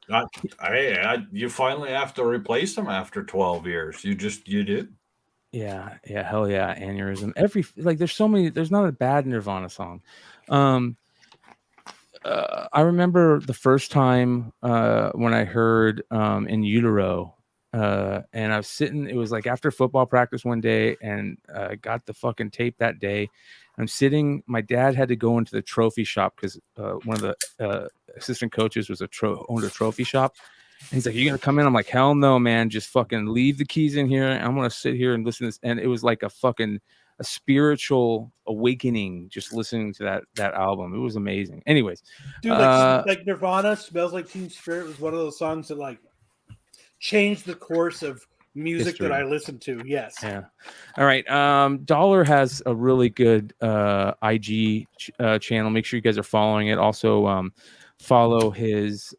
You finally have to replace them after 12 years. You did. Yeah, hell yeah, aneurysm. There's not a bad Nirvana song. I remember the first time when I heard In Utero, and I was sitting, it was like after football practice one day, and I got the fucking tape that day. I'm sitting, my dad had to go into the trophy shop because one of the assistant coaches was owned a trophy shop. And he's like, "You gonna come in?" I'm like, "Hell no, man. Just fucking leave the keys in here. I'm gonna sit here and listen to this." And it was like a spiritual awakening just listening to that album. It was amazing. Anyways, dude, like Nirvana, Smells Like Teen Spirit was one of those songs that like changed the course of music history that I listened to. Yes. Yeah. All right. Dollar has a really good IG channel. Make sure you guys are following it. Also, follow his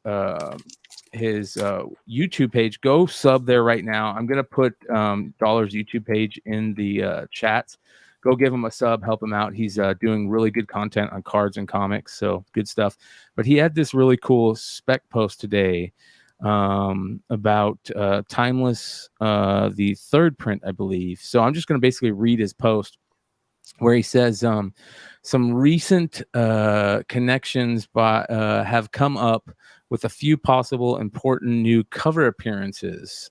YouTube page. Go sub there right now. I'm gonna put Dollar's YouTube page in the chats. Go give him a sub, help him out. He's doing really good content on cards and comics, so good stuff. But he had this really cool spec post today about Timeless, the third print, I believe. So I'm just going to basically read his post where he says some recent connections have come up with a few possible important new cover appearances.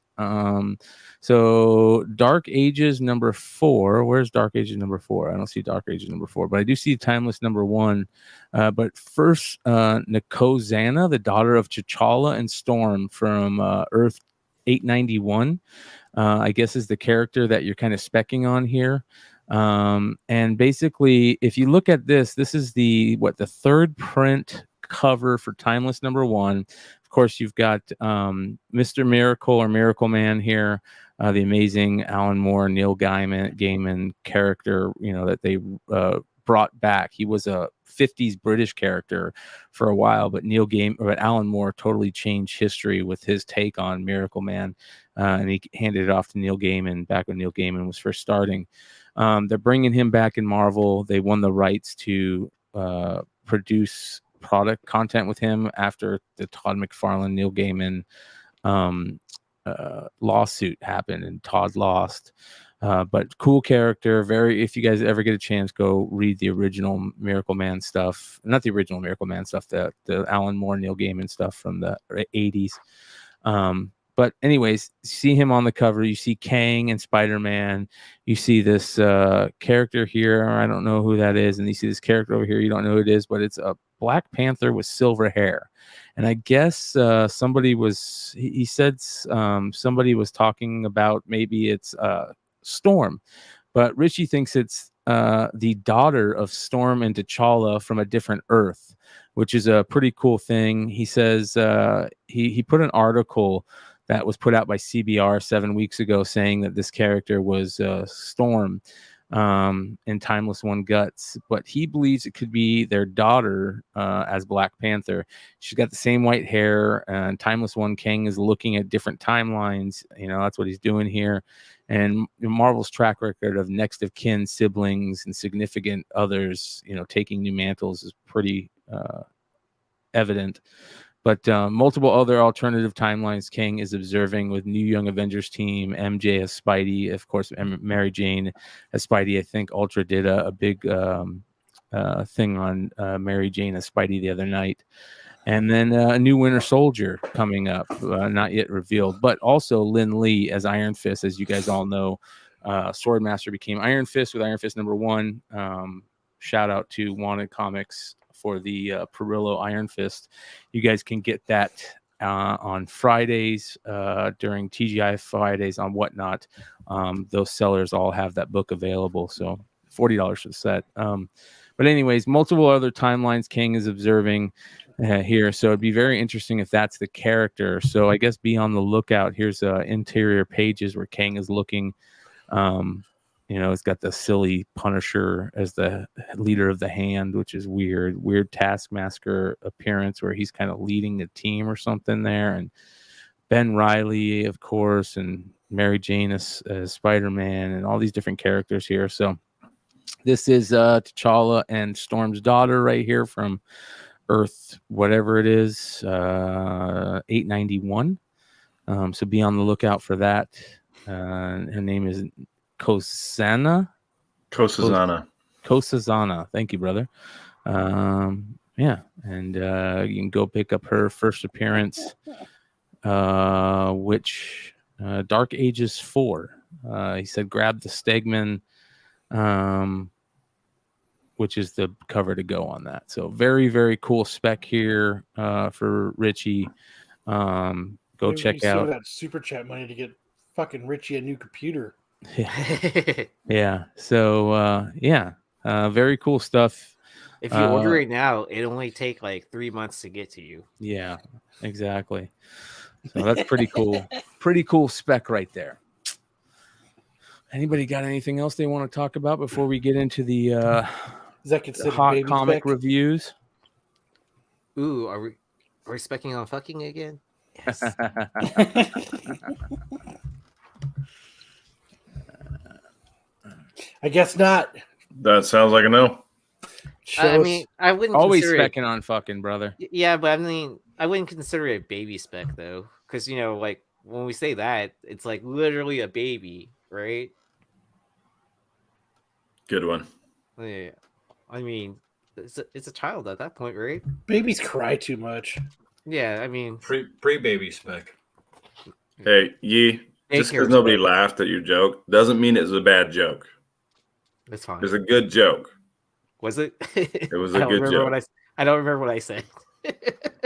So Dark Ages number 4. Where's Dark Ages number 4? I don't see Dark Ages number 4, but I do see Timeless number 1. But first, Nikozana, the daughter of T'Challa and Storm from Earth 891, I guess is the character that you're kind of specking on here. And basically, if you look at this is the third print cover for Timeless number 1. Of course, you've got Mr. Miracle or Miracle Man here, the amazing Alan Moore, Neil Gaiman character, that they brought back. He was a 50s British character for a while, but Alan Moore totally changed history with his take on Miracle Man, and he handed it off to Neil Gaiman back when Neil Gaiman was first starting. They're bringing him back in Marvel. They won the rights to produce product content with him after the Todd McFarlane, Neil Gaiman lawsuit happened and Todd lost. But cool character. If you guys ever get a chance, go read the original Miracle Man stuff. Not the original Miracle Man stuff, the Alan Moore, Neil Gaiman stuff from the 80s. But anyways, see him on the cover. You see Kang and Spider-Man. You see this character here. I don't know who that is. And you see this character over here. You don't know who it is, but it's a Black Panther with silver hair. And I guess somebody was, he said somebody was talking about maybe it's Storm. But Richie thinks it's the daughter of Storm and T'Challa from a different Earth, which is a pretty cool thing. He says he put an article that was put out by CBR 7 weeks ago saying that this character was Storm in Timeless One Guts, but he believes it could be their daughter as Black Panther. She's got the same white hair, and Timeless One Kang is looking at different timelines. You know, that's what he's doing here. And Marvel's track record of next of kin, siblings, and significant others, you know, taking new mantles is pretty evident. But multiple other alternative timelines Kang is observing with new Young Avengers team, MJ as Spidey, of course, Mary Jane as Spidey. I think Ultra did a big thing on Mary Jane as Spidey the other night. And then a new Winter Soldier coming up, not yet revealed, but also Lin Lee as Iron Fist. As you guys all know, Swordmaster became Iron Fist with Iron Fist #1. Shout out to Wanted Comics for the Perillo Iron Fist. You guys can get that on Fridays during TGI Fridays on Whatnot. Those sellers all have that book available, so $40 for the set. But anyways, multiple other timelines Kang is observing here, so it'd be very interesting if that's the character. So I guess be on the lookout. Here's interior pages where Kang is looking. You know, it's got the silly Punisher as the leader of the Hand, which is weird Taskmaster appearance where he's kind of leading the team or something there. And Ben Reilly, of course, and Mary Jane as Spider-Man, and all these different characters here. So this is T'Challa and Storm's daughter right here from Earth, whatever it is, 891. So be on the lookout for that. Her name is Kosazana. Thank you, brother. Yeah, and you can go pick up her first appearance, which Dark Ages 4. He said grab the Stegman, which is the cover to go on that. So very, very cool spec here for Richie. Go check out that super chat money to get fucking Richie a new computer. Yeah. So very cool stuff. If you order it now, it only take like 3 months to get to you. Yeah, exactly. So that's pretty cool. Pretty cool spec right there. Anybody got anything else they want to talk about before we get into the Is that considered hot baby comic spec? reviews? Ooh, are we specking on fucking again? Yes. I guess not. That sounds like a no. I mean, I wouldn't always consider specking on fucking, brother. Yeah, but I mean, I wouldn't consider it a baby spec though, because you know, like when we say that, it's like literally a baby, right? Good one. Yeah, I mean, it's a child at that point, right? Babies cry too much. Yeah, I mean, pre-baby spec. Hey, just because nobody laughed at your joke doesn't mean it's a bad joke. That's fine. It's a good joke. Was it? It was a good joke. I don't remember what I said.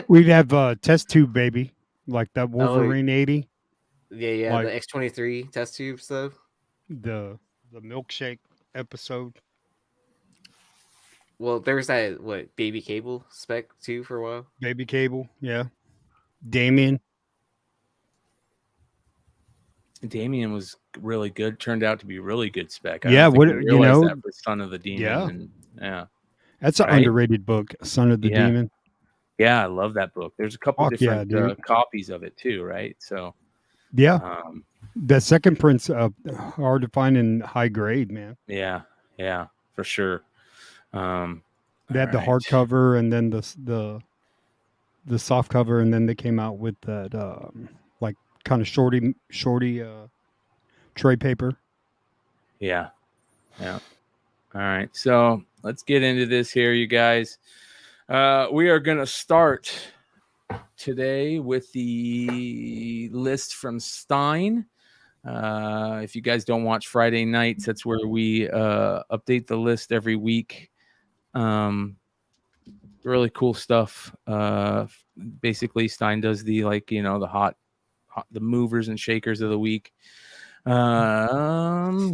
We'd have test tube baby, like that Wolverine 80. Yeah, like the X-23 test tube stuff. The milkshake episode. Well, there was that Baby Cable spec too for a while. Baby Cable, yeah. Damien was really good. Turned out to be really good spec. Yeah, what you know that for Son of the Demon. Yeah, That's an underrated book, Son of the Demon. Yeah, I love that book. There's a couple different copies of it too, right? So yeah, the second print's hard to find in high grade, man. Yeah, for sure. They had the hardcover and then the soft cover, and then they came out with that like kind of shorty tray paper. Yeah. All right, so let's get into this here, you guys. We are gonna start today with the list from Stein. If you guys don't watch Friday nights, that's where we update the list every week. Really cool stuff. Basically, Stein does the the movers and shakers of the week.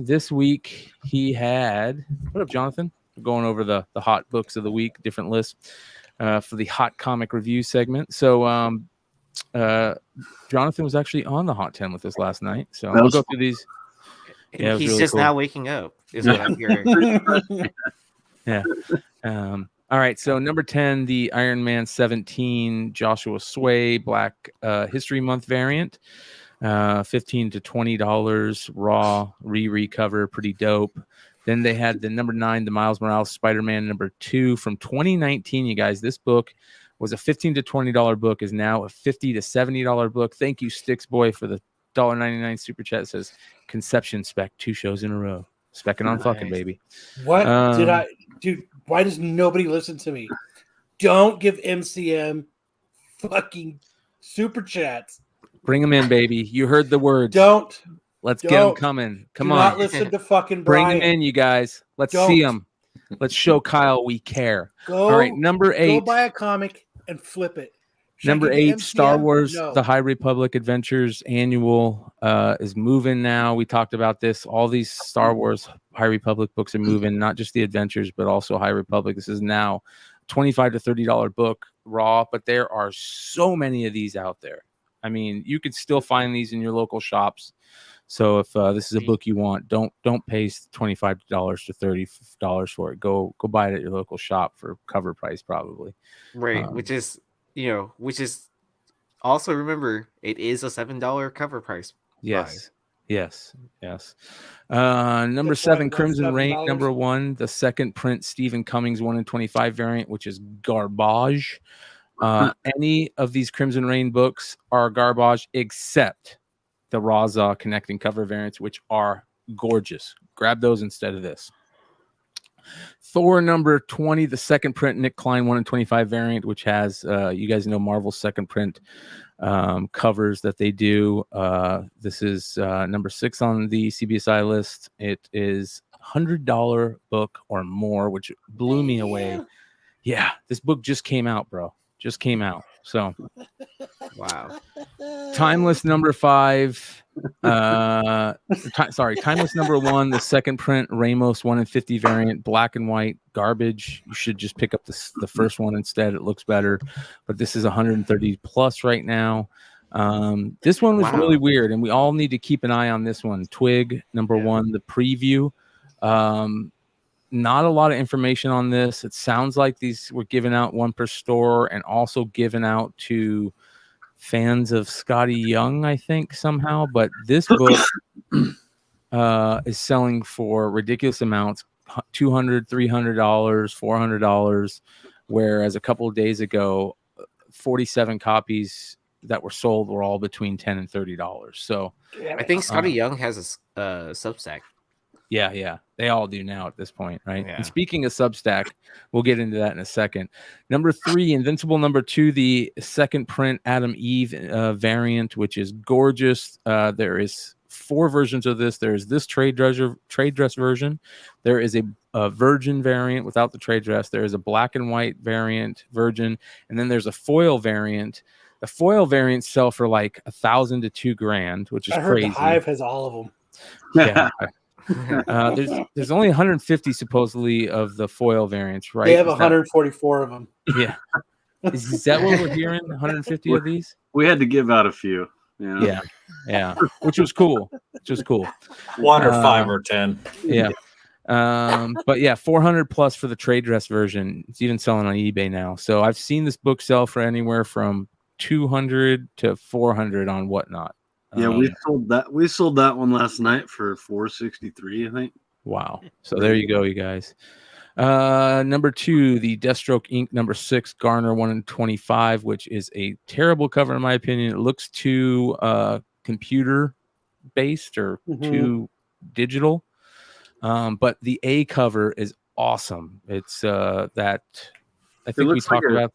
This week he had, what up, Jonathan? We're going over the hot books of the week, different lists for the hot comic review segment. So Jonathan was actually on the Hot 10 with us last night. So we'll go through these. Yeah, he's really just cool. now waking up, is what I'm hearing. Yeah. All right. So number 10, the Iron Man 17 Joshua Sway Black History Month variant. $15 to $20 raw recover, pretty dope. Then they had the number 9, the Miles Morales Spider-Man number 2 from 2019. You guys, this book was a $15 to $20 book, is now a $50 to $70 book. Thank you, Sticks Boy, for the $1.99 super chat. It says Conception spec 2 shows in a row. Specking on fucking, baby. What did I, dude? Why does nobody listen to me? Don't give MCM fucking super chats. Bring them in, baby. You heard the words. Let's get them coming. Come on. Not listen to fucking Brian. Bring them in, you guys. Let's see them. Let's show Kyle we care. All right, number 8. Go buy a comic and flip it. Number 8, Star Wars, The High Republic Adventures Annual is moving now. We talked about this. All these Star Wars High Republic books are moving, not just the Adventures, but also High Republic. This is now $25 to $30 book raw, but there are so many of these out there. I mean, you could still find these in your local shops. So if this is a book you want, don't pay $25 to $30 for it. Go buy it at your local shop for cover price, probably. Right, which is also, remember, it is a $7 cover price. Yes. Number 7, Crimson Rain, number 1, the second print Stephen Cummings 1 in 25 variant, which is garbage. Any of these Crimson Rain books are garbage except the Raza connecting cover variants, which are gorgeous. Grab those instead of this. Thor number 20, the second print Nick Klein 1 in 25 variant, which has you guys know Marvel's second print covers that they do. This is number 6 on the CBSI list. It is $100 book or more, which blew me away. Yeah, this book just came out, bro. Just came out. So wow. Timeless number 5. Timeless number 1, the second print Ramos 1 in 50 variant, black and white, garbage. You should just pick up the first one instead. It looks better. But this is 130 plus right now. This one was really weird, and we all need to keep an eye on this one. Twig number 1, the preview. Not a lot of information on this. It sounds like these were given out one per store and also given out to fans of Scotty Young, I think, somehow. But this book is selling for ridiculous amounts, $200, $300, $400, whereas a couple of days ago, 47 copies that were sold were all between $10 and $30. So I think Scotty Young has a Substack. Yeah. They all do now at this point, right? Yeah. And speaking of Substack, we'll get into that in a second. Number 3, Invincible number 2, the second print Adam Eve variant, which is gorgeous. There is 4 versions of this. There is this trade dress version. There is a virgin variant without the trade dress. There is a black and white variant virgin, and then there's a foil variant. The foil variants sell for like $1,000 to $2,000, which is crazy. The Hive has all of them. Yeah. There's only 150 supposedly of the foil variants, right? They have 144 of them. Yeah. Is that what we're hearing? 150 of these? We had to give out a few. You know? Yeah. Which was cool. 1 or 5 or 10. Yeah. But yeah, 400 plus for the trade dress version. It's even selling on eBay now. So I've seen this book sell for anywhere from 200 to 400 on Whatnot. Yeah, we sold that one last night for $463, I think. Wow. So there you go, you guys. Number 2, the Deathstroke Inc. number 6, Garner 1 in 25, which is a terrible cover in my opinion. It looks too computer based or too digital. But the A cover is awesome. It's that I think we talked about.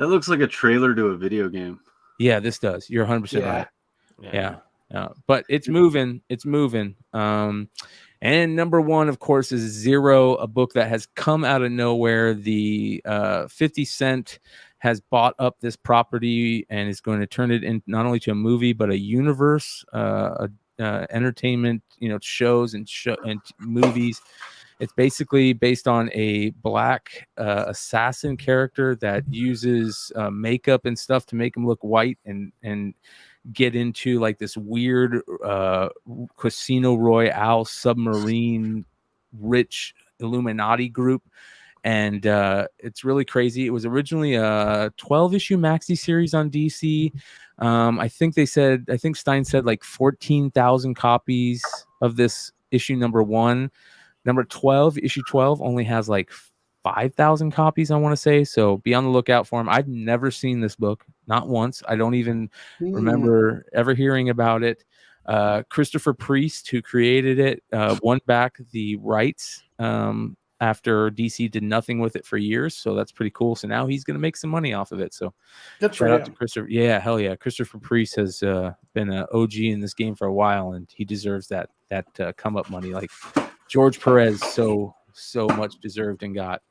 That looks like a trailer to a video game. Yeah, this does. You're 100% right. Yeah. But it's moving. It's moving. And number one, of course, is Zero, a book that has come out of nowhere. The 50 Cent has bought up this property and is going to turn it in not only to a movie, but a universe, entertainment, shows and movies. It's basically based on a black assassin character that uses makeup and stuff to make him look white and get into like this weird Casino Royale submarine rich Illuminati group. And it's really crazy. It was originally a 12-issue maxi series on DC. I think Stein said like 14,000 copies of this issue number one. Number 12, issue 12, only has like 5,000 copies, I want to say. So be on the lookout for him. I've never seen this book, not once. I don't even remember ever hearing about it. Christopher Priest, who created it, won back the rights after DC did nothing with it for years. So that's pretty cool. So now he's going to make some money off of it. So shout out to Christopher. Yeah, hell yeah. Christopher Priest has been an OG in this game for a while, and he deserves that come up money like George Perez so much deserved and got.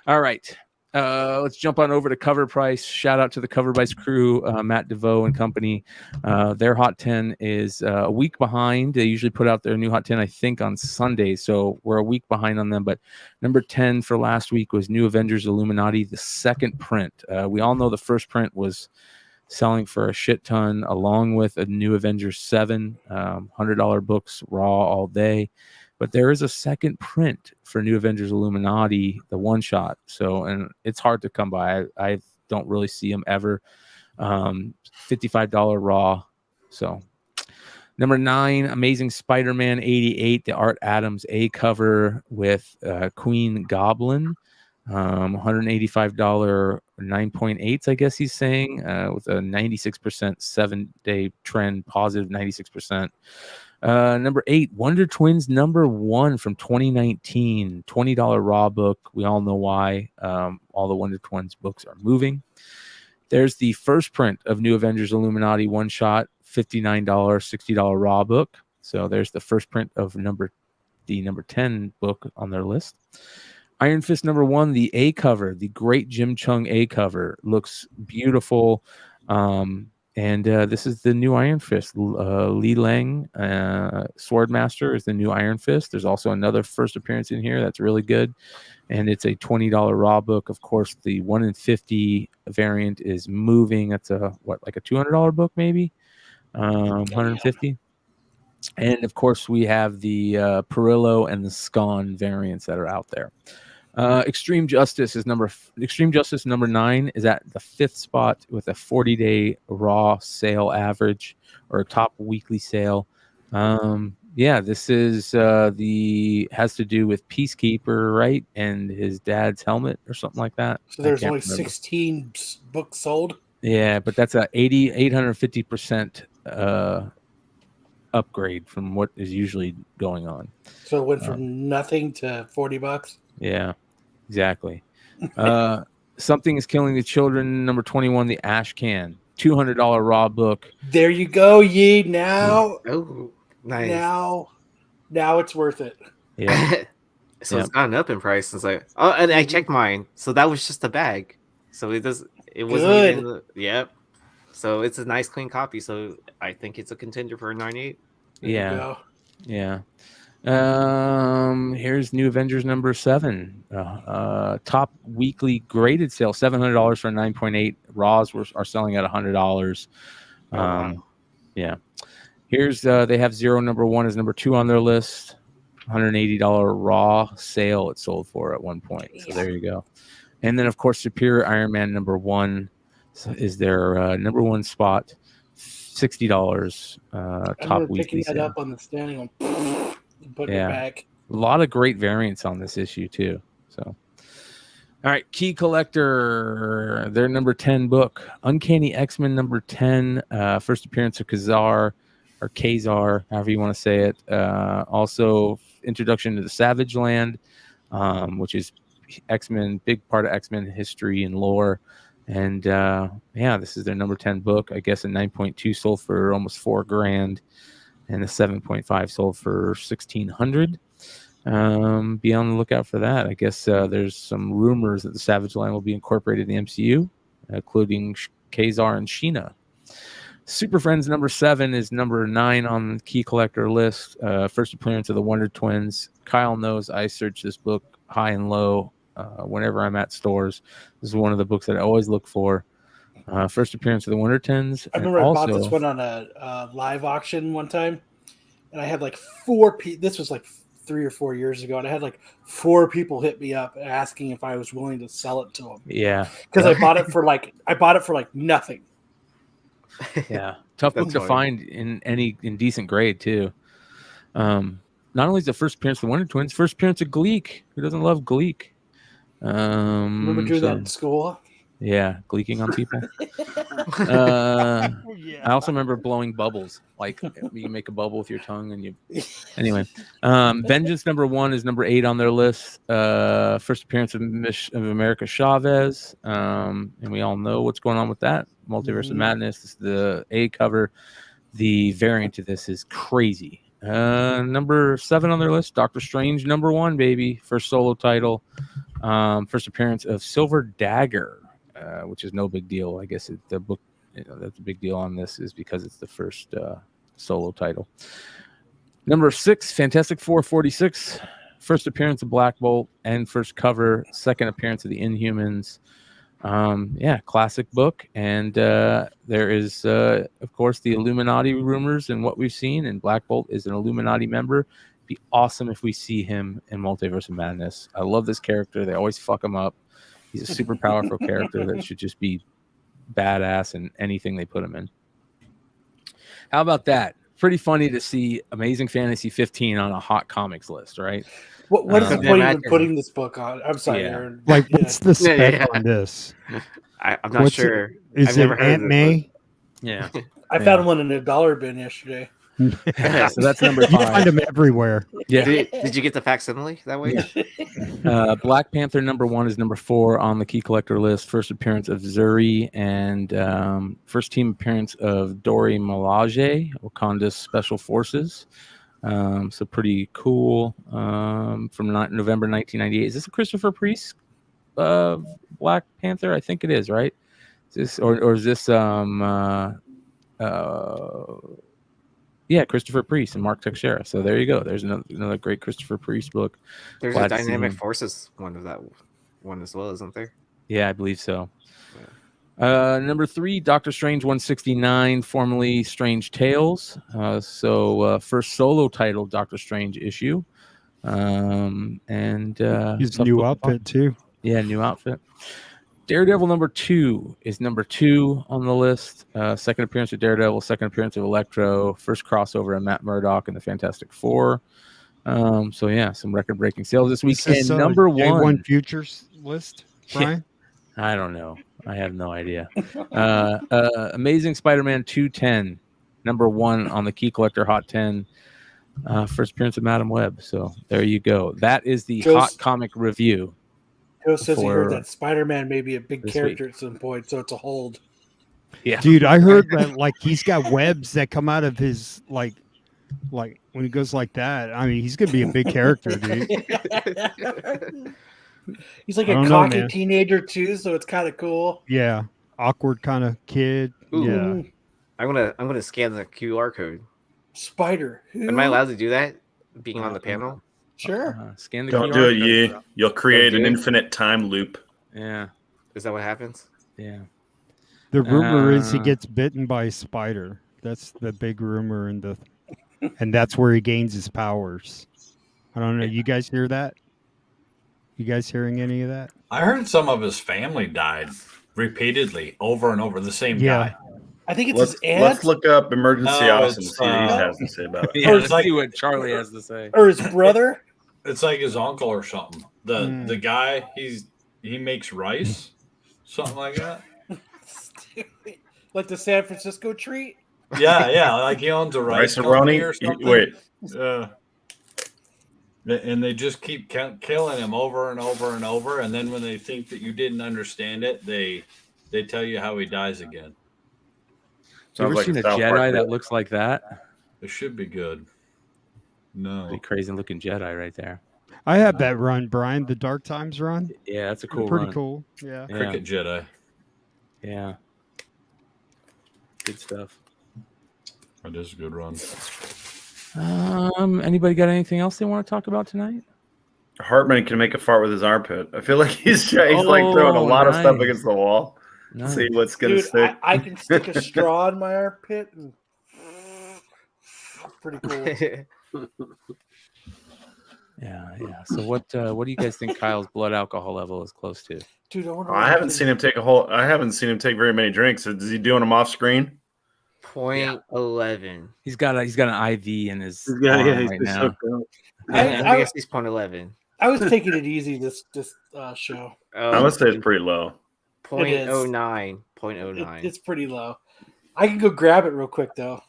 All right. Let's jump on over to Cover Price. Shout out to the Cover Price crew, Matt DeVoe and company. Their Hot 10 is a week behind. They usually put out their new Hot 10, I think, on Sunday. So we're a week behind on them. But number 10 for last week was New Avengers Illuminati, the second print. We all know the first print was selling for a shit ton, along with a New Avengers 7, $100 books raw all day. But there is a second print for New Avengers Illuminati, the one shot. So, and it's hard to come by. I don't really see them ever. $55 raw. So, number 9, Amazing Spider-Man 88, the Art Adams A cover with Queen Goblin. $185 9.8s, I guess he's saying, with a 96% 7-day trend, positive 96%. Number 8, Wonder Twins number 1 from 2019, $20 raw book. We all know why. All the Wonder Twins books are moving. There's the first print of New Avengers Illuminati one shot, $59, $60 raw book. So there's the first print of number 10 book on their list. Iron Fist number 1, the A cover, the great Jim Chung A cover, looks beautiful. And this is the new Iron Fist. Lee Lang, Swordmaster, is the new Iron Fist. There's also another first appearance in here that's really good. And it's a $20 raw book. Of course, the 1 in 50 variant is moving. That's like a $200 book, maybe? 150. And, of course, we have the Perillo and the Scon variants that are out there. Extreme Justice number 9 is at the 5th spot with a 40-day raw sale average, or a top weekly sale. This is has to do with Peacekeeper, right? And his dad's helmet or something like that. So there's only 16 books sold. Yeah, but that's a 850% upgrade from what is usually going on. So it went from nothing to $40. Yeah, exactly. Something is Killing the Children, number 21, the Ash Can, $200 raw book. There you go, Yee. Now, Nice. Now it's worth it. Yeah. So it's gone up in price. It's like, oh, and I checked mine, so that was just a bag. So it wasn't even yep. So it's a nice clean copy. So I think it's a contender for a 9.8. Yeah. Here's New Avengers number 7. Top weekly graded sale, $700 for 9.8. Raws are selling at $100. Yeah. Here's they have Zero number 1 is number 2 on their list. $180 raw sale it sold for at one point. So there you go. And then of course Superior Iron Man number 1 is their number 1 spot. $60 top weekly picking sale. that up on the standing and putting it back. A lot of great variants on this issue too. So, all right, Key Collector, their number 10 book, Uncanny X-Men number 10, first appearance of Kazar, or Kazar, however you want to say it. Also, introduction to the Savage Land, which is X-Men, big part of X-Men history and lore. And this is their number 10 book. I guess a 9.2 sold for almost $4,000, and a 7.5 sold for $1,600. Be on the lookout for that. I guess there's some rumors that the Savage line will be incorporated in the MCU, including Kazar and Sheena. Super Friends number 7 is number 9 on the key collector list. First appearance of the Wonder Twins. Kyle knows I search this book high and low whenever I'm at stores. This is one of the books that I always look for. First appearance of the Wonder Twins. I remember I bought this one on a live auction one time, and I had like 4 people. This was like 3 or 4 years ago, and I had like 4 people hit me up asking if I was willing to sell it to them. Yeah, because I bought it for like nothing. Yeah, tough book to find in decent grade too. Not only is the first appearance of the Wonder Twins, first appearance of Gleek. Who doesn't love Gleek? Remember doing that in school? Yeah, gleeking on people. I also remember blowing bubbles. Like you make a bubble with your tongue, and you. Anyway, Vengeance number 1 is number 8 on their list. First appearance of America Chavez, and we all know what's going on with that. Multiverse of Madness. This is the A cover. The variant of this is crazy. Number 7 on their list. Doctor Strange number 1, baby. First solo title. First appearance of Silver Dagger. Which is no big deal. I guess the book, that's a big deal on this is because it's the first solo title. Number 6, Fantastic Four 46. First appearance of Black Bolt and first cover. Second appearance of the Inhumans. Classic book. And there is, of course, the Illuminati rumors and what we've seen. And Black Bolt is an Illuminati member. It'd be awesome if we see him in Multiverse of Madness. I love this character. They always fuck him up. He's a super powerful character that should just be badass in anything they put him in. How about that? Pretty funny to see Amazing Fantasy 15 on a hot comics list, right? What is the point of putting this book on? I'm sorry, Aaron. Like, what's the spec on this? I'm not sure. Is it Aunt May? Yeah. I found one in a dollar bin yesterday. So that's number 5. You find them everywhere. Yeah. Did you get the facsimile that way? Yeah. Black Panther number 1 is number 4 on the key collector list. First appearance of Zuri and first team appearance of Dori Milaje, Wakanda's Special Forces. So pretty cool. From November 1998. Is this a Christopher Priest Black Panther? I think it is, right? Is this or is this Christopher Priest and Mark Teixeira. So there you go. There's another great Christopher Priest book. There's a Dynamic Forces one of that one as well, isn't there? Yeah, I believe so. Yeah. Number 3, Doctor Strange 169, formerly Strange Tales. First solo title, Doctor Strange issue. His new outfit too. Yeah, new outfit. Daredevil number 2 is number 2 on the list. Second appearance of Daredevil, second appearance of Electro, first crossover of Matt Murdock and the Fantastic Four. Some record-breaking sales this week. And number 1 futures list, Brian? I don't know. I have no idea. Amazing Spider-Man 210, number 1 on the Key Collector Hot 10. First appearance of Madam Web. So there you go. That is the hot comic review. Joe says he heard that Spider-Man may be a big character at some point, so it's a hold. Yeah, dude, I heard that like he's got webs that come out of his like when he goes like that. I mean, he's gonna be a big character, dude. He's like a cocky teenager too, so it's kind of cool. Yeah, awkward kind of kid. Ooh. Yeah, I'm gonna scan the QR code. Spider. Am I allowed to do that? Being on the panel. Sure. Scan the Don't QR do it, code. Yi. You'll create an infinite time loop. Yeah. Is that what happens? Yeah. The rumor is he gets bitten by a spider. That's the big rumor, and that's where he gains his powers. I don't know. You guys hear that? You guys hearing any of that? I heard some of his family died repeatedly over and over. The same guy. I think it's his aunt. Let's look up Emergency Ops and see what he has to say about it. Yeah, let's see what Charlie has to say. Or his brother. It's like his uncle or something. The guy he makes rice, something like that. Like the San Francisco treat. Yeah, like he owns a rice company or something. Wait, and they just keep killing him over and over and over. And then when they think that you didn't understand it, they They tell you how he dies again. You ever seen a Jedi that looks like that? It should be good. No. Pretty crazy looking Jedi right there. I have that run, Brian, the Dark Times run. Yeah, that's a cool Pretty run. cool. Yeah. Cricket Jedi. Yeah. Good stuff. That is a good run. Anybody got anything else they want to talk about tonight? Hartman can make a fart with his armpit. I feel like he's like throwing a lot of stuff against the wall. Nice. See what's gonna stick. I can stick a straw in my armpit and pretty cool. Yeah. So what do you guys think Kyle's blood alcohol level is close to? Dude, I haven't seen him take very many drinks. Is he doing them off screen? 0.11. He's got an IV in his arm right now. I guess he's 0.11. I was taking it easy this show. I would say it's pretty low. 0.09. 0.09. It's pretty low. I can go grab it real quick though.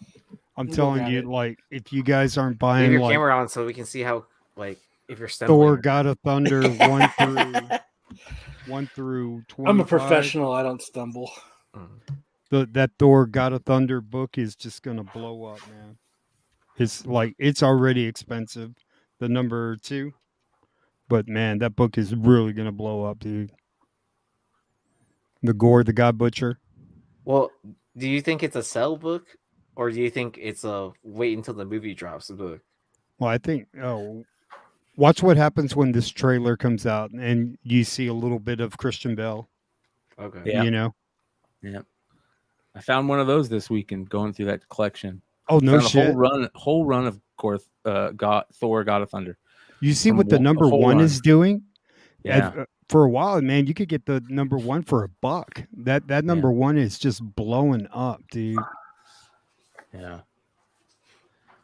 I'm telling you, like, if you guys aren't Leave buying your like camera on so we can see how, like, if you're stumbling. Thor God of Thunder 1 through 25. I'm a professional. I don't stumble. That Thor God of Thunder book is just gonna blow up, man. It's already expensive, the number 2, but man, that book is really gonna blow up, dude. The Gore, the God Butcher. Well, do you think it's a sell book, or do you think it's a wait until the movie drops book? Well, I think. Watch what happens when this trailer comes out and you see a little bit of Christian Bale. Okay. Yeah. You know. Yeah. I found one of those this weekend going through that collection. Oh no shit! A whole run of Thor God of Thunder. You see what the number 1 is doing? Yeah. For a while, man, you could get the number 1 for $1. That number 1 is just blowing up, dude. Yeah.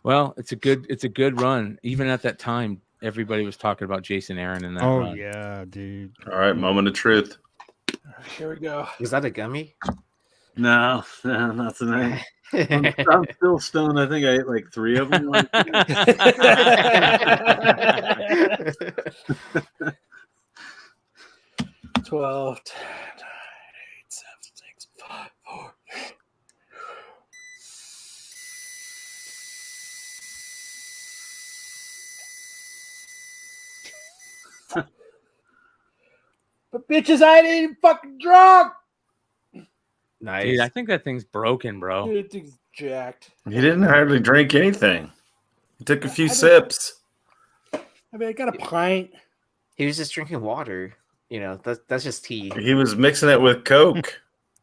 Well, it's a good run. Even at that time, everybody was talking about Jason Aaron in that run. Oh yeah, dude. All right, moment of truth. Here we go. Is that a gummy? No, not tonight. I'm still stoned. I think I ate like 3 of them. 12, 10, 9, 8, 7, 6, 5, 4. But bitches, I ain't even fucking drunk. Nice. Dude, I think that thing's broken, bro. Dude, that thing's jacked. He didn't hardly drink anything. He took a few sips. I mean, I got a pint. He was just drinking water. You know, that's just tea. He was mixing it with Coke.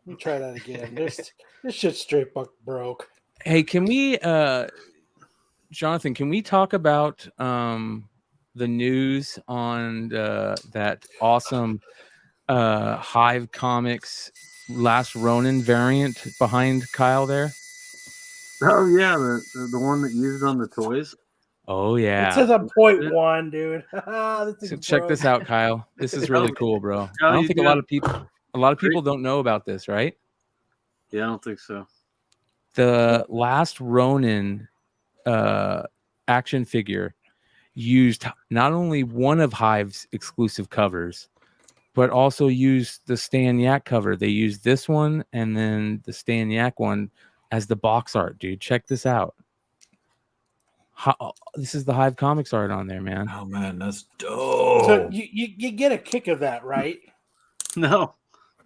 Let me try that again. This shit's straight fuck broke. Hey, can we, Jonathan? Can we talk about the news on that awesome Hive Comics Last Ronin variant behind Kyle there? Oh yeah, the one that used on the toys. Oh yeah. It says I'm 0.1, dude. So check this out, Kyle. This is really cool, bro. I don't think a lot of people don't know about this, right? Yeah, I don't think so. The Last Ronin action figure used not only one of Hive's exclusive covers, but also used the Stan Yak cover. They used this one and then the Stan Yak one as the box art, dude. Check this out. This is the Hive Comics art on there, man. Oh man, that's dope. So you get a kick of that, right? No.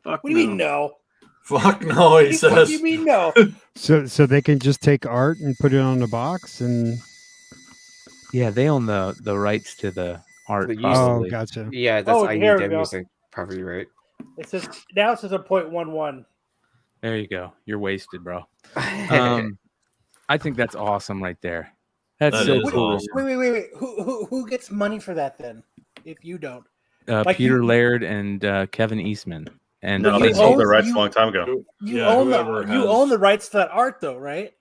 Fuck what do you mean no? Fuck no, he says. What do you mean no? So they can just take art and put it on the box and yeah, they own the rights to the art. Oh, gotcha. Yeah, that's here we go. IDW's property, right? It says now it says a 0.11. There you go. You're wasted, bro. I think that's awesome right there. That's so cool. Awesome. Wait. Who gets money for that then? If you don't, Peter Laird and Kevin Eastman. And no, they sold the rights a long time ago. You own the rights to that art, though, right?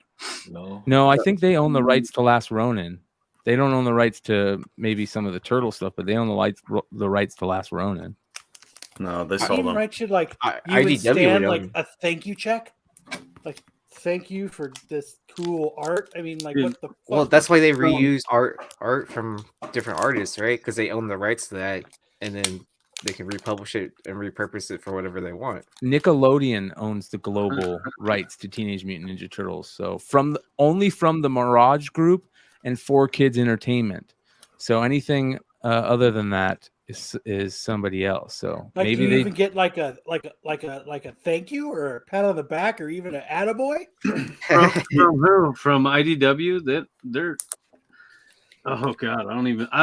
No, I think they own the rights to Last Ronin. They don't own the rights to maybe some of the turtle stuff, but they own the rights to Last Ronin. No, they sold them. Write you like you would stand like a thank you check, like thank you for this cool art. I mean, like what the fuck? Well, that's why they reuse art from different artists, right? Because they own the rights to that, and then they can republish it and repurpose it for whatever they want. Nickelodeon owns the global rights to Teenage Mutant Ninja Turtles. So only from the Mirage Group and 4Kids Entertainment. So anything other than that is somebody else. So Like, maybe do you they even get like a thank you or a pat on the back or even an attaboy? From who? From IDW? They're oh god, I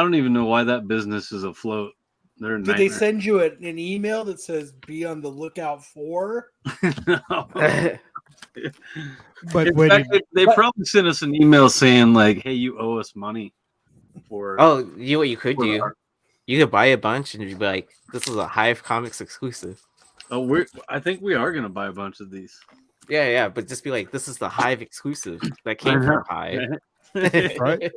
don't even know why that business is afloat. They're a Did they nightmare. send you an email that says "Be on the lookout for"? But In when fact, they probably sent us an email saying like, "Hey, you owe us money for." Oh, you know what you could for the do? art." You could buy a bunch and you'd be like, "This is a Hive Comics exclusive." Oh, I think we are gonna buy a bunch of these. Yeah, but just be like, "This is the Hive exclusive that came from Hive." right?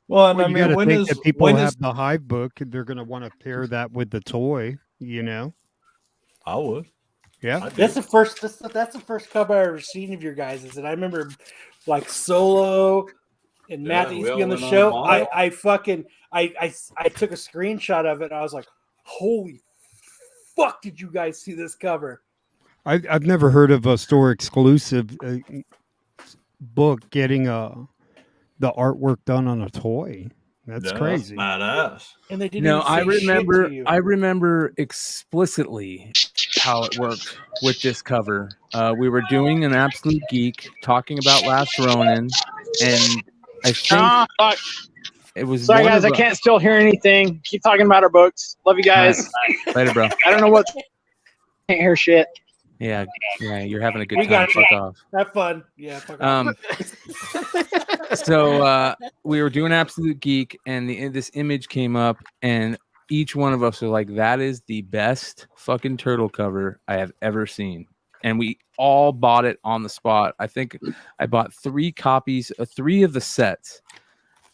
Well, and Well, I you mean, got to when think is that people when have is the Hive book. They're going to want to pair that with the toy. You know? I would. Yeah. I do. That's the first cover I ever seen of your guys', and I remember like Solo and Matt that Yeah, used to we be on the all went on show. a I bottle. I took a screenshot of it and I was like, holy fuck, did you guys see this cover? I've never heard of a store exclusive book getting the artwork done on a toy. That's Yeah, crazy. badass. And they didn't No, even I say shit to you. remember explicitly how it worked with this cover. We were doing an Absolute Geek talking about Last Ronin, and I think fuck. it was Sorry, one guys, of I can't still hear anything. Keep talking about our books. Love you guys. Later, bro. I don't know what. Can't hear shit. Yeah, you're having a good We time. got you. Fuck off. Have fun. Yeah, fuck off. So we were doing Absolute Geek, and this image came up, and each one of us were like, "That is the best fucking turtle cover I have ever seen." And we all bought it on the spot. I think I bought 3 copies, 3 of the sets,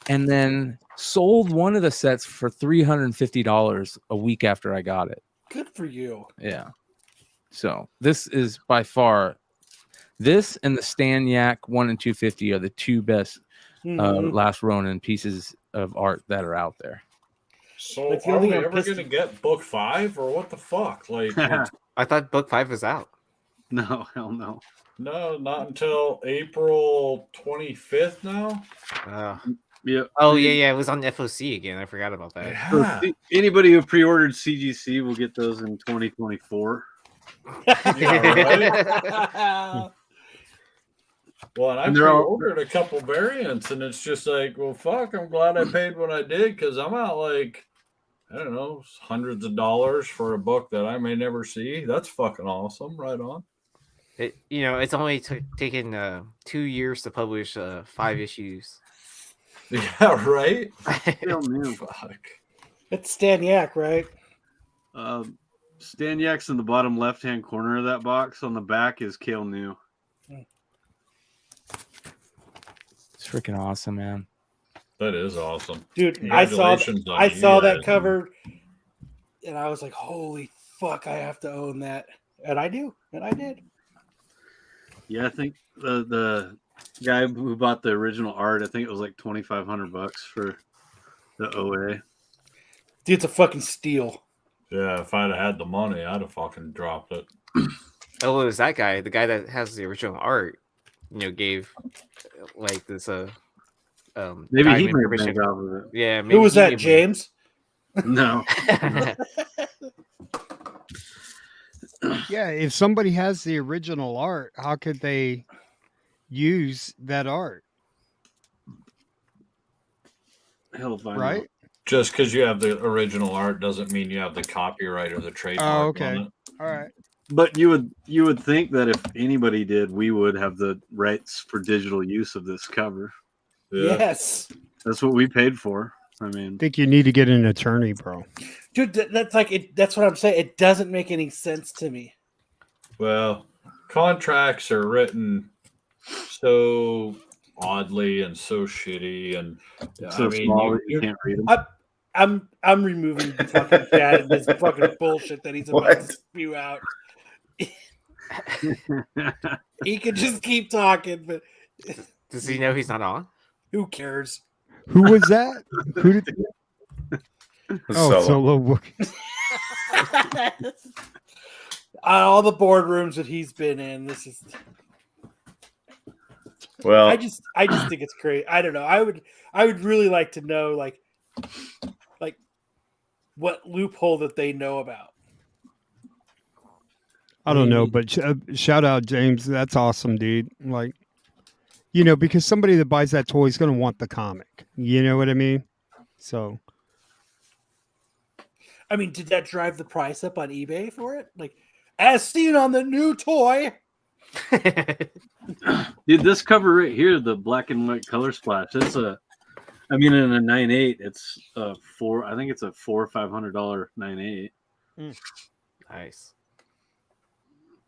and then sold one of the sets for $350 a week after I got it. Good for you. Yeah. So this is by far, this and the Stan Yak 1 and 250 are the 2 best Last Ronin pieces of art that are out there. So Like, the are only we thing I'm ever pissed- going to get book 5 or what the fuck? Like, I thought book 5 was out. No, hell no. no, not until April 25th now. Yeah. Oh yeah, it was on FOC again. I forgot about that. Yeah. Anybody who pre-ordered CGC will get those in 2024. Yeah, right? Well, and I And they're all- pre-ordered a couple variants, and it's just like, well, fuck, I'm glad I paid what I did, because I'm out like, I don't know, hundreds of dollars for a book that I may never see. That's fucking awesome. Right on. It's only taken 2 years to publish 5 issues. Yeah, right? Hell no. Fuck. It's Stan Yak, right? Stan Yak's in the bottom left-hand corner of that box. On the back is Kale New. It's freaking awesome, man. That is awesome. Dude, I saw Congratulations on you that guys. cover and I was like, holy fuck, I have to own that. And I do. And I did. Yeah, I think the guy who bought the original art, I think it was like $2,500 for the OA. Dude, it's a fucking steal. Yeah, if I'd have had the money, I'd have fucking dropped it. Oh, it was that guy, the guy that has the original art, gave like this Maybe he diamond made permission. bank off of it. Yeah, maybe Who was he that, gave- James? No. Yeah, if somebody has the original art, how could they use that art? Hell if I know. Right? Just because you have the original art doesn't mean you have the copyright or the trademark okay. on it. All right. But you would think that if anybody did, we would have the rights for digital use of this cover. Yeah. Yes. That's what we paid for. I mean, I think you need to get an attorney, bro. Dude, that's like it. That's what I'm saying. It doesn't make any sense to me. Well, contracts are written so oddly and so shitty, and so small that you can't read them. I'm removing the fucking chat and this fucking bullshit that he's about to spew out. He could just keep talking, but Does he know he's not on? who cares? Who was that? Who did? Solo book. All the boardrooms that he's been in, this is. Well, I just think it's great. I don't know. I would really like to know like what loophole that they know about. I don't know, but shout out James. That's awesome, dude. Like, because somebody that buys that toy is going to want the comic. You know what I mean? So, I mean, did that drive the price up on eBay for it? Like, as seen on the new toy. Dude, this cover right here, the black and white color splash. It's in a 9.8, it's I think it's a $400 or $500 9.8. Nice.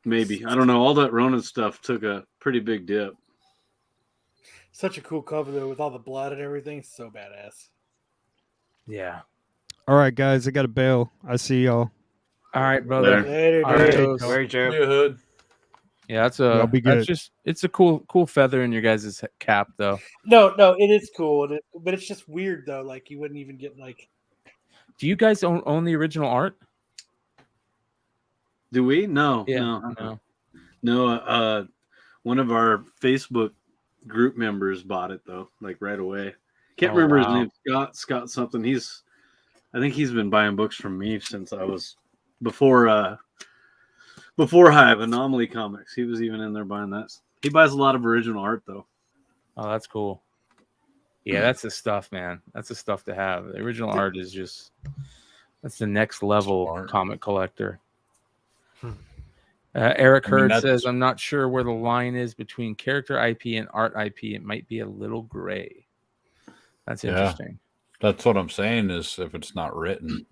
Maybe. I don't know. All that Ronin stuff took a pretty big dip. Such a cool cover though, with all the blood and everything. So badass. Yeah. all right, guys, I got to bail. I see y'all. All right, brother. Later, Adios. dude. Where, Joe? Your hood. Yeah, that's Y'all be good. it's a cool feather in your guys' cap though. No, it is cool, but it's just weird though. Like you wouldn't even get like. Do you guys own the original art? Do we? No. Yeah, No. One of our Facebook group members bought it though, like right away. Can't remember his name. Scott something. I think he's been buying books from me since I was before Hive Anomaly Comics. He was even in there buying that. He buys a lot of original art though. Oh, that's cool. Yeah, that's the stuff, man. That's the stuff to have. The original art is that's the next level comic collector. Eric Hurd says, I'm not sure where the line is between character IP and art IP. It might be a little gray. That's interesting. That's what I'm saying is if it's not written,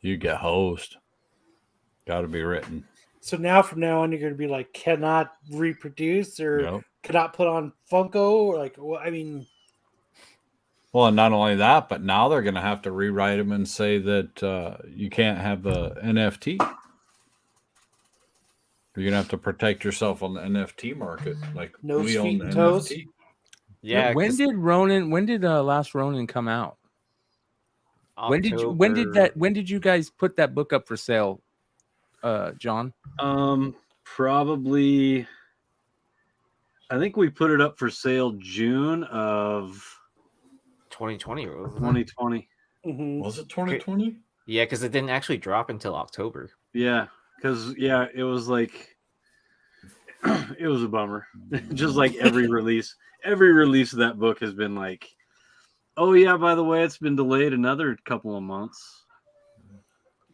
you get hosed. Got to be written. So now from now on, you're going to be like, cannot reproduce or cannot put on Funko or like, well, I mean. Well, and not only that, but now they're going to have to rewrite them and say that you can't have a NFT. You're going to have to protect yourself on the NFT market. Like no we own the toes. NFT. Yeah. When did Last Ronin come out? When did you guys put that book up for sale, John? Probably I think we put it up for sale June of 2020. 2020. Mm-hmm. Was it 2020? Yeah, because it didn't actually drop until October. Yeah, because it was like it was a bummer. Just like every release of that book has been like, oh yeah, by the way, it's been delayed another couple of months.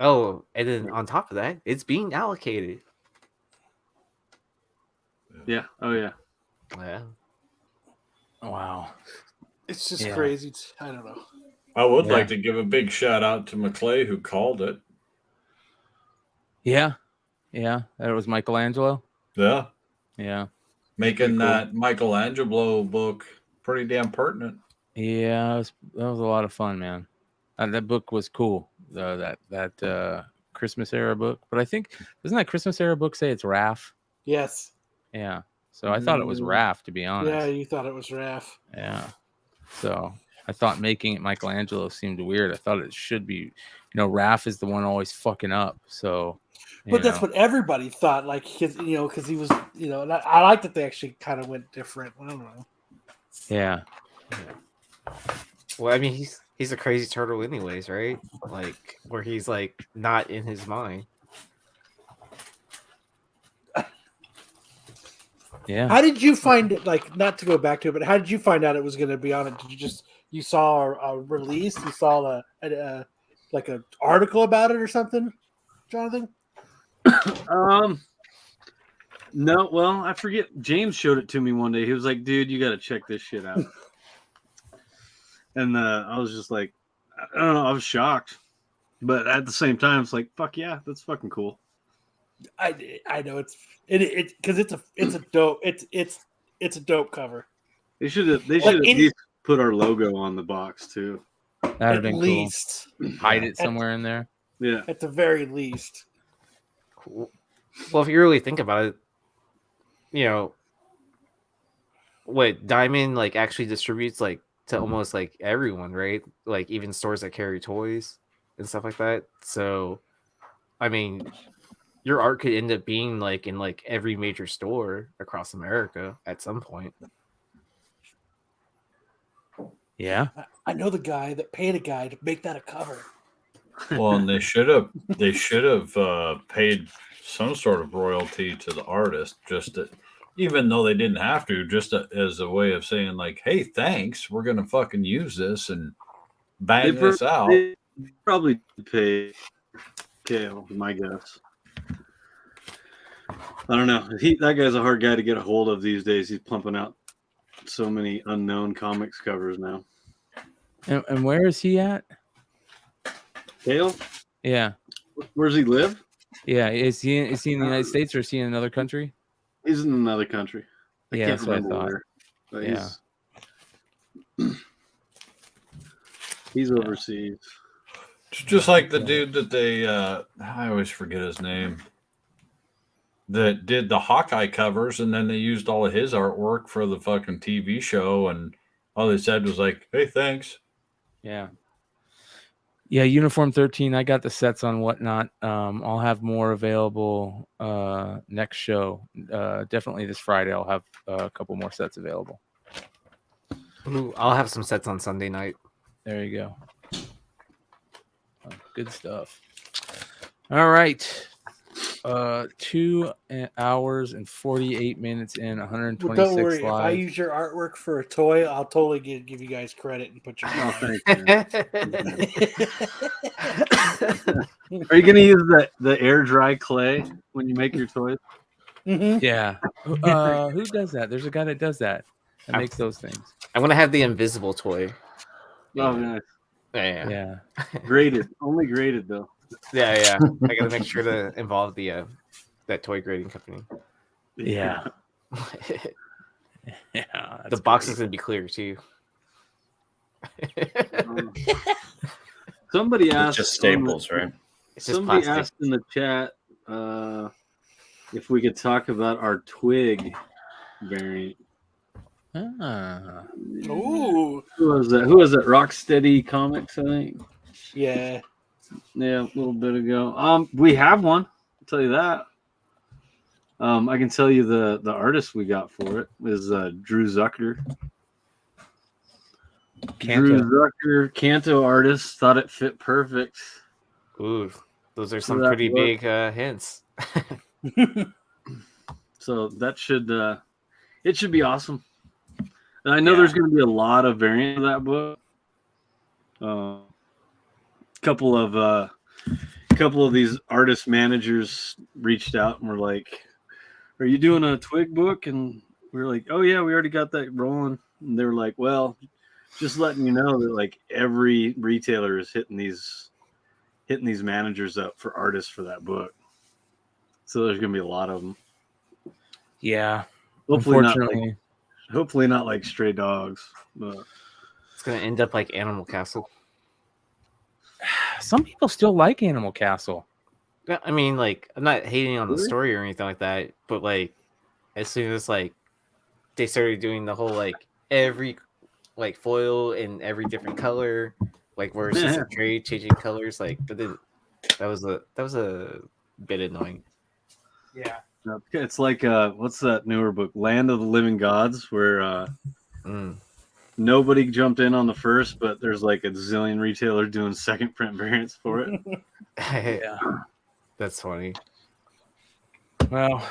Oh, and then on top of that, it's being allocated. Yeah. Oh yeah. Yeah. Wow. It's just crazy. I don't know. I would like to give a big shout out to McClay who called it. Yeah. That was Michelangelo. Yeah. Yeah. Making that Michelangelo book pretty damn pertinent. Yeah, that was a lot of fun, man. That book was cool. That Christmas era book. But I think doesn't that Christmas era book say it's Raph? Yes. Yeah. So I thought it was Raph, to be honest. Yeah, you thought it was Raph. Yeah. So I thought making it Michelangelo seemed weird. I thought it should be, Raph is the one always fucking up. So, but that's what everybody thought. Like, because he was, and I like that they actually kind of went different. I don't know. Yeah. Well, I mean, he's a crazy turtle, anyways, right? Like, where he's like not in his mind. Yeah. How did you find it? Like, not to go back to it, but how did you find out it was going to be on it? Did you saw a release? You saw like an article about it or something, Jonathan? No. Well, I forget. James showed it to me one day. He was like, "Dude, you got to check this shit out." And I was just like, I don't know. I was shocked, but at the same time, it's like, fuck yeah, that's fucking cool. I know it's because it's a dope it's a dope cover. They should at least put our logo on the box too. That'd have been least. Cool. Hide it somewhere in there. Yeah. At the very least. Cool. Well, if you really think about it, what Diamond like actually distributes like to almost like everyone, right? Like even stores that carry toys and stuff like that. So, I mean, your art could end up being like in like every major store across America at some point. Yeah. I know the guy that paid a guy to make that a cover. Well, and they should have paid some sort of royalty to the artist, just to, even though they didn't have to, just as a way of saying like, "Hey, thanks, we're gonna fucking use this and bang this out." They probably pay Kale, my guess. I don't know. That guy's a hard guy to get a hold of these days. He's pumping out so many unknown comics covers now. And where is he at? Kale? Yeah. Where does he live? Yeah. Is he in the United States or is he in another country? He's in another country. I Yeah, can't that's what I remember thought. where. But Yeah. He's overseas. It's just like the dude that they I always forget his name, that did the Hawkeye covers, and then they used all of his artwork for the fucking TV show, and all they said was like, "Hey, thanks." Yeah. Yeah, Uniform 13. I got the sets on Whatnot. I'll have more available next show. Definitely this Friday. I'll have a couple more sets available. Ooh, I'll have some sets on Sunday night. There you go. Oh, good stuff. All right. 2 hours and 48 minutes in, 126 Well, don't worry. live. If I use your artwork for a toy, I'll totally give you guys credit and put your. Oh, thanks, Are you going to use the air dry clay when you make your toys? Mm-hmm. Yeah. Who does that? There's a guy that does that. That makes those things. I'm gonna have the invisible toy. Oh, nice. Yeah. Graded. Only graded, though. Yeah. I gotta make sure to involve the that toy grading company. Yeah. Yeah. The box is gonna be clear too. It's Somebody asked. just staples, right? It's just Somebody plastic. asked in the chat if we could talk about our twig variant. Ah. Ooh. Who was that? Who was that? Rocksteady Comics, I think. Yeah. Yeah, a little bit ago. We have one. I'll tell you that. I can tell you the artist we got for it is Drew Zucker. Drew Zucker, Kanto artist, thought it fit perfect. Ooh, those are some that pretty book. big hints. So that should it should be awesome. And I know there's going to be a lot of variants of that book. Couple of these artist managers reached out and were like, "Are you doing a twig book?" And we were like, "Oh yeah, we already got that rolling." And they were like, "Well, just letting you know that like every retailer is hitting these managers up for artists for that book. So there's going to be a lot of them." Yeah. Hopefully not like stray dogs. But It's gonna end up like Animal Castle. Some people still like Animal Castle. Yeah, I mean, like, I'm not hating on the Really? story or anything like that, but like, as soon as like they started doing the whole like every like foil in every different color, like where it's just a trade changing colors, like, but then that was a bit annoying. Yeah. it's like what's that newer book, Land of the Living Gods, where nobody jumped in on the first, but there's like a zillion retailers doing second print variants for it. Yeah. That's funny. Well,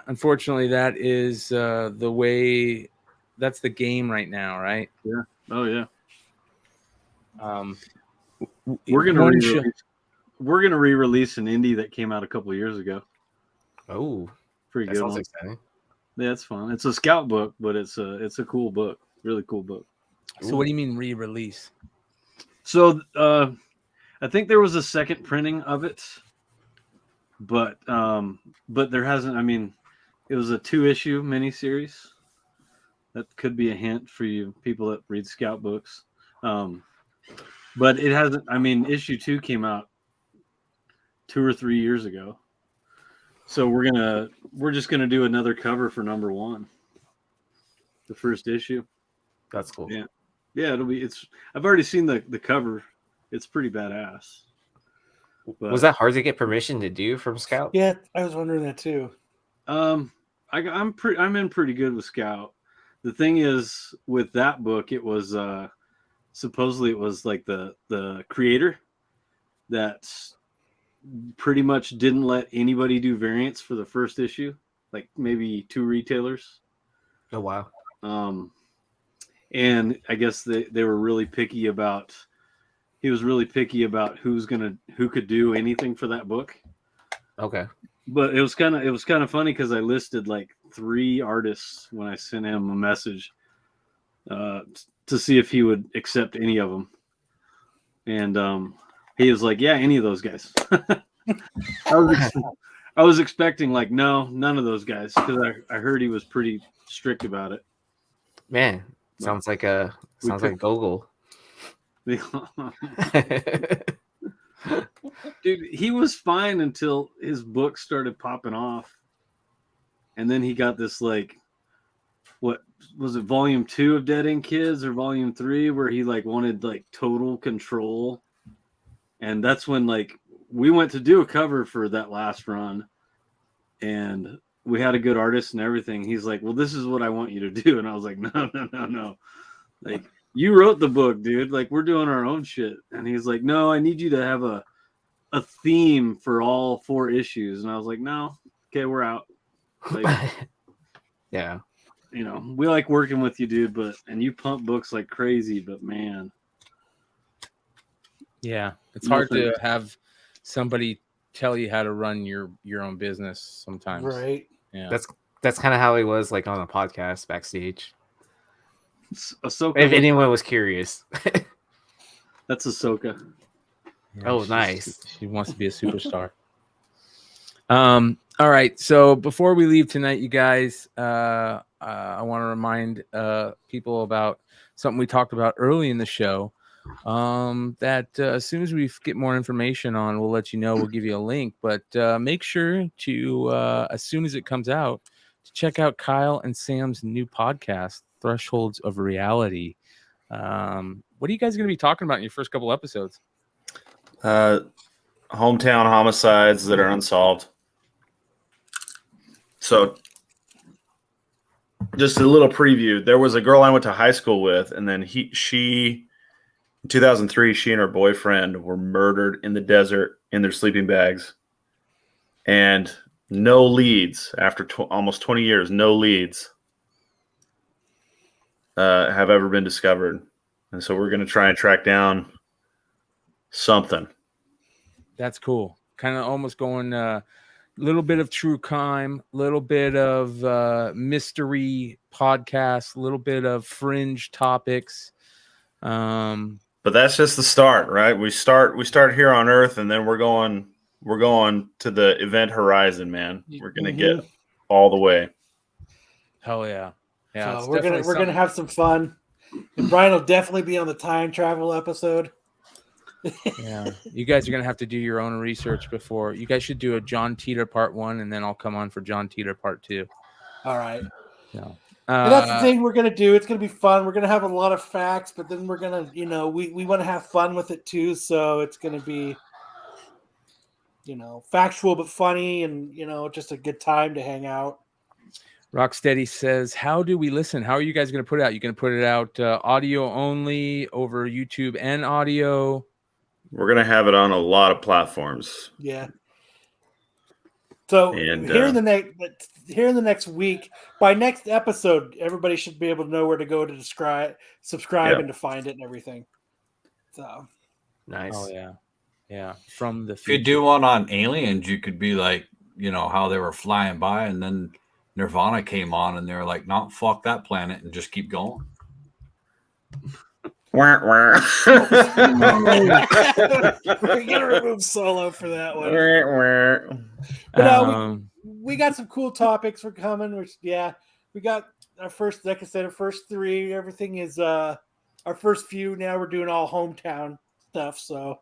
unfortunately, that is the way. That's the game right now, right? Yeah. Oh yeah. We're gonna re-release an indie that came out a couple of years ago. Oh, pretty that good sounds one. exciting. Yeah, it's fun. It's a scout book, but it's a cool book. Really cool book. So what do you mean re-release? So I think there was a second printing of it, but there hasn't. I mean, it was a 2-issue miniseries. That could be a hint for you people that read scout books. But it hasn't. I mean, issue 2 came out 2 or 3 years ago. So we're just gonna do another cover for number 1, the first issue. That's cool. Yeah, Yeah, it'll be. I've already seen the cover. It's pretty badass. But, was that hard to get permission to do from Scout? Yeah, I was wondering that too. I'm in pretty good with Scout. The thing is, with that book, it was supposedly it was like the creator that pretty much didn't let anybody do variants for the first issue, like maybe 2 retailers. Oh wow. And I guess they were really picky about. He was really picky about who could do anything for that book. Okay. But it was kind of funny because I listed like 3 artists when I sent him a message to see if he would accept any of them, and he was like, "Yeah, any of those guys." I was expecting like, no, none of those guys, because I heard he was pretty strict about it. Man, sounds like Gogol. Dude, he was fine until his book started popping off, and then he got this like, what was it, volume 2 of Dead End Kids or volume 3, where he like wanted like total control, and that's when like we went to do a cover for that last run, and we had a good artist and everything. He's like, "Well, this is what I want you to do," and I was like, "No, like." You wrote the book, dude. Like, we're doing our own shit. And he's like, "No, I need you to have a theme for all 4 issues." And I was like, "No, okay, we're out." Like, yeah, you know, we like working with you, dude. And you pump books like crazy. But man, yeah, it's hard to have somebody tell you how to run your own business sometimes. Right. Yeah. That's kind of how he was like on a podcast backstage. Ahsoka. If anyone was curious. That's Ahsoka. Yeah, oh, nice. She wants to be a superstar. All right. So before we leave tonight, you guys, I want to remind people about something we talked about early in the show. That as soon as we get more information on, we'll let you know. We'll give you a link, but make sure to as soon as it comes out, to check out Kyle and Sam's new podcast, Thresholds of Reality. What are you guys going to be talking about in your first couple episodes? Hometown homicides that are unsolved. So, just a little preview. There was a girl I went to high school with, and then she, in 2003, she and her boyfriend were murdered in the desert in their sleeping bags, and no leads after almost 20 years. No leads have ever been discovered, and so we're going to try and track down something. That's cool. Kind of almost going a little bit of true crime, little bit of mystery podcast, a little bit of fringe topics. But that's just the start, right? We start here on Earth, and then we're going to the event horizon, man. We're gonna get all the way. Hell yeah. Yeah, so we're gonna have some fun, and Brian will definitely be on the time travel episode. Yeah, you guys are gonna have to do your own research before. You guys should do a John Teeter part 1, and then I'll come on for John Teeter part 2. All right. Yeah. And that's the thing we're gonna do. It's gonna be fun. We're gonna have a lot of facts, but then we're gonna, we want to have fun with it too. So it's gonna be, factual but funny, and just a good time to hang out. Rocksteady says, "How do we listen? How are you guys going to put it out? You going to put it out audio only over YouTube and audio?" We're going to have it on a lot of platforms. Yeah. So here in the next week, by next episode, everybody should be able to know where to go to subscribe, and to find it and everything. So nice. Oh yeah, yeah. From the if you do one on aliens, you could be like, how they were flying by, and then Nirvana came on, and they're like, "Not fuck that planet," and just keep going. We're gonna remove Solo for that one. But we got some cool topics for coming. We got our first, like I said, our first 3. Everything is our first few. Now we're doing all hometown stuff. So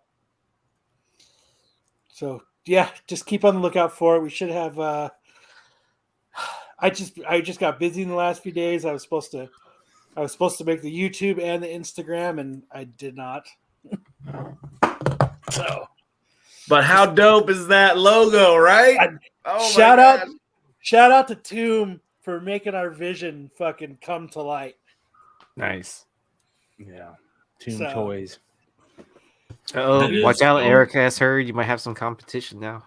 yeah, just keep on the lookout for it. We should have. I just got busy in the last few days. I was I was supposed to make the YouTube and the Instagram, and I did not. So, but how dope is that logo, right? Shout out to Tomb for making our vision fucking come to light. Nice. Yeah. Tomb Toys. Oh, watch out, Eric has heard you might have some competition now.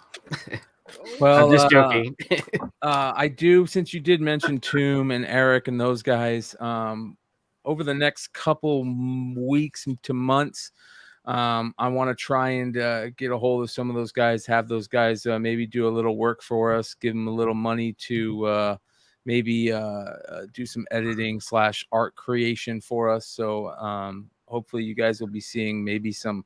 Well, I'm just joking. I do, since you did mention Tomb and Eric and those guys, over the next couple weeks to months, I want to try and get a hold of some of those guys, have those guys maybe do a little work for us, give them a little money to maybe do some editing / art creation for us. So hopefully you guys will be seeing maybe some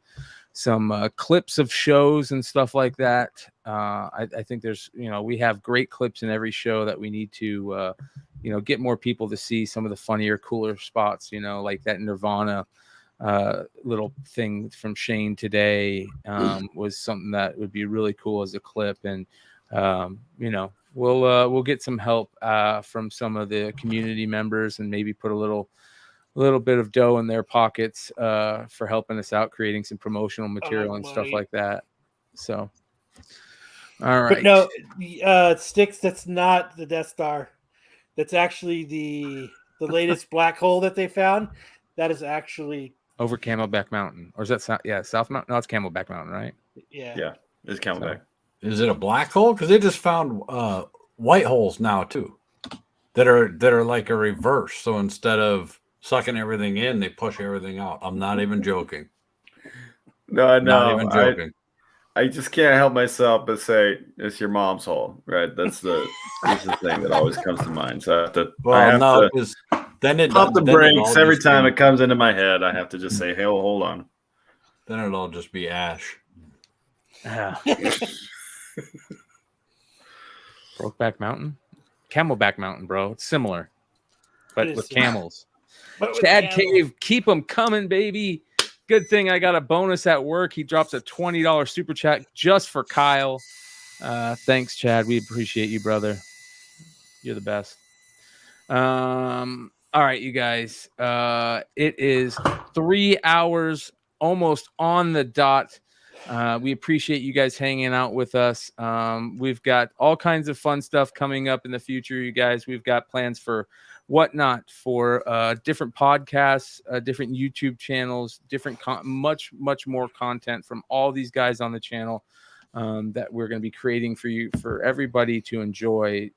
clips of shows and stuff like that. I think there's, we have great clips in every show that we need to, get more people to see some of the funnier, cooler spots, like that Nirvana little thing from Shane today was something that would be really cool as a clip. And, we'll get some help from some of the community members and maybe put a little bit of dough in their pockets for helping us out, creating some promotional material and stuff like that. So, all right. But no, Sticks, that's not the Death Star. That's actually the latest black hole that they found. That is actually over Camelback Mountain. Or is that South Mountain? No, it's Camelback Mountain, right? Yeah, it's Camelback. Is it a black hole? Because they just found white holes now too, that are like a reverse. So instead of sucking everything in, they push everything out. I'm not even joking. No, I know. Not even joking. I just can't help myself but say it's your mom's hole, right? That's the thing that always comes to mind. So I have to, then it pop the brakes every time it comes into my head. I have to just say, "Hey, well, hold on." Then it'll just be ash. Brokeback Mountain, Camelback Mountain, bro. It's similar, but with camels. Chad Cave, keep them coming, baby. Good thing I got a bonus at work. He drops a $20 super chat just for Kyle. Thanks, Chad. We appreciate you, brother. You're the best. All right, you guys. It is 3 hours almost on the dot. We appreciate you guys hanging out with us. We've got all kinds of fun stuff coming up in the future, you guys. We've got plans for whatnot, for different podcasts, different YouTube channels, different much more content from all these guys on the channel that we're going to be creating for you, for everybody to enjoy,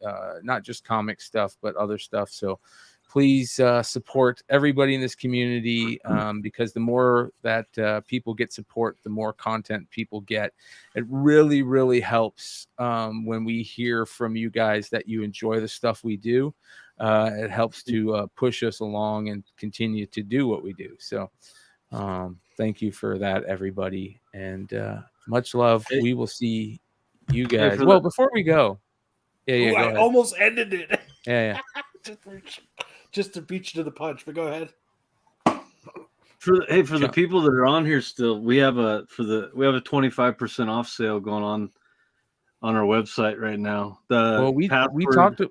not just comic stuff, but other stuff. So please support everybody in this community, because the more that people get support, the more content people get. It really, really helps when we hear from you guys that you enjoy the stuff we do. It helps to push us along and continue to do what we do. So thank you for that, everybody. And much love. We will see you guys. Well, before we go. Yeah, I almost ended it. Yeah. Just to beat you to the punch, but go ahead. For the people that are on here still, we have a 25% off sale going on our website right now. We talked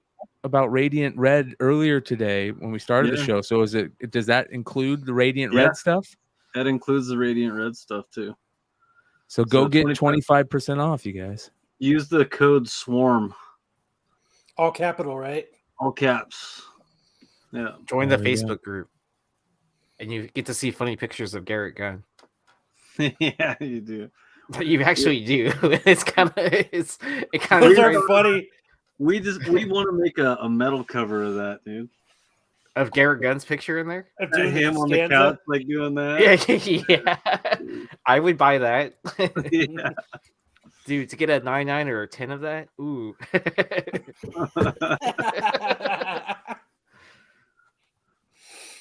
about Radiant Red earlier today when we started the show. So does that include the Radiant Red stuff? That includes the Radiant Red stuff too. So go get 25% off, you guys. Use the code SWARM. All capital, right? All caps. Yeah. Join the Facebook group, and you get to see funny pictures of Garrett Gunn. Yeah, you do. You actually do. It's kind of Those are funny. We want to make a metal cover of that, dude. Of Garrett Gunn's picture in there? Him on the couch, like doing that. Yeah. I would buy that. Yeah. Dude, to get a 9.9 or a 10 of that, ooh.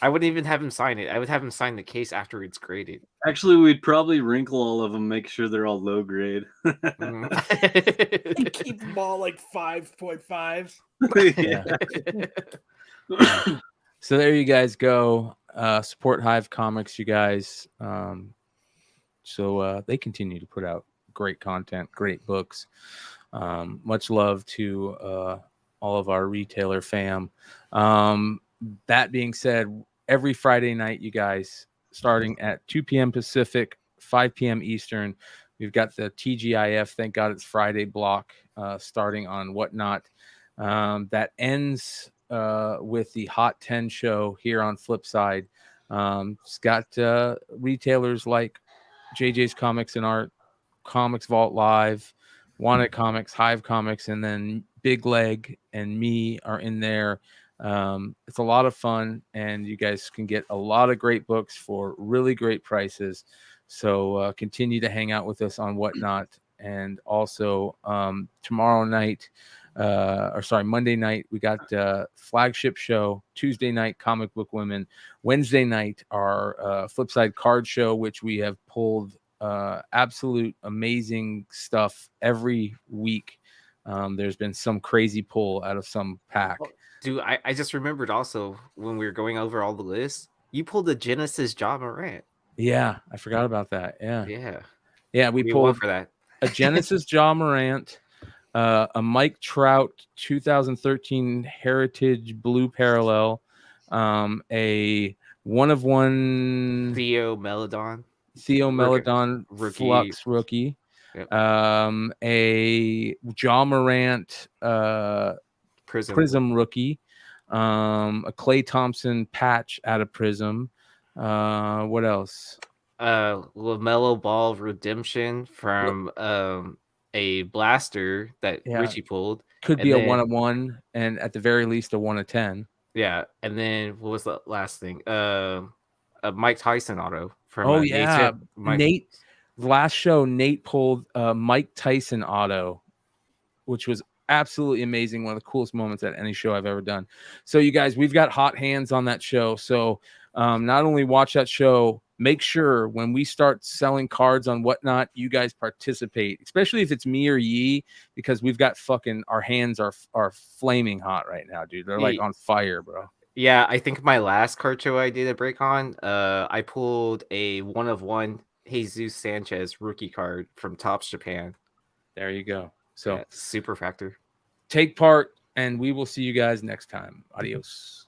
I wouldn't even have him sign it. I would have him sign the case after it's graded. Actually, we'd probably wrinkle all of them, make sure they're all low grade. Keep them all like 5.5s. Yeah. So there you guys go. Support Hive Comics, you guys. So they continue to put out great content, great books. Much love to all of our retailer fam. That being said, every Friday night, you guys, starting at 2 p.m. Pacific, 5 p.m. Eastern. We've got the TGIF, thank God it's Friday block, starting on Whatnot. That ends with the Hot 10 show here on Flipside. It's got retailers like JJ's Comics and Art, Comics Vault Live, Wanted Comics, Hive Comics, and then Big Leg and me are in there. It's a lot of fun, and you guys can get a lot of great books for really great prices. So continue to hang out with us on Whatnot. And also tomorrow night, Monday night, we got flagship show. Tuesday night, Comic Book Women. Wednesday night, our Flipside card show, which we have pulled absolute amazing stuff every week. There's been some crazy pull out of some pack. Dude, I just remembered also when we were going over all the lists, you pulled the Genesis John Morant. Yeah, I forgot about that. Yeah. We won pulled for that. a Genesis John Morant, a Mike Trout 2013 Heritage Blue Parallel, a one of one Theo Meladon rookie. Flux rookie, Yep. a John Morant Prism rookie, a Clay Thompson patch out of Prism. What else? LaMelo Ball Redemption from a blaster that Richie pulled. Could be a 1-of-1, and at the very least a 1-of-10. Yeah, and then what was the last thing? A Mike Tyson auto from Nate. Last show, Nate pulled Mike Tyson auto, which was absolutely amazing. One of the coolest moments at any show I've ever done. So you guys, we've got hot hands on that show. So not only watch that show, make sure when we start selling cards on Whatnot, you guys participate, especially if it's me or Yee, because we've got our hands are flaming hot right now, dude. They're like on fire, bro. Yeah, I think my last card show I did a break on, I pulled a 1-of-1 Jesus Sanchez rookie card from Topps Japan. There you go. So super factor. Take part, and we will see you guys next time. Adios.